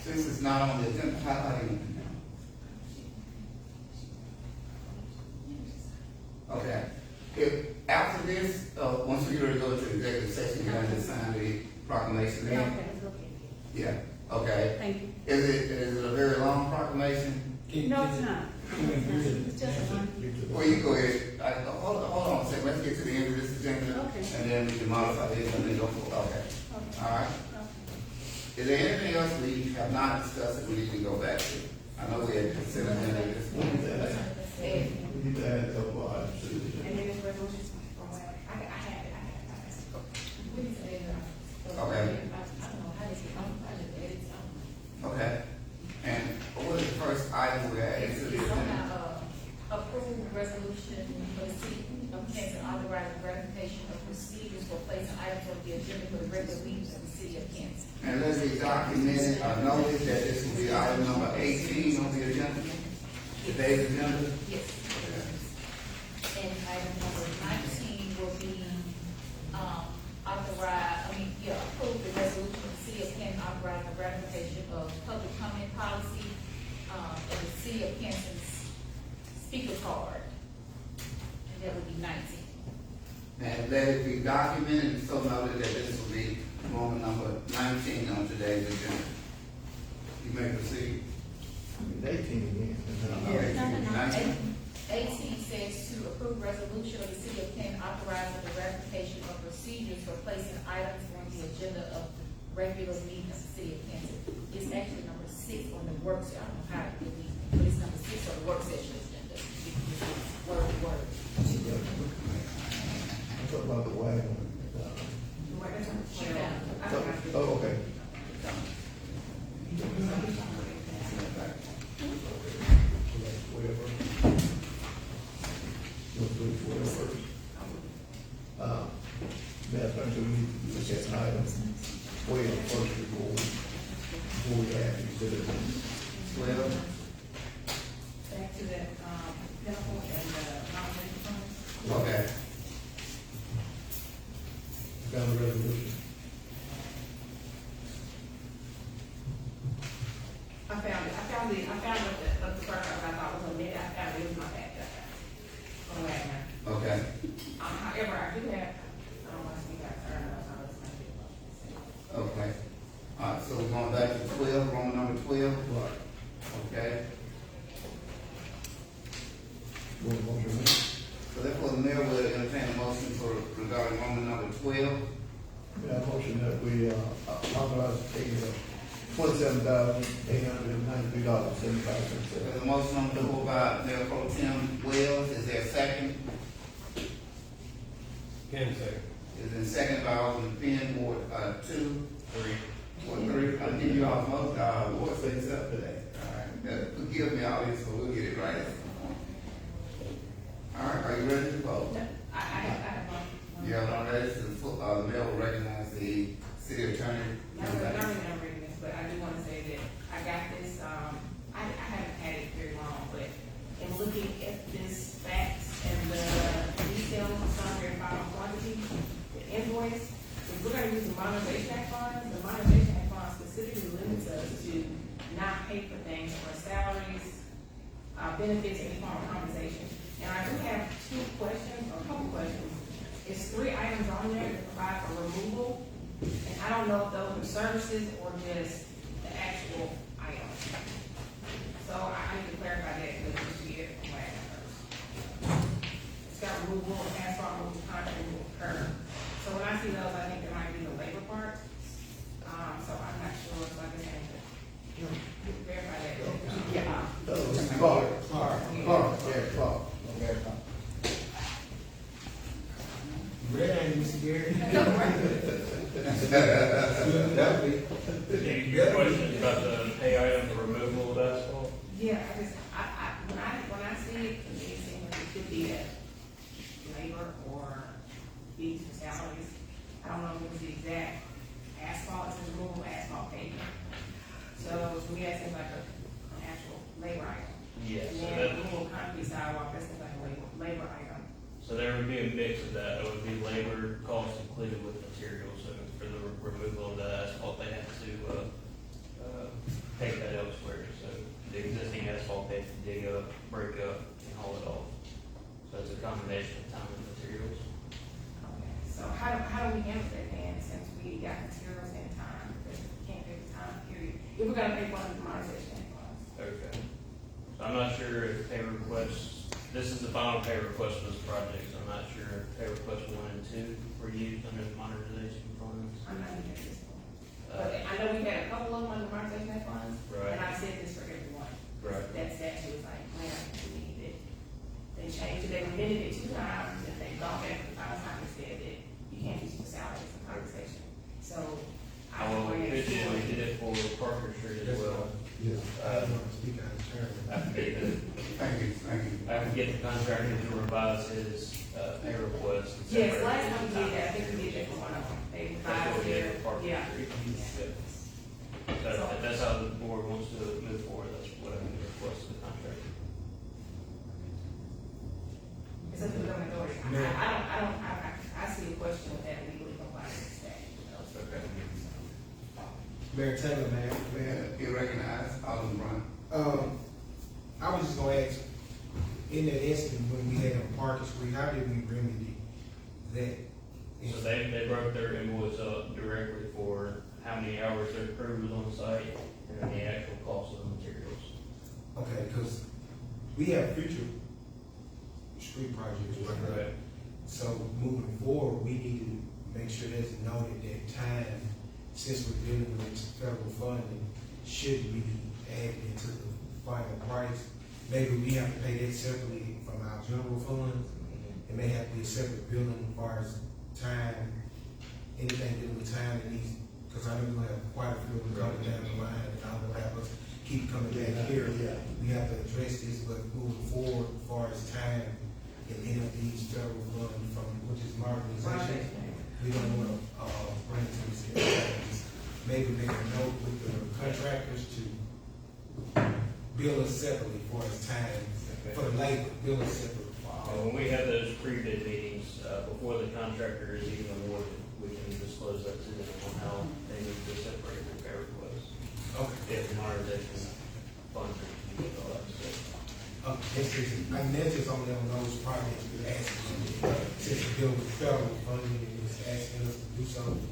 Speaker 1: since it's not on the agenda, how do you? Okay, if, after this, once we get ready to go to executive session, you're gonna just sign the proclamation then?
Speaker 13: Okay,
Speaker 1: Yeah, okay.
Speaker 13: thank you.
Speaker 1: Is it a very long proclamation?
Speaker 13: No, it's not. It's just one.
Speaker 1: Well, you go ahead, hold on a second, let's get to the end of this agenda.
Speaker 13: Okay.
Speaker 1: And then we can modify this and then go for, okay, all right? Is there anything else we have not discussed that we need to go back to? I know we had considered this.
Speaker 3: we need to add a couple of items to the agenda.
Speaker 9: And then this resolution, I had it. We need to add it.
Speaker 1: Okay.
Speaker 9: I don't know how this get on, I just added something.
Speaker 1: Okay, and what is the first item we're adding to the agenda?
Speaker 5: Approve resolution for the city of Canton authorizing ratification of procedures for placing items on the agenda for the regular meetings of the city of Canton.
Speaker 1: And let me document it, notice that this will be item number 18 on the agenda, today's agenda.
Speaker 5: Yes. And item number 19 will be, approve the resolution of the city of Canton authorizing the ratification of public comment policy, of the city of Canton's speaker card. And that would be 19.
Speaker 1: And let it be documented and so noted that this will be Roman number 19 on today's agenda. may proceed.
Speaker 3: Eighteen again.
Speaker 1: Yeah.
Speaker 5: 18 says to approve resolution of the city of Canton authorizing the ratification of procedures for placing items on the agenda of the regular meeting of the city of Canton. It's actually number 6 on the work session. I don't know how it could be, but it's number 6 on the work session agenda. Word for word.
Speaker 3: I'm talking about the wagon.
Speaker 5: She found it.
Speaker 3: Oh, okay. Mayor, thank you. We look at item 12 first before we add these citizens.
Speaker 1: 12.
Speaker 9: Back to that, Pinnacle and the nomination funds.
Speaker 1: Okay.
Speaker 3: Got a resolution.
Speaker 9: I found what the clerk I thought was a minute, I found it was my bad. On Wagner.
Speaker 1: Okay.
Speaker 9: However, I do have, I don't want to speak out, I don't know, so it's going to be.
Speaker 1: Okay. All right, so we're going back to 12, Roman number 12.
Speaker 3: Right.
Speaker 1: Okay.
Speaker 3: One motion.
Speaker 1: So therefore, the mayor will entertain a motion for regarding Roman number 12.
Speaker 3: May I motion that we, authorize the payment of $27,893.75.
Speaker 1: There's a motion on the floor by Mayor Pro Tem Wells. Is there a second?
Speaker 12: Ken second.
Speaker 1: Is in second by Alderman Penn, Ward 2. 3. Ward 3. I need you all most, Ward 6 up today. All right. Forgive me, audience, so we'll get it right. All right, are you ready to vote?
Speaker 9: I have one.
Speaker 1: Yeah, I'm ready to, the mayor will recognize the city attorney.
Speaker 9: Not reading this, but I do want to say that I got this, I haven't had it very long, but in looking at this facts and the details of summary and final quantity, the invoice, if we're gonna use the modernization act funds, the modernization act funds specifically limits us to not pay for things for salaries, benefits, any form of compensation. And I do have two questions, or a couple questions. It's 3 items on there that provide for removal. And I don't know if those are services or just the actual items. So I need to clarify that because we should get it from last first. It's got removal, asphalt removal, concrete removal, curb. So when I see those, I think there might be the labor part. So I'm not sure, so I just have to verify that. Yeah.
Speaker 3: Clark. Yeah, Clark.
Speaker 8: Red ain't Mr. Gary.
Speaker 14: Any questions about the pay item for removal of asphalt?
Speaker 9: Yeah, when I see it, to me, it seems like it could be a labor or fees and salaries. I don't know if it's the exact asphalt, it's removal asphalt pavement. So to me, that seems like an actual labor item.
Speaker 14: Yes.
Speaker 9: And
Speaker 14: So
Speaker 9: then
Speaker 14: that,
Speaker 9: removal concrete sidewalk, that seems like a labor item.
Speaker 14: so there would be a mix of that. It would be labor costs included with materials. So for the removal of the asphalt, they have to take that elsewhere. So the existing asphalt, they have to dig up, break up, and haul it off. So it's a combination of time and materials.
Speaker 9: Okay, so how do we handle that then, since we got materials and time, because we can't pay the time period? If we're gonna pay for the modernization funds.
Speaker 14: Okay. So I'm not sure if pay requests, this is the final pay request for this project, so I'm not sure if pay requests 1 and 2 were used under the modernization funds.
Speaker 9: I'm not even at this point. But I know we had a couple of them under modernization funds,
Speaker 14: Right.
Speaker 9: and I said this for everyone.
Speaker 14: Right.
Speaker 9: That statute was like, man, we need it. They changed it, they amended it 2 times, and they gone back the final time and said that you can't use the salaries and compensation. So, I
Speaker 14: Well,
Speaker 9: don't
Speaker 14: we
Speaker 9: know.
Speaker 14: did it for Parker Street as well.
Speaker 3: Yeah.
Speaker 8: I don't want to speak out of turn.
Speaker 14: I can get the,
Speaker 1: Thank you.
Speaker 14: I can get the contractor to revise his, pay request. and
Speaker 9: Yes,
Speaker 14: separate
Speaker 9: last
Speaker 14: it.
Speaker 9: time we did that, I think we did that for one of them. They
Speaker 14: That's what
Speaker 9: revised
Speaker 14: we did
Speaker 9: their,
Speaker 14: for Parker
Speaker 9: yeah.
Speaker 14: Street. So if that's how the board wants to move forward, that's what I can request of the contractor.
Speaker 9: It's up to the government authority. I see a question with that legally compliant with the statute.
Speaker 14: Okay.
Speaker 8: Mayor Taylor, man.
Speaker 1: Mayor, you recognize Alderman Brown.
Speaker 8: I was just gonna ask, in that incident when we had on Parker Street, how did we remedy that?
Speaker 14: So they broke their invoice up directly for how many hours their crew was on site, and and the actual cost of the materials.
Speaker 8: Okay, because we have future street projects, right?
Speaker 14: Correct.
Speaker 8: So moving forward, we need to make sure there's noted that time, since we're dealing with federal funding, should be added into the final price. Maybe we have to pay that separately from our general fund. It may have to be a separate billing as far as time, anything dealing with time that needs, because I know we're gonna have quite a few of them coming down the line, and I don't have us keep coming back here.
Speaker 3: Yeah.
Speaker 8: We have to address this, but moving forward, as far as time and any of these federal funds from, which is my organization, we don't wanna, bring it to this area. Maybe make a note with the contractors to bill us separately for us time, for the labor, bill us separately.
Speaker 14: And when we have those pre-bid meetings, before the contractor is even awarded, we can disclose that to them on how they need to separate their pay requests.
Speaker 8: Okay.
Speaker 14: If modernization funds are used, all that stuff.
Speaker 8: That's just only on those projects we're asking, since the bill with federal funding, and it's asking us to do something.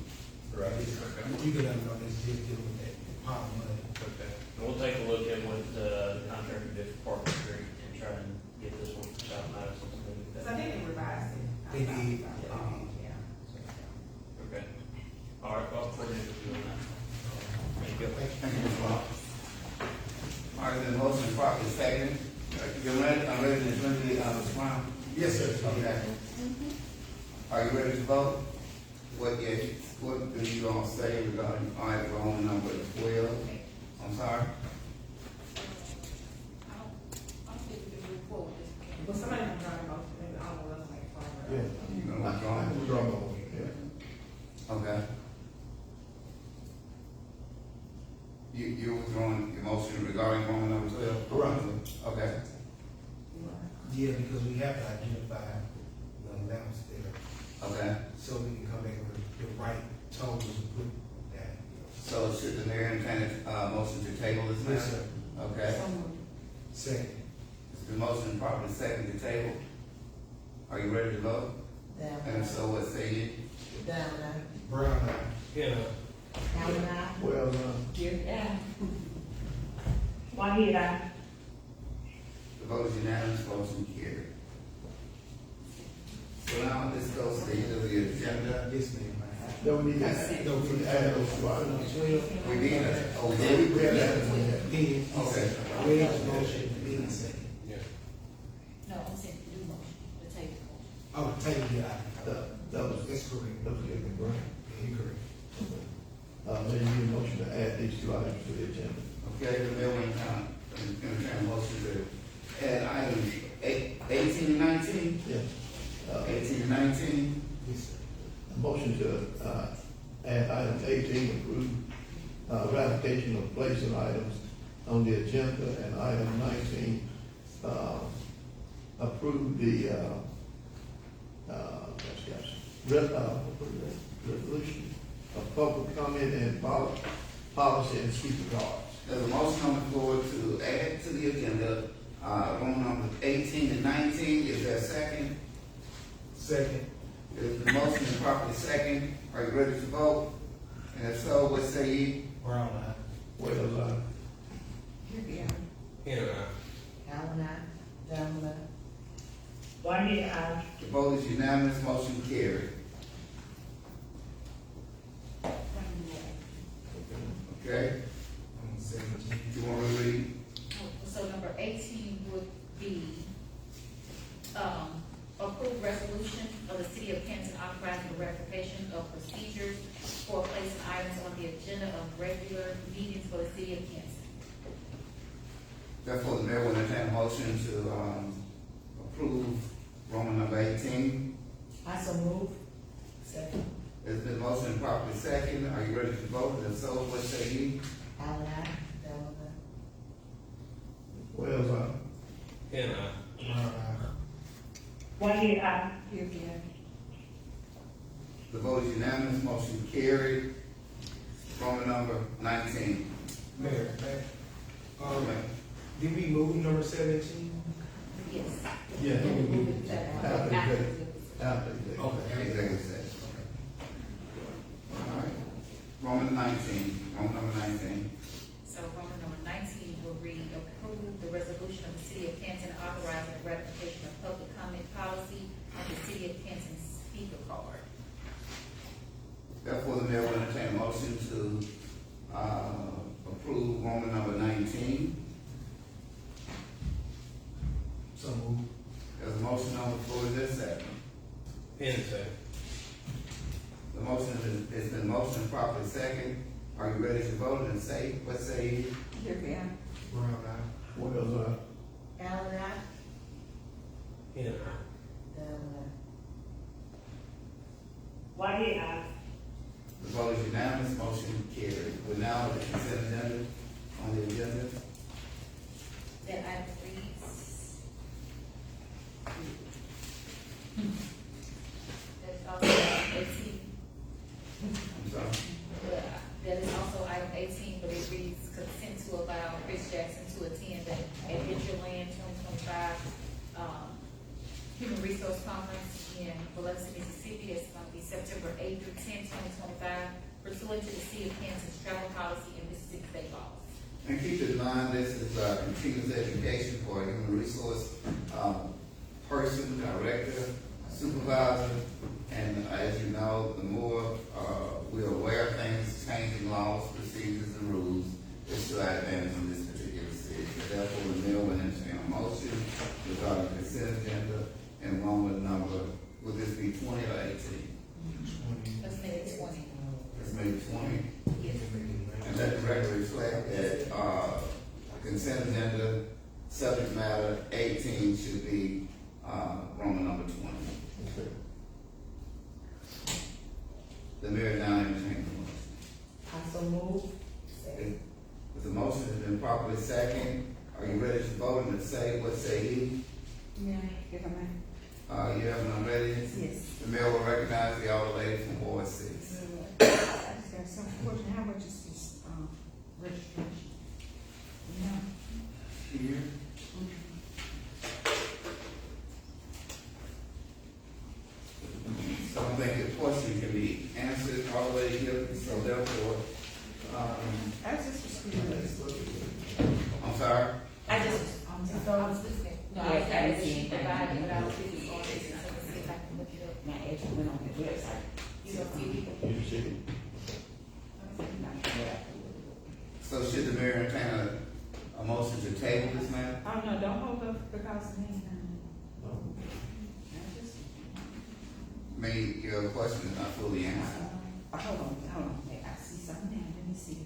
Speaker 14: Right.
Speaker 8: You can let them know that's just dealing with that pot of money.
Speaker 14: Okay. And we'll take a look at what the contractor did for Park Street and try and get this one for South Madison.
Speaker 9: Cause I think they revised it.
Speaker 8: They did.
Speaker 9: Yeah.
Speaker 14: Okay. All right, well, coordinate with you on that. Thank you.
Speaker 1: Thank you, Mr. Ross. All right, then motion properly second. You're ready, I'm ready to the, Mr. Brown?
Speaker 8: Yes, sir.
Speaker 1: Okay. Are you ready to vote? What do you gonna say regarding item number 12? I'm sorry?
Speaker 5: I don't think we can move forward with this.
Speaker 9: Well, somebody can try to motion, maybe I don't know, let's make fun of
Speaker 3: Yeah.
Speaker 9: it.
Speaker 1: You gonna
Speaker 3: I
Speaker 1: withdraw?
Speaker 3: can withdraw my motion, yeah.
Speaker 1: Okay. You're withdrawing your motion regarding Roman number 12?
Speaker 3: Right.
Speaker 1: Okay,
Speaker 8: Yeah, because we have to identify the amounts there,
Speaker 1: okay.
Speaker 8: so we can come back with the right totals and put that.
Speaker 1: So should the mayor entertain a motion to table this matter?
Speaker 8: Yes, sir.
Speaker 1: Okay.
Speaker 8: Second.
Speaker 1: It's been motion properly second to table. Are you ready to vote?
Speaker 7: Down,
Speaker 1: And if so, what say you?
Speaker 7: down,
Speaker 8: Brown eye.
Speaker 12: Yeah.
Speaker 7: Allen, aye.
Speaker 3: Well,
Speaker 7: Yeah.
Speaker 4: Whitehead, aye.
Speaker 1: The vote is unanimous, motion carried. So now this goes to the end of the agenda.
Speaker 8: Yes, ma'am.
Speaker 3: no, we need to add, no, we need to add those two items.
Speaker 1: We need a, oh,
Speaker 3: We
Speaker 1: yeah,
Speaker 3: have to add them, yeah.
Speaker 8: Then,
Speaker 1: Okay.
Speaker 8: we have a motion, then second.
Speaker 5: No, I'm saying the new motion, the table motion.
Speaker 8: Oh, table, yeah.
Speaker 3: That was,
Speaker 8: That's correct.
Speaker 3: that was good, right?
Speaker 8: Yeah, you're correct.
Speaker 3: Then you need a motion to add these two items to the agenda.
Speaker 1: Okay, the mayor will entertain a motion to add items 18 and 19?
Speaker 3: Yeah.
Speaker 1: 18 and 19?
Speaker 8: Yes, sir.
Speaker 3: A motion to, add item 18, approve, ratification of placing items on the agenda, and item 19, approve the, resolution of public comment and policy and speaker cards.
Speaker 1: There's a motion on the floor to add to the agenda, room number 18 and 19. Is there a second?
Speaker 8: Second.
Speaker 1: Is the motion is properly second? Are you ready to vote? And if so, what say you?
Speaker 8: Brown eye.
Speaker 3: Well,
Speaker 7: Yeah.
Speaker 12: Yeah.
Speaker 7: Allen, aye. Down, aye.
Speaker 4: Whitehead, aye.
Speaker 1: The vote is unanimous, motion carried. Okay,
Speaker 8: On 17.
Speaker 1: you want to read?
Speaker 5: So number 18 would be, approved resolution of the city of Canton authorizing the ratification of procedures for placing items on the agenda of regular meetings for the city of Canton.
Speaker 1: Therefore, the mayor will entertain a motion to, approve Roman number 18.
Speaker 7: I so move. Second.
Speaker 1: It's been motion properly second. Are you ready to vote? And if so, what say you?
Speaker 7: Allen, aye. Down, aye.
Speaker 3: Well,
Speaker 12: Yeah.
Speaker 8: Brown eye.
Speaker 4: Whitehead, aye.
Speaker 1: The vote is unanimous, motion carried. Roman number 19.
Speaker 8: Mayor, did we move number 17?
Speaker 5: Yes.
Speaker 3: yeah,
Speaker 5: And we move it to
Speaker 3: after the,
Speaker 5: after.
Speaker 3: after the.
Speaker 8: Okay.
Speaker 1: Executive session. All right. Roman 19, Roman number 19.
Speaker 5: So Roman
Speaker 1: mayor will entertain a motion to, approve Roman number 19.
Speaker 8: So move.
Speaker 1: There's a motion on the floor, is there a second?
Speaker 12: Penn second.
Speaker 1: The motion has been motioned properly second. Are you ready to vote and say, what say you?
Speaker 6: Here we are.
Speaker 8: Brown eye.
Speaker 3: What else,
Speaker 7: Allen, aye.
Speaker 12: Penn,
Speaker 4: Whitehead, aye.
Speaker 1: The vote is unanimous, motion carried. We're now at the consent agenda, on the agenda.
Speaker 5: That item reads. That's also item 18.
Speaker 1: I'm sorry.
Speaker 5: That is also item 18, but it reads consent to allow Chris Jackson to attend the Adventureland 2025 Human Resource Conference in Biloxi, Mississippi. It's going to be September 8th through 10th, 2025, pursuant to the City of Canton's travel policy and Mississippi state laws.
Speaker 1: And keep in mind, this is continuous education for a human resource person, director, supervisor, and as you know, the more we're aware of things, changing laws, procedures, and rules, it's to our advantage in this particular city. Therefore, the mayor will entertain a motion regarding consent agenda and Roman number, would this be 20 or 18?
Speaker 5: Let's make it 20.
Speaker 1: Let's make it 20.
Speaker 5: Yes.
Speaker 1: And let the record reflect that, consent agenda, subject matter 18 should be, Roman number 20. The mayor now entertains the motion.
Speaker 7: I so move.
Speaker 1: With the motion has been properly second, are you ready to vote and to say, what say ye?
Speaker 6: Yeah, if I may.
Speaker 1: You have none ready?
Speaker 6: Yes.
Speaker 1: The mayor will recognize the elder lady from Ward 6.
Speaker 6: I just got some question, how much is this, registration? Yeah.
Speaker 1: Here. So I don't think the question can be answered all the way here, so therefore,
Speaker 6: I just was curious.
Speaker 1: I'm sorry?
Speaker 5: I was listening. No, I was saying that she provided, but I was looking on it, so let's see if I can look it up.
Speaker 6: Now, actually went on the website.
Speaker 5: You don't see it?
Speaker 3: You see it?
Speaker 1: So should the mayor entertain a motion to table this matter?
Speaker 6: Oh, no, don't hold up because of me.
Speaker 3: No.
Speaker 6: I just,
Speaker 1: I mean, your question is not fully answered.
Speaker 6: hold on, Hey, I see something now, let me see.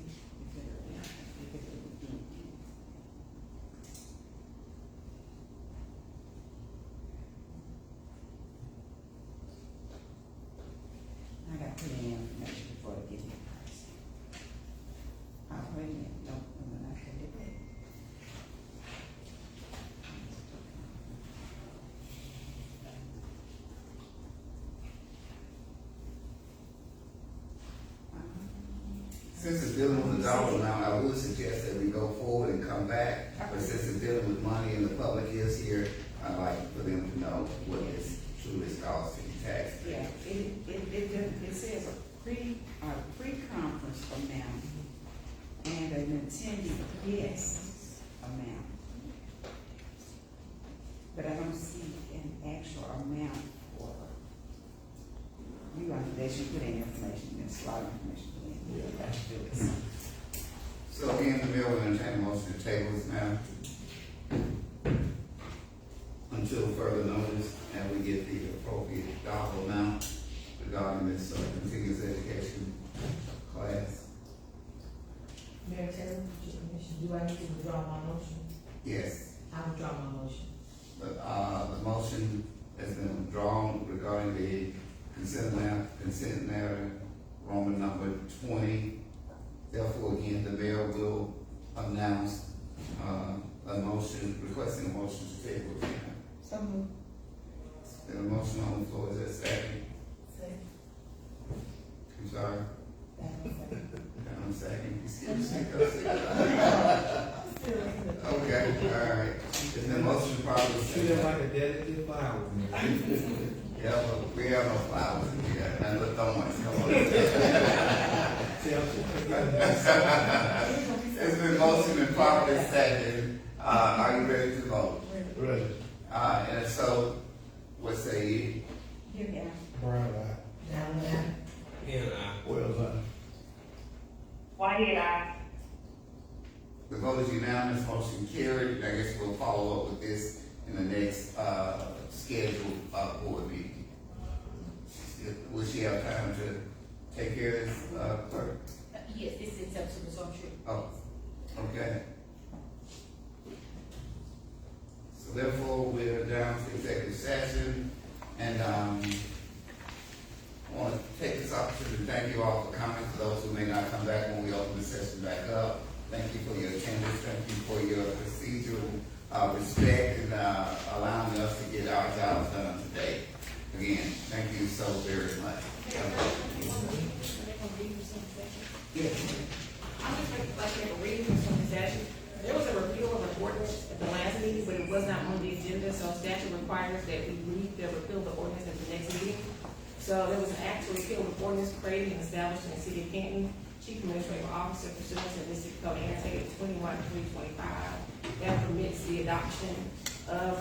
Speaker 6: I got to put in information before I give you a price. Oh, wait a minute, don't, when I can do that.
Speaker 1: Since it's dealing with the dollar amount, I would suggest that we go forward and come back. But since it's dealing with money and the public is here, I'd like for them to know what this truly is costing tax.
Speaker 6: Yeah, it says a pre-conference amount and an attending guest amount. But I don't see an actual amount for, you should put in information, there's a lot of information put in.
Speaker 3: Yeah.
Speaker 6: That's good.
Speaker 1: So again, the mayor will entertain a motion to table this matter until further notice and we get the appropriate dollar amount regarding this continuous education class.
Speaker 7: Mayor Taylor, with your permission, do I need to withdraw my motion?
Speaker 1: Yes,
Speaker 7: I withdraw my motion.
Speaker 1: the motion has been withdrawn regarding the consent matter, Roman number 20. Therefore, again, the mayor will announce, a motion, requesting a motion to table the matter.
Speaker 6: So moved.
Speaker 1: There's a motion on the floor, is there a second?
Speaker 7: Second.
Speaker 1: I'm sorry,
Speaker 7: Second.
Speaker 1: I'm second, excuse me. Okay, all right. There's been a motion properly
Speaker 8: Treat
Speaker 1: second.
Speaker 8: it like a delicate flower, man.
Speaker 1: Yeah, but we have no flowers in here, and look, don't want to come on. It's been motion and properly second. Are you ready to vote?
Speaker 3: Right.
Speaker 1: And if so, what say you?
Speaker 6: Here we are.
Speaker 8: Brown eye.
Speaker 7: Allen, aye.
Speaker 12: Ken, aye.
Speaker 3: Wells, aye.
Speaker 4: Whitehead, aye.
Speaker 1: The vote is unanimous, motion carried. I guess we'll follow up with this in the next, scheduled, board meeting. Will she have time to take care of this, clerk?
Speaker 5: Yes, it's up to Ms. Archer.
Speaker 1: Oh, okay. So therefore, we're down to executive session, and, I want to take this opportunity to thank you all for coming, for those who may not come back when we open the session back up. Thank you for your attendance, thank you for your procedural, respect, and, allowing us to get our jobs done today. Again, thank you so very much.
Speaker 9: I just think like they were reading from the statute. There was a repeal of an ordinance at the last meeting, but it was not on the agenda, so statute requires that we read the repeal of the ordinance at the next meeting. So there was an act to repeal the ordinance created and established in the city of Canton. Chief Administrative Officer pursuant to Mississippi Code annotated 21-325 that permits the adoption of,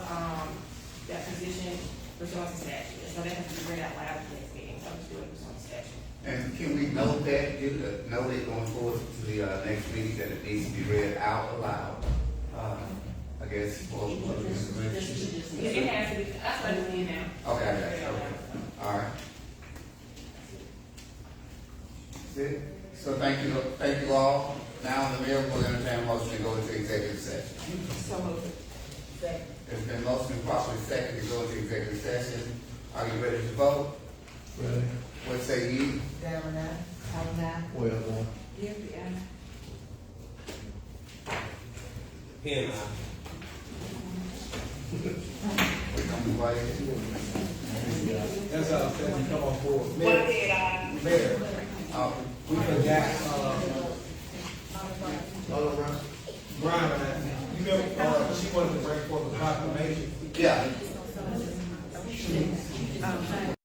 Speaker 9: that position pursuant to statute. And so that has to be read out loud at the next meeting, so I'm just doing it pursuant to statute.
Speaker 1: And can we note that, note it going forward to the, next meeting, that it needs to be read out aloud? I guess, for
Speaker 9: It has to be, that's what it is now.
Speaker 1: Okay, I got you. Okay. All right. That's it. So thank you all. Now, the mayor will entertain a motion to go into executive session.
Speaker 9: So moved.
Speaker 1: There's been motion properly second to go into executive session. Are you ready to vote?
Speaker 3: Ready?
Speaker 1: What say you?
Speaker 7: Darren, aye. Howard, aye.
Speaker 3: Wells, aye.
Speaker 9: Gilby, aye.
Speaker 12: Ken, aye.
Speaker 1: We're gonna be quiet.
Speaker 8: That's how, come on forward.
Speaker 4: Whitehead, aye.
Speaker 8: Mayor, we forgot,